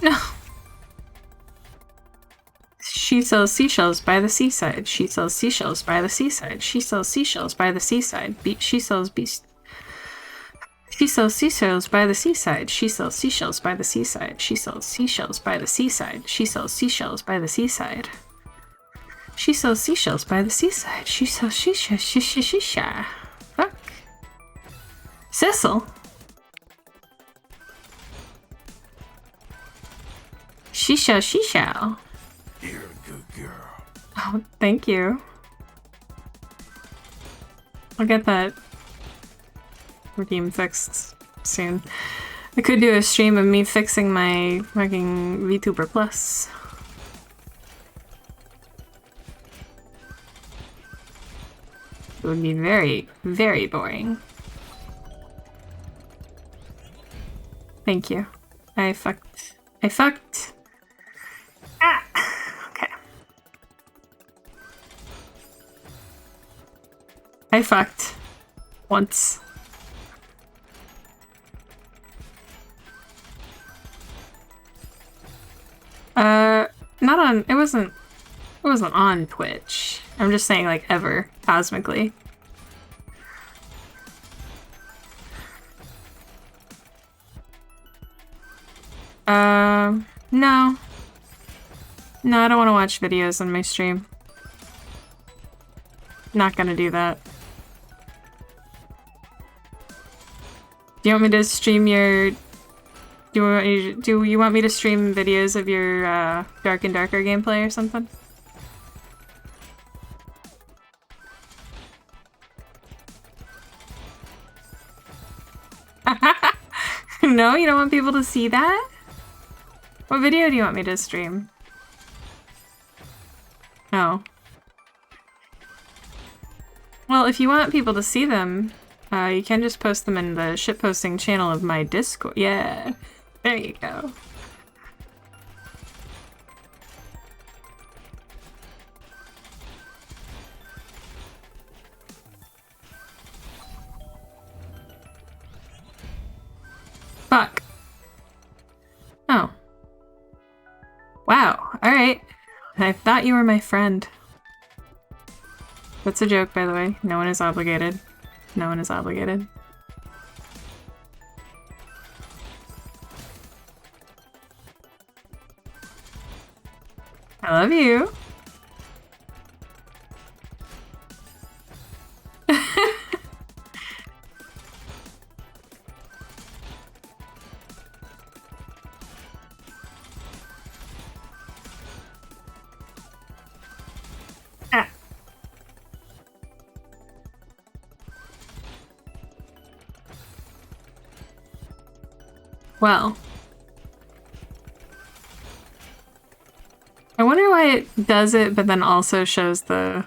No. She sells seashells by the seaside. She sells seashells by the seaside. She sells seashells by the seaside. She sells seashells by the seaside. She sells seashells by the seaside. She sells seashells by the seaside. She sells seashells by the seaside. She sells seashells by the seaside. She sells shisha. Fuck. Cecil. Shisha. You're a good girl. Oh, thank you. I'll get that game fixed soon. I could do a stream of me fixing my fucking VTuber Plus. It would be very, very boring. Thank you. I fucked. Ah! Okay. I fucked. Once. Not on, it wasn't on Twitch. I'm just saying, like, ever, cosmically. No. No, I don't want to watch videos on my stream. Not gonna do that. Do you want me to stream your... Do you want me to stream videos of your Dark and Darker gameplay or something? No, you don't want people to see that? What video do you want me to stream? Oh. Well, if you want people to see them, you can just post them in the shitposting channel of my Discord. Yeah. There you go. Fuck. Oh. Wow. Alright. I thought you were my friend. That's a joke, by the way. No one is obligated. No one is obligated. I love you. Ah. Well. I wonder why it does it, but then also shows the...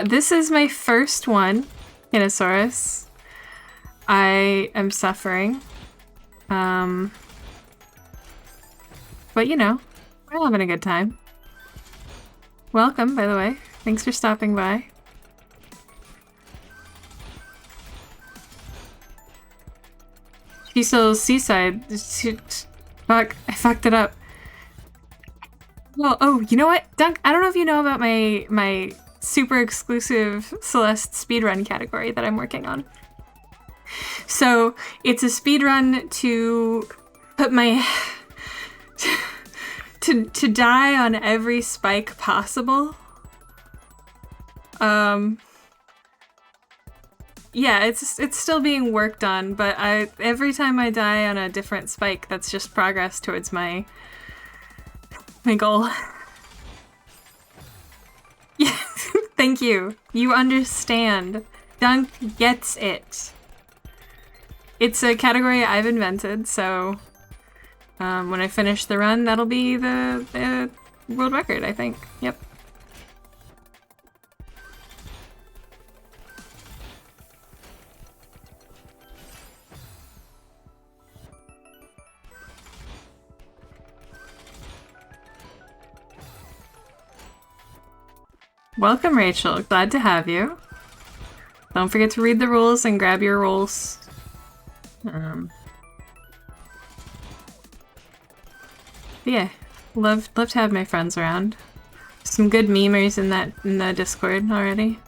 this is my first one, Hinosaurus. I am suffering. But you know, we're having a good time. Welcome, by the way. Thanks for stopping by. Cecil Seaside. Fuck, I fucked it up. Well, oh, you know what? Dunk, I don't know if you know about my super exclusive Celeste speedrun category that I'm working on. So, it's a speedrun to put my... to die on every spike possible. Yeah, it's still being worked on, but every time I die on a different spike, that's just progress towards my goal. Yeah, thank you. You understand. Dunk gets it. It's a category I've invented, so when I finish the run, that'll be the world record, I think. Yep. Welcome, Rachel. Glad to have you. Don't forget to read the rules and grab your rolls. Yeah, love to have my friends around. Some good memers in the Discord already.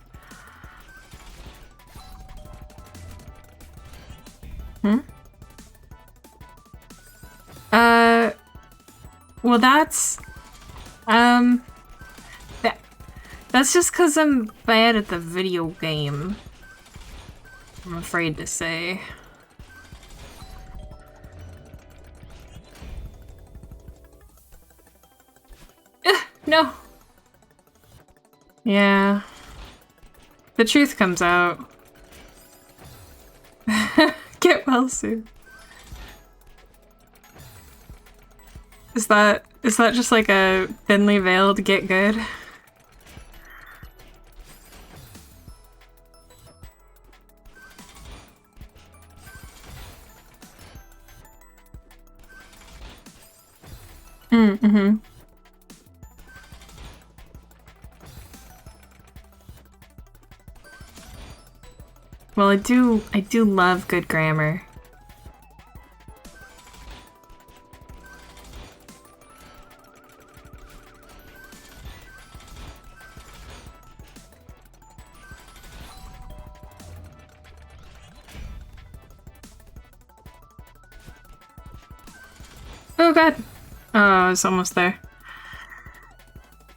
Well, that's just because I'm bad at the video game. I'm afraid to say. No. Yeah. The truth comes out. Get well soon. Is that just like a thinly veiled get good? Mm-hmm. Well, I do love good grammar. Oh god. Oh, I was almost there.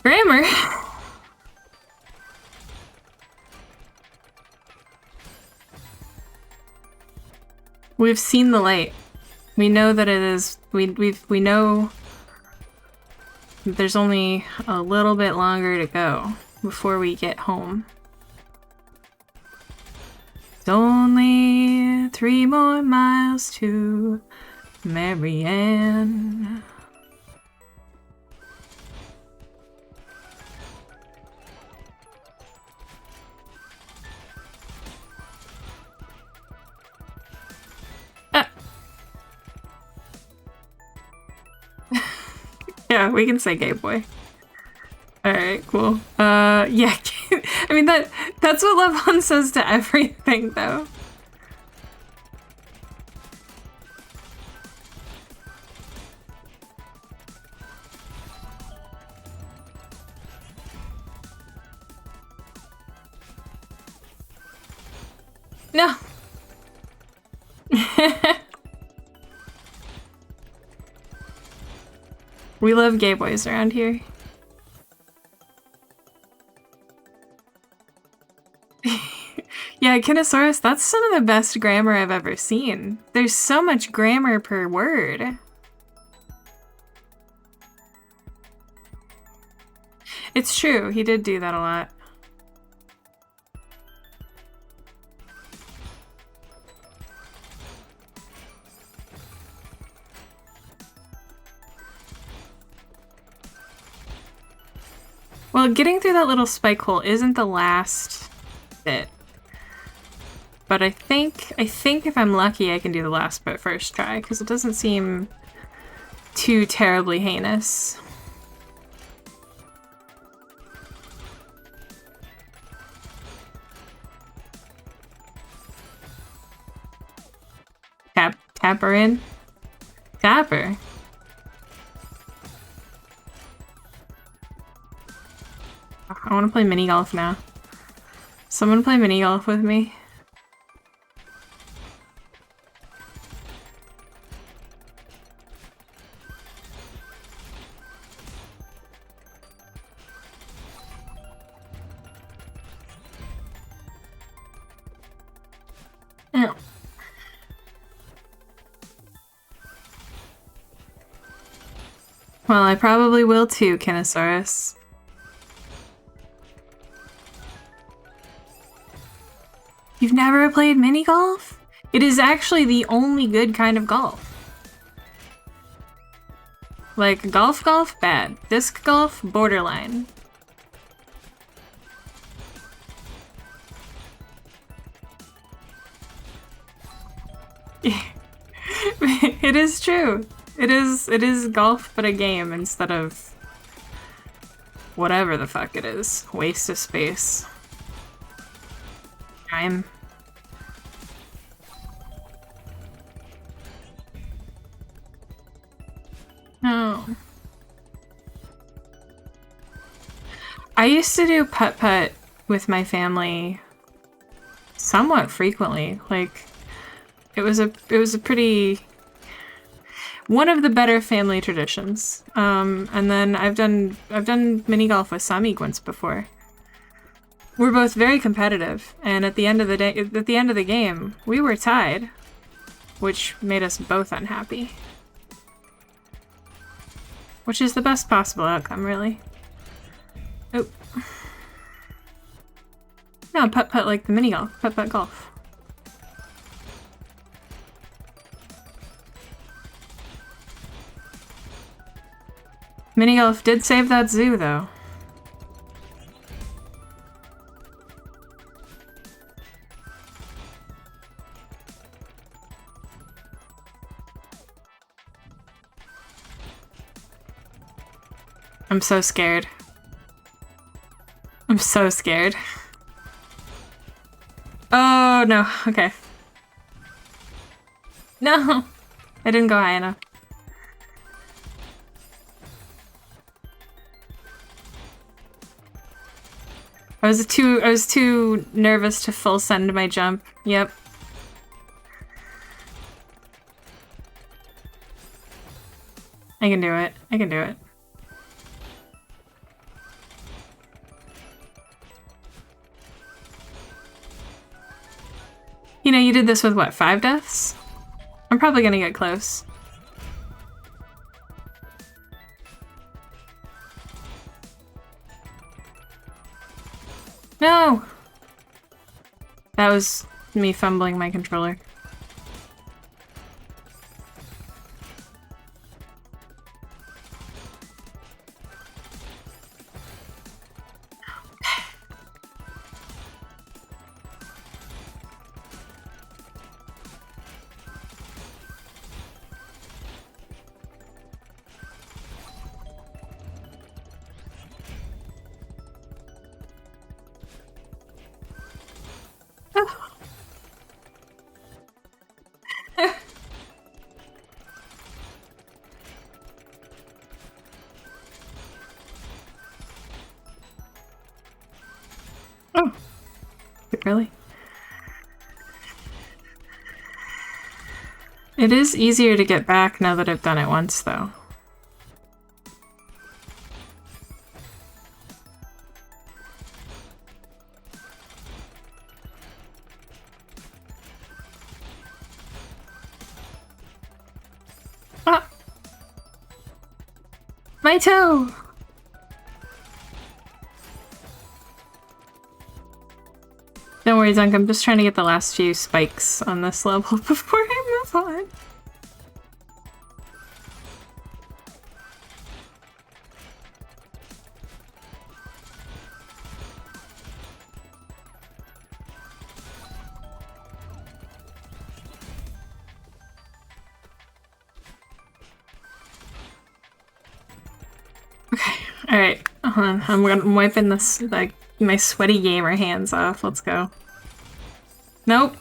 Grammar. We've seen the light. We know that it is. We know there's only a little bit longer to go before we get home. It's only 3 more miles to Marianne. Yeah, we can say gay boy. Alright, cool. Yeah, I mean, that's what Levon says to everything, though. No. We love gay boys around here. Yeah, Kinosaurus, that's some of the best grammar I've ever seen. There's so much grammar per word. It's true, he did do that a lot. Well, getting through that little spike hole isn't the last bit. But I think if I'm lucky, I can do the last bit first try, because it doesn't seem too terribly heinous. Tap her in. Tap her. I want to play mini golf now. Someone play mini golf with me. Oh. Well, I probably will too, Kinosaurus. You've never played mini golf? It is actually the only good kind of golf. Like, golf, bad. Disc golf, borderline. It is true. It is golf but a game instead of whatever the fuck it is. Waste of space. Time. No. I used to do putt-putt with my family somewhat frequently. Like, it was a pretty one of the better family traditions. And then I've done mini golf with Sami once before. We're both very competitive, and at the end of the day, at the end of the game, we were tied, which made us both unhappy. Which is the best possible outcome, really. Oh. No, putt-putt like the mini golf. Putt-putt golf. Mini golf did save that zoo, though. I'm so scared. I'm so scared. Oh, no. Okay. No! I didn't go high enough. I was too nervous to full send my jump. Yep. I can do it. I can do it. You know, you did this with what, 5 deaths? I'm probably gonna get close. No! That was me fumbling my controller. Oh. Really? It is easier to get back now that I've done it once, though. Ah! My toe! Don't worry, Zunk, I'm just trying to get the last few spikes on this level before I move on. Okay, alright, hold on. I'm wiping this, like, my sweaty gamer hands off. Let's go. Nope.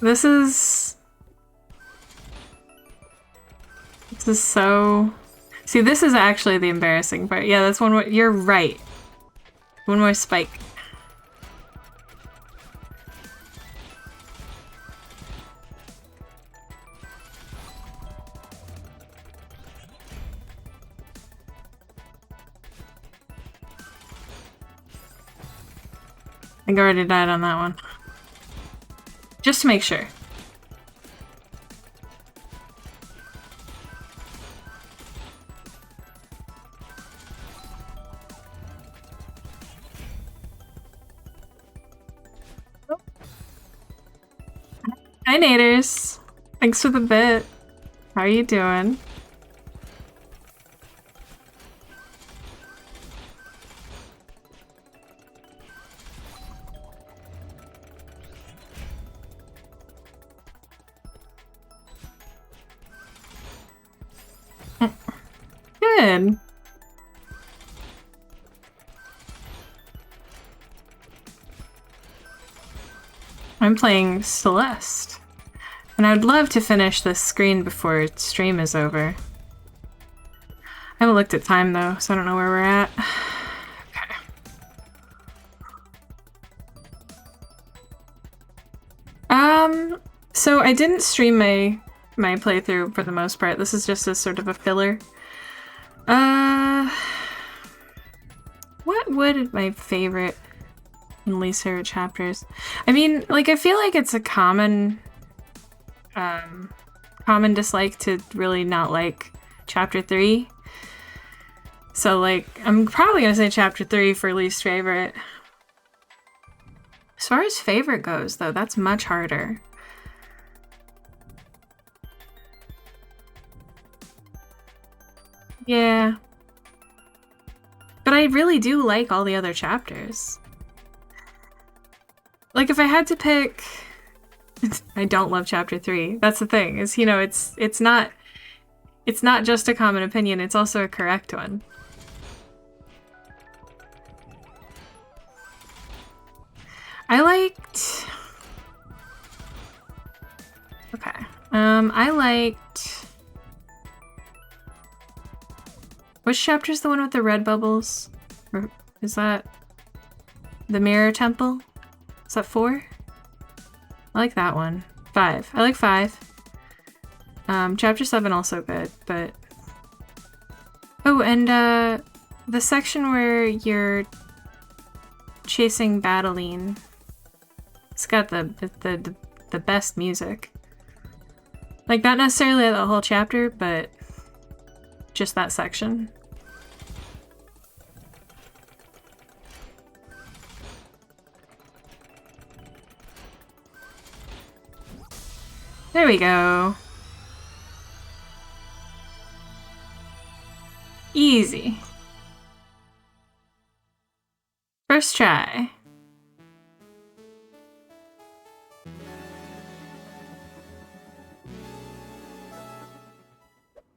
This is so... See, this is actually the embarrassing part. Yeah, that's one more... You're right. One more spike. I think I already died on that one. Just to make sure. Hi, Naders. Thanks for the bit. How are you doing? Good. I'm playing Celeste. And I'd love to finish this screen before stream is over. I haven't looked at time though, so I don't know where we're at. Okay. So I didn't stream my playthrough for the most part. This is just a sort of a filler. What would my favorite and least favorite chapters? I mean, like, I feel like it's a common dislike to really not like chapter 3. So, like, I'm probably gonna say chapter 3 for least favorite. As far as favorite goes, though, that's much harder. Yeah. But I really do like all the other chapters. Like, if I had to pick... I don't love chapter 3. That's the thing, is, you know, it's not just a common opinion, it's also a correct one. I liked... Okay. I liked... Which chapter's the one with the red bubbles? Or is that the Mirror Temple? Is that 4? I like that one. 5. I like 5. Chapter 7 also good, but... Oh, and the section where you're chasing Battling. It's got the best music. Like, not necessarily the whole chapter, but just that section. There we go. Easy. First try.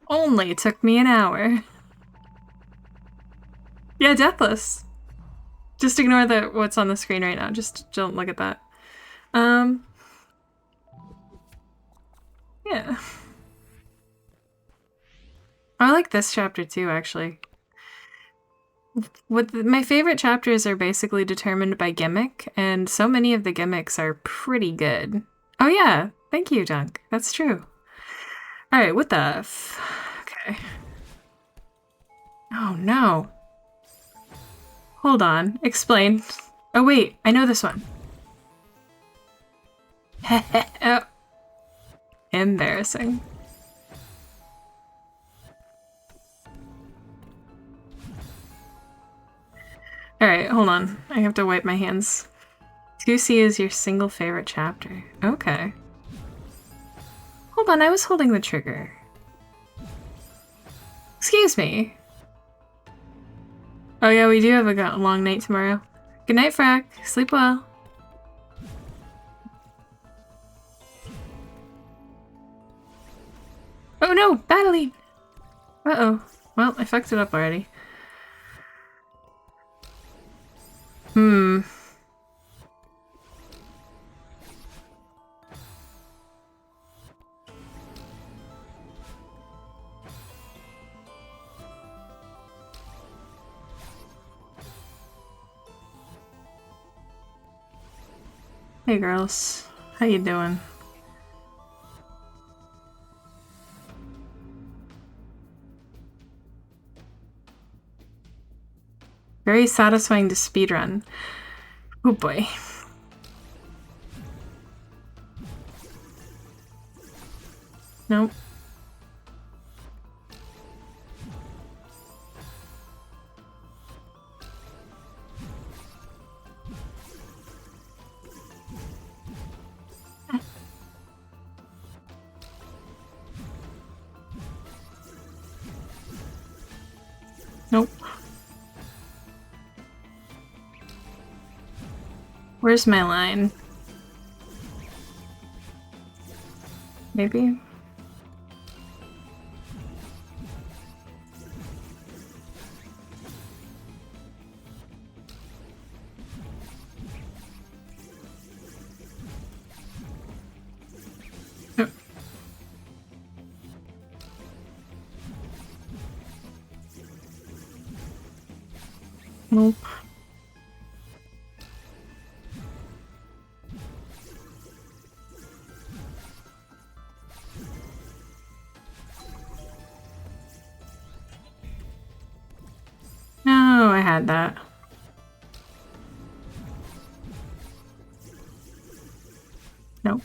Only took me an hour. Yeah, Deathless. Just ignore what's on the screen right now. Just don't look at that. Yeah. I like this chapter too, actually. My favorite chapters are basically determined by gimmick, and so many of the gimmicks are pretty good. Oh yeah, thank you, Dunk. That's true. Alright, what the okay. Oh no. Hold on, explain. Oh wait, I know this one. Oh. Embarrassing. Alright, hold on. I have to wipe my hands. 2C is your single favorite chapter. Okay. Hold on, I was holding the trigger. Excuse me. Oh yeah, we do have a long night tomorrow. Good night, Frack. Sleep well. Oh no, battling! Uh-oh. Well, I fucked it up already. Hey girls, how you doing? Very satisfying to speedrun. Oh boy. Nope. Nope. Where's my line? Maybe? Oh. Nope. No, I had that. Nope.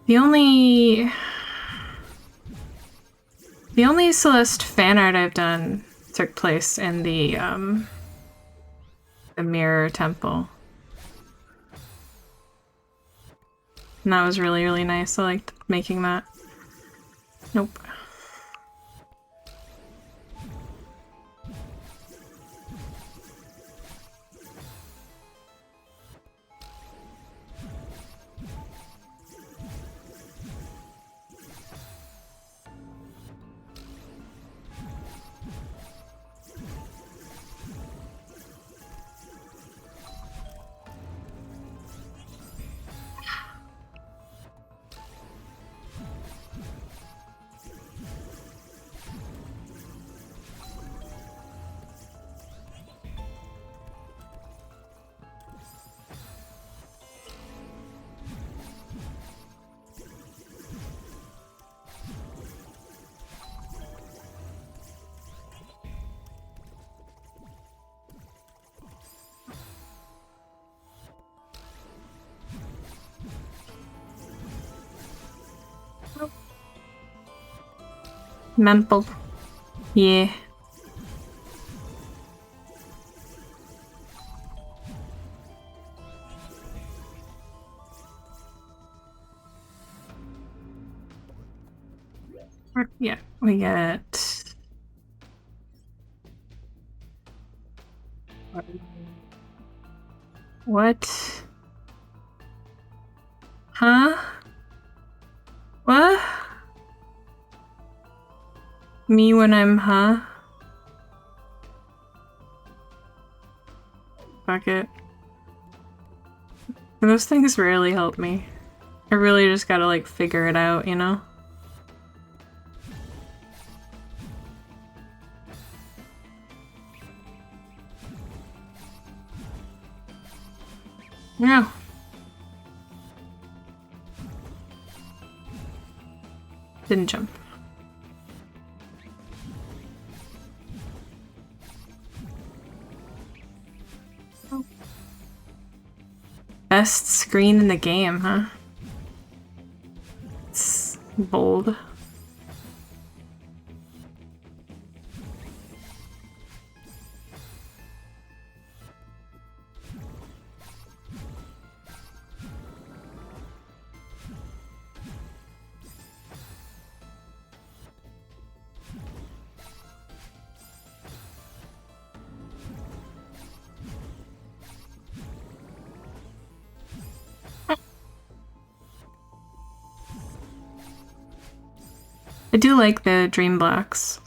The only Celeste fan art I've done took place in the Mirror Temple. And that was really, really nice. I liked making that. Nope. Memple. Yeah. Yeah, we get... What? Huh? What? Me when I'm, huh? Fuck it. Those things rarely help me. I really just gotta, like, figure it out, you know? Yeah. Didn't jump. Best screen in the game, huh? It's bold. I do like the dream blocks.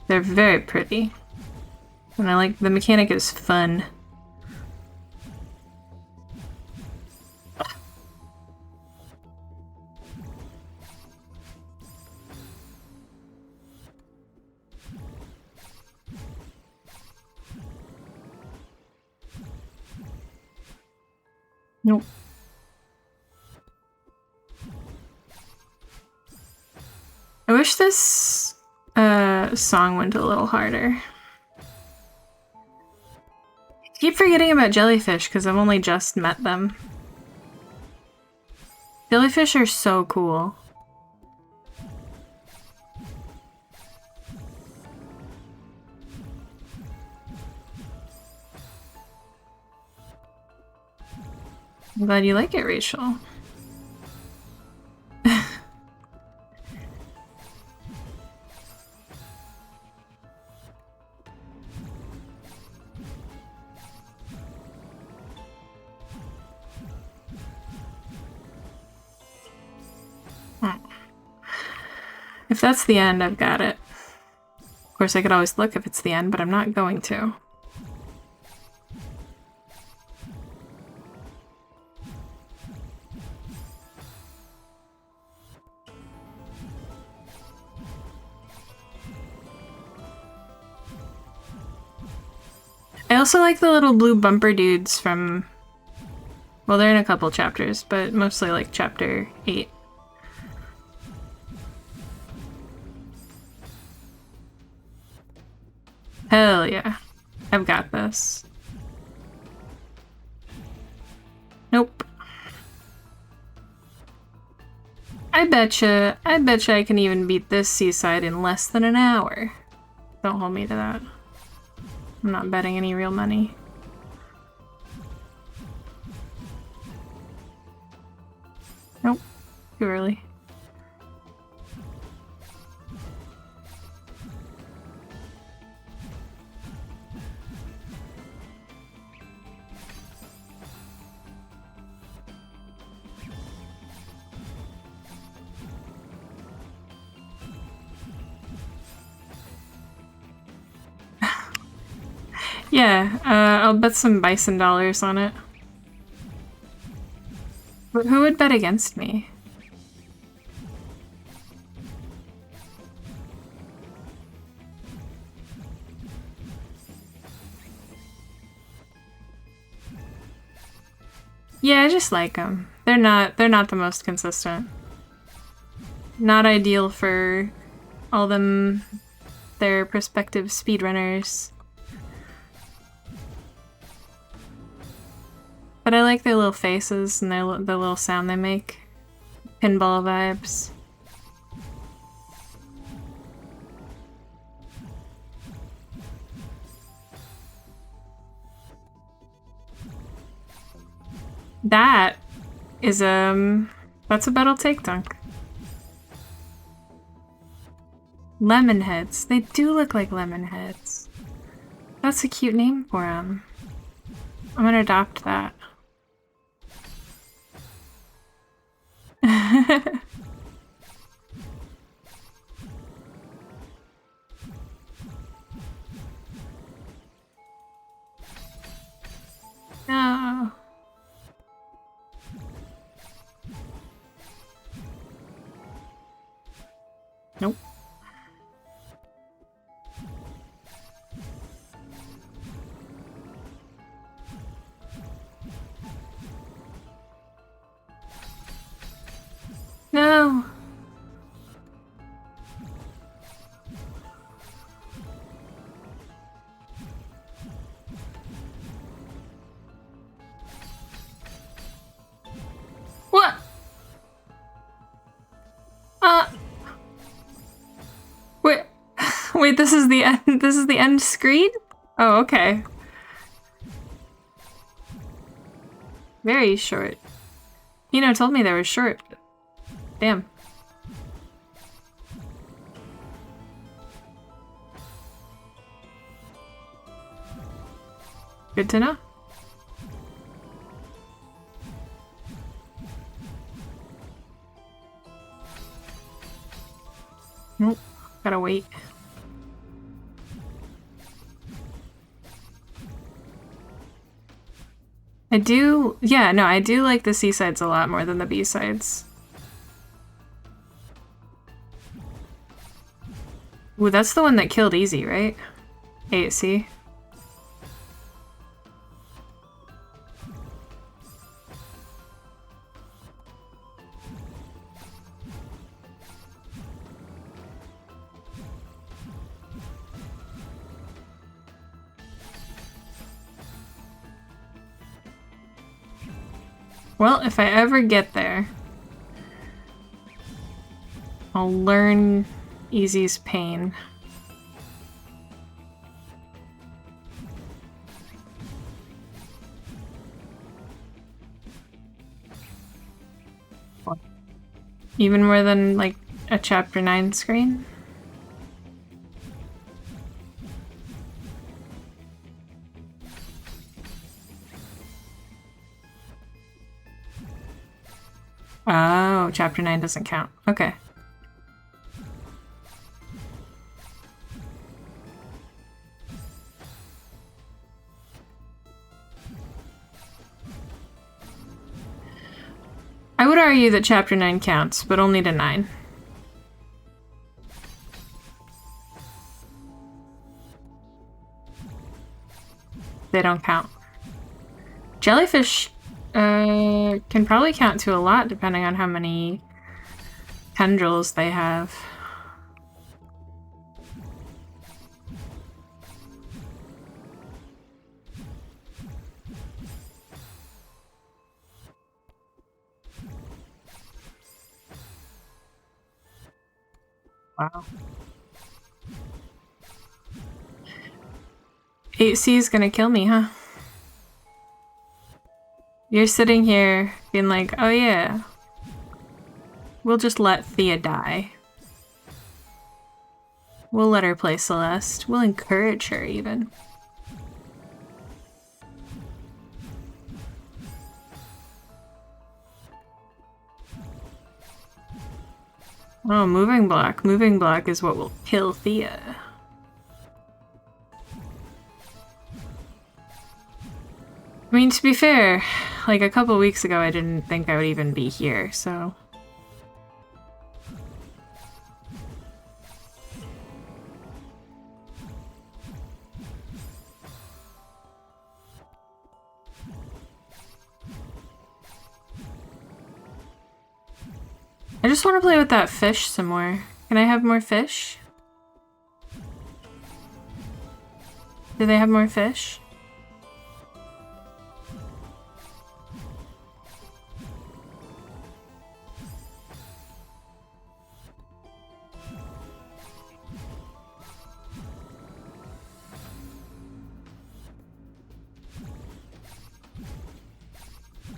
They're very pretty. And I like the mechanic is fun. Nope. I wish this song went a little harder. I keep forgetting about jellyfish because I've only just met them. Jellyfish are so cool. I'm glad you like it, Rachel. If that's the end, I've got it. Of course, I could always look if it's the end, but I'm not going to. I also like the little blue bumper dudes from... Well, they're in a couple chapters, but mostly like chapter 8. Hell yeah. I've got this. Nope. I betcha I can even beat this seaside in less than an hour. Don't hold me to that. I'm not betting any real money. Nope. Too early. Yeah, I'll bet some bison dollars on it. But who would bet against me? Yeah, I just like them. They're not the most consistent. Not ideal for all them their prospective speedrunners. But I like their little faces and the little sound they make. Pinball vibes. That is, that's a bet I'll take, Dunk. Lemon heads. They do look like lemon heads. That's a cute name for them. I'm gonna adopt that. Nope. No. What? Wait. Wait, this is the end. This is the end screen? Oh, okay. Very short. Hino told me they were short. Damn. Good to know. Nope. Gotta wait. I do, yeah, no, I do like the C-sides a lot more than the B-sides. Ooh, that's the one that killed Easy, right? 8C. Well, if I ever get there, I'll learn Easy's pain. Even more than, like, a Chapter 9 screen? Oh, Chapter 9 doesn't count. Okay. I would argue that Chapter 9 counts, but only to 9. They don't count. Jellyfish can probably count to a lot depending on how many tendrils they have. Wow. 8C is gonna kill me, huh? You're sitting here being like, oh yeah, we'll just let Thea die. We'll let her play Celeste. We'll encourage her, even. Oh, moving block. Moving block is what will kill Thea. I mean, to be fair, like a couple weeks ago I didn't think I would even be here, so... I just want to play with that fish some more. Can I have more fish? Do they have more fish?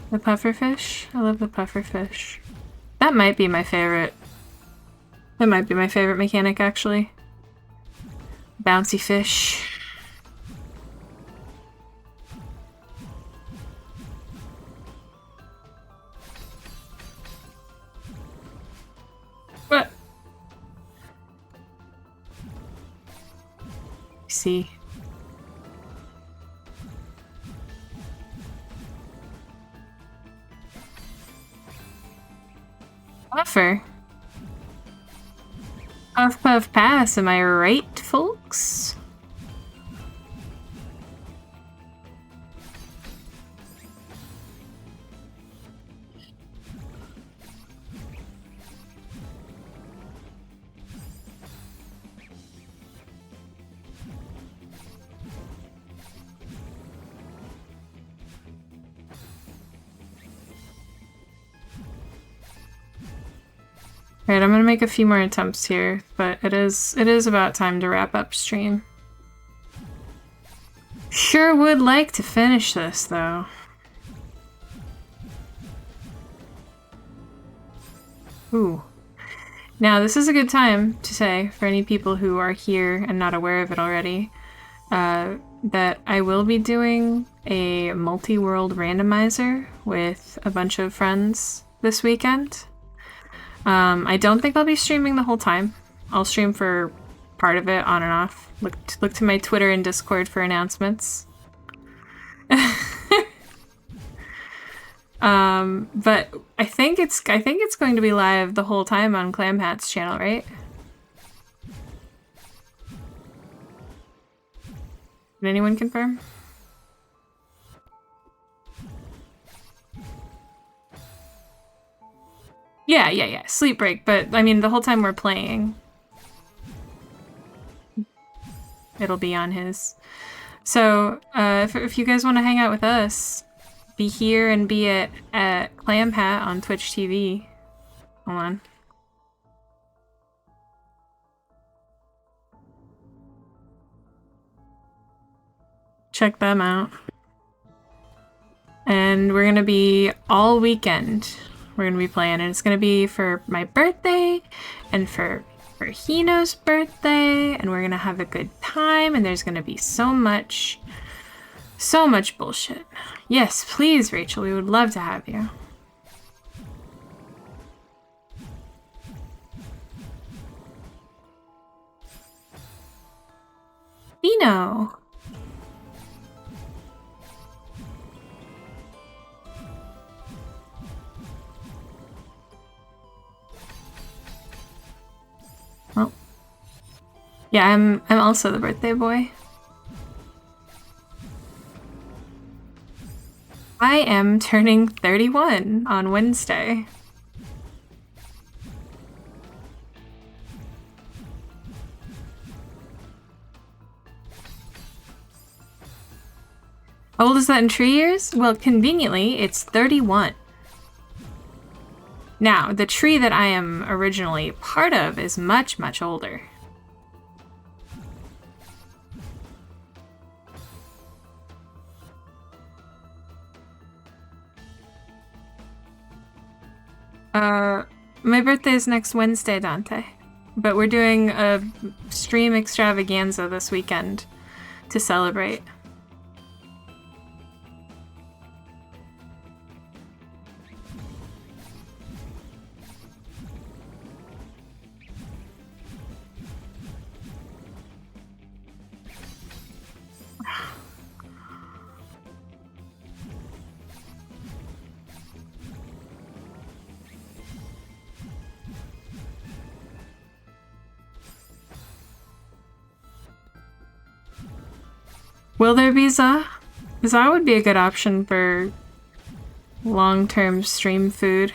The pufferfish? I love the pufferfish. That might be my favorite. That might be my favorite mechanic, actually. Bouncy fish. What? See. Offer. Puff puff pass, am I right, folks? Alright, I'm gonna make a few more attempts here, but it is about time to wrap up stream. Sure would like to finish this, though. Ooh. Now, this is a good time to say, for any people who are here and not aware of it already, that I will be doing a multi-world randomizer with a bunch of friends this weekend. I don't think I'll be streaming the whole time. I'll stream for part of it, on and off. Look to my Twitter and Discord for announcements. But I think it's going to be live the whole time on Clamhat's channel, right? Did anyone confirm? Yeah. Sleep break, but I mean the whole time we're playing. It'll be on his. So, if you guys want to hang out with us, be here and be at Clamhat on Twitch TV. Hold on. Check them out. And we're gonna be all weekend. We're gonna be playing, and it's gonna be for my birthday and for Hino's birthday, and we're gonna have a good time, and there's gonna be so much bullshit. Yes, please, Rachel, we would love to have you. Hino! Well, yeah, I'm also the birthday boy. I am turning 31 on Wednesday. How old is that in tree years? Well, conveniently, it's 31. Now, the tree that I am originally part of is much, much older. My birthday is next Wednesday, Dante. But we're doing a stream extravaganza this weekend to celebrate. Will there be Za? Za would be a good option for long-term stream food.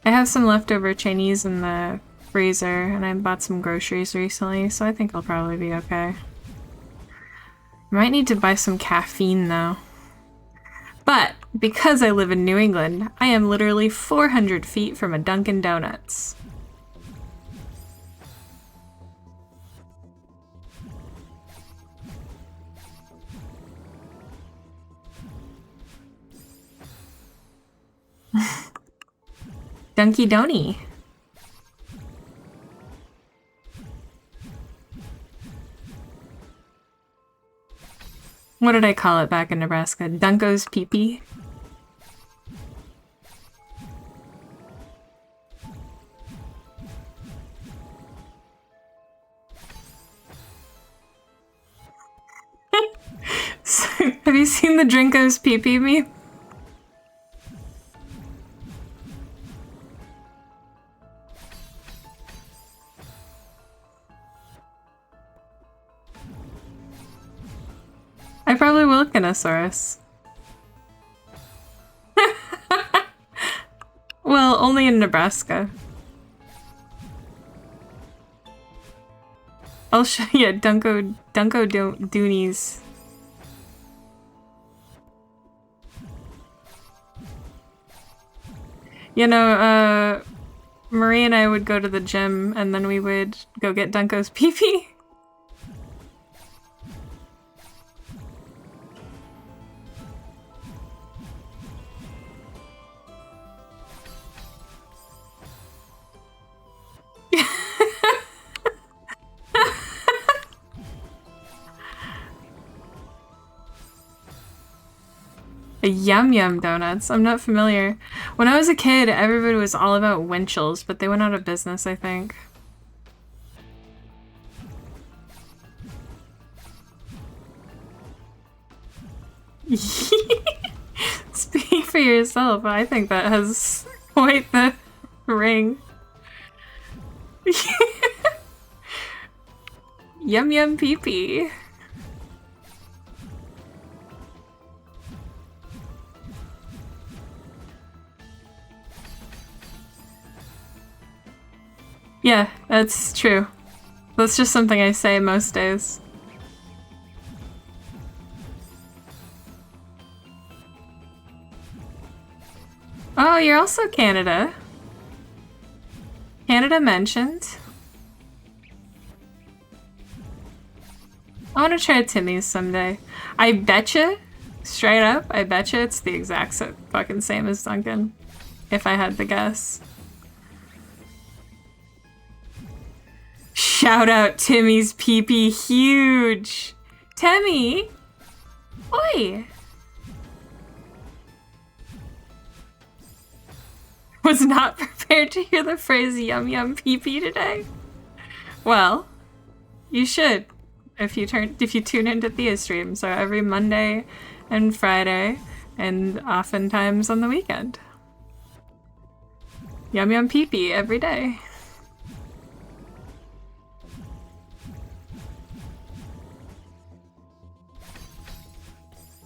I have some leftover Chinese in the freezer, and I bought some groceries recently, so I think I'll probably be okay. Might need to buy some caffeine, though. But, because I live in New England, I am literally 400 feet from a Dunkin' Donuts. Dunky Donny. What did I call it back in Nebraska? Dunko's pee-pee? Have you seen the Drinko's pee-pee meme? I probably will Ganosaurus. Well, only in Nebraska. I'll show you Dunko Doonies. You know, Marie and I would go to the gym and then we would go get Dunko's pee-pee. Yum Yum Donuts. I'm not familiar. When I was a kid, everybody was all about Winchell's, but they went out of business, I think. Speak for yourself. I think that has quite the ring. Yum Yum Pee Pee. Yeah, that's true. That's just something I say most days. Oh, you're also Canada. Canada mentioned. I want to try Timmy's someday. I betcha, straight up, I betcha it's the exact fucking same as Dunkin', if I had to guess. Shout out Timmy's pee-pee, huge! Timmy! Oi! Was not prepared to hear the phrase yum yum pee-pee today. Well, you should if you tune into Thea Stream, so every Monday and Friday and oftentimes on the weekend. Yum yum pee-pee every day.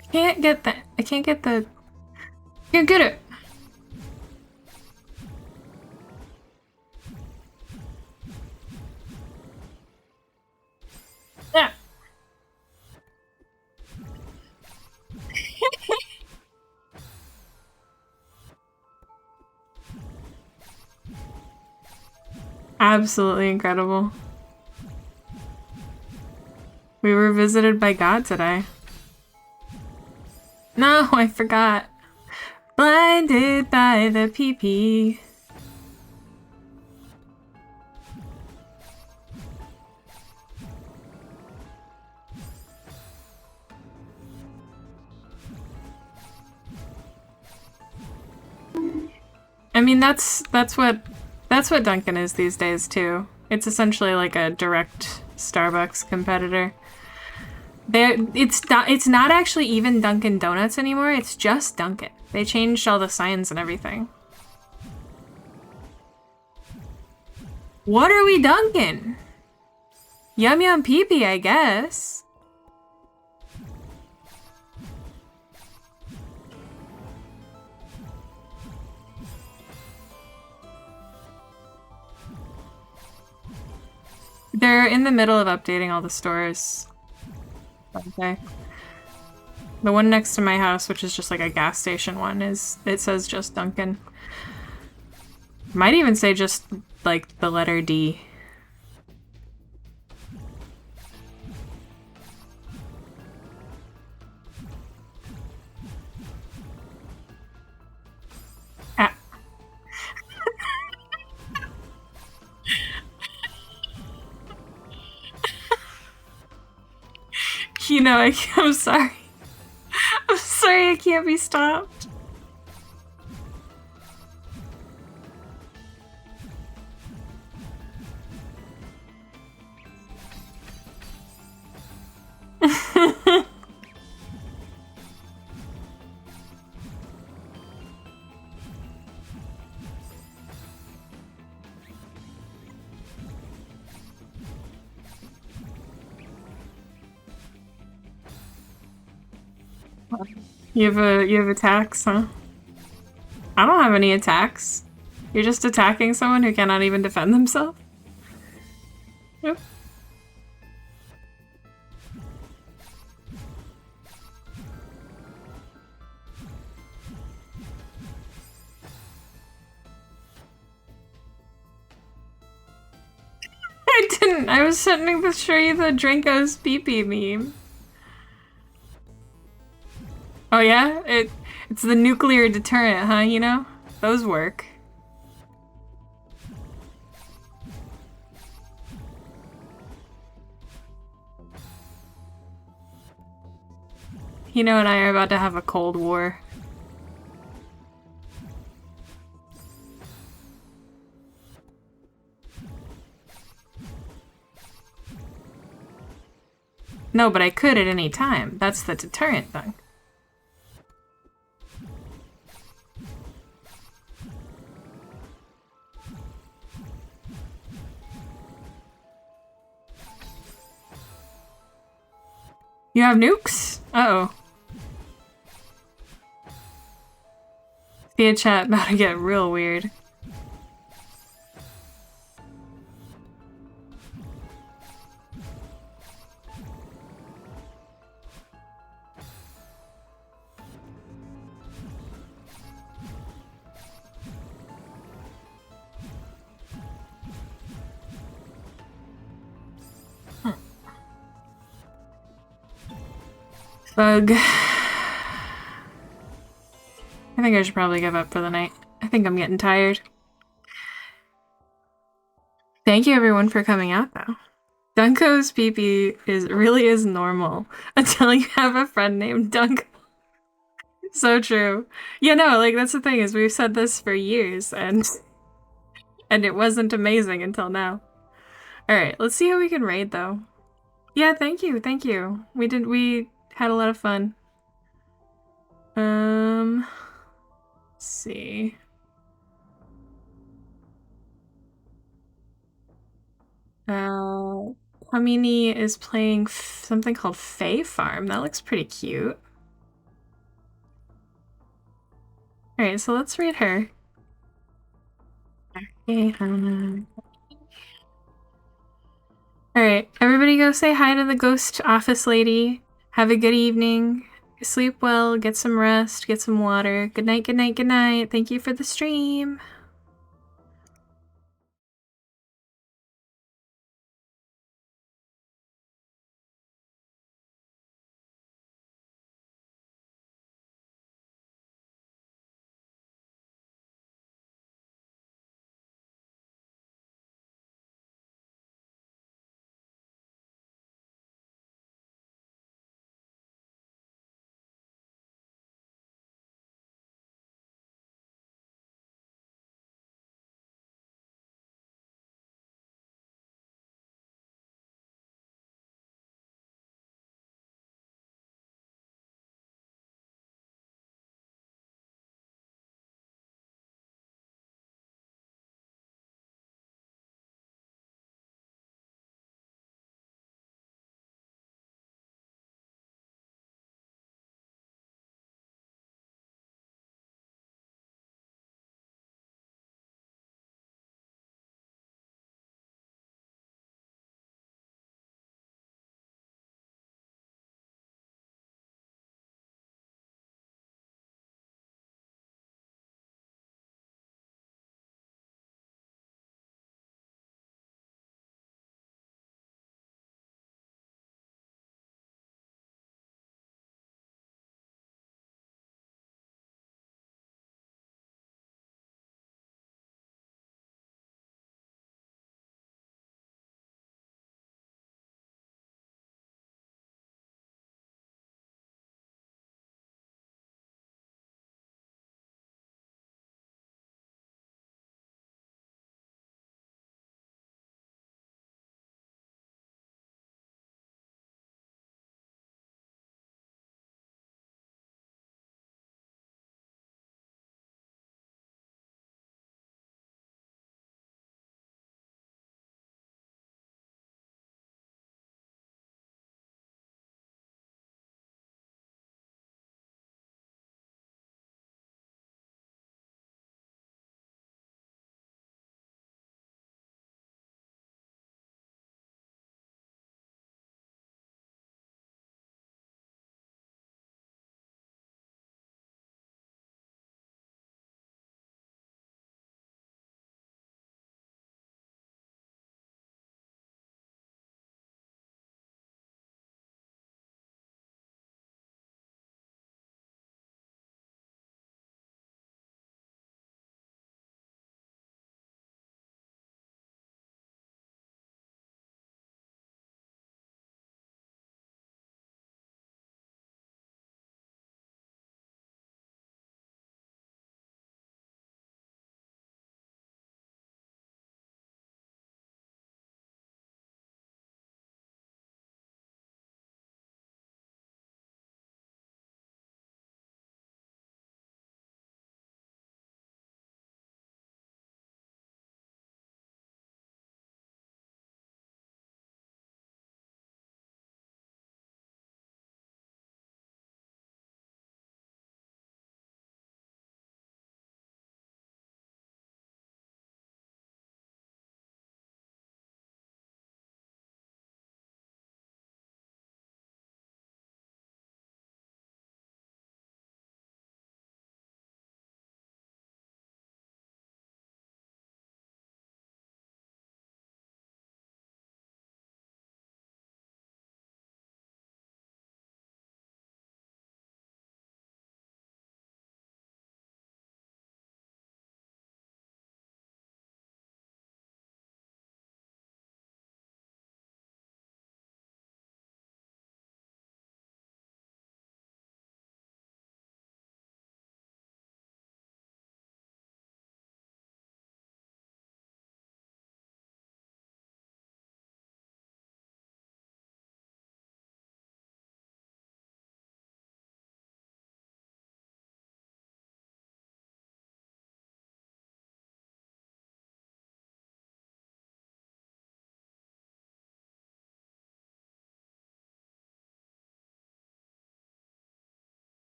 I can't get that. I can't get the... Can't get it. Yeah. Absolutely incredible. We were visited by God today. No, I forgot. Blinded by the pee-pee. I mean, that's what Dunkin' is these days too. It's essentially like a direct Starbucks competitor. It's not actually even Dunkin' Donuts anymore. It's just Dunkin'. They changed all the signs and everything. What are we Dunkin'? Yum Yum Pee Pee, I guess. They're in the middle of updating all the stores. Okay. The one next to my house, which is just like a gas station one, it says just Dunkin'. Might even say just like the letter D. Ah. You know, I'm sorry. I'm sorry I can't be stopped. You have attacks, huh? I don't have any attacks. You're just attacking someone who cannot even defend themselves? Yep. I didn't. I was sending to show you the Drinko's pee-pee meme. Oh yeah? It's the nuclear deterrent, huh, you know? Those work. Hino and I are about to have a Cold War. No, but I could at any time. That's the deterrent thing. You have nukes? Uh-oh. See a chat about to get real weird. Bug. I think I should probably give up for the night. I think I'm getting tired. Thank you everyone for coming out though. Dunko's pee-pee really is normal until you have a friend named Dunko. So true. Yeah, no, like that's the thing is we've said this for years and it wasn't amazing until now. Alright, let's see how we can raid though. Yeah, thank you, thank you. We had a lot of fun. Let's see. Kamini is playing something called Fae Farm. That looks pretty cute. Alright, so let's read her. Okay, Alright, everybody go say hi to the ghost office lady. Have a good evening. Sleep well, get some rest, get some water. Good night, good night, good night. Thank you for the stream.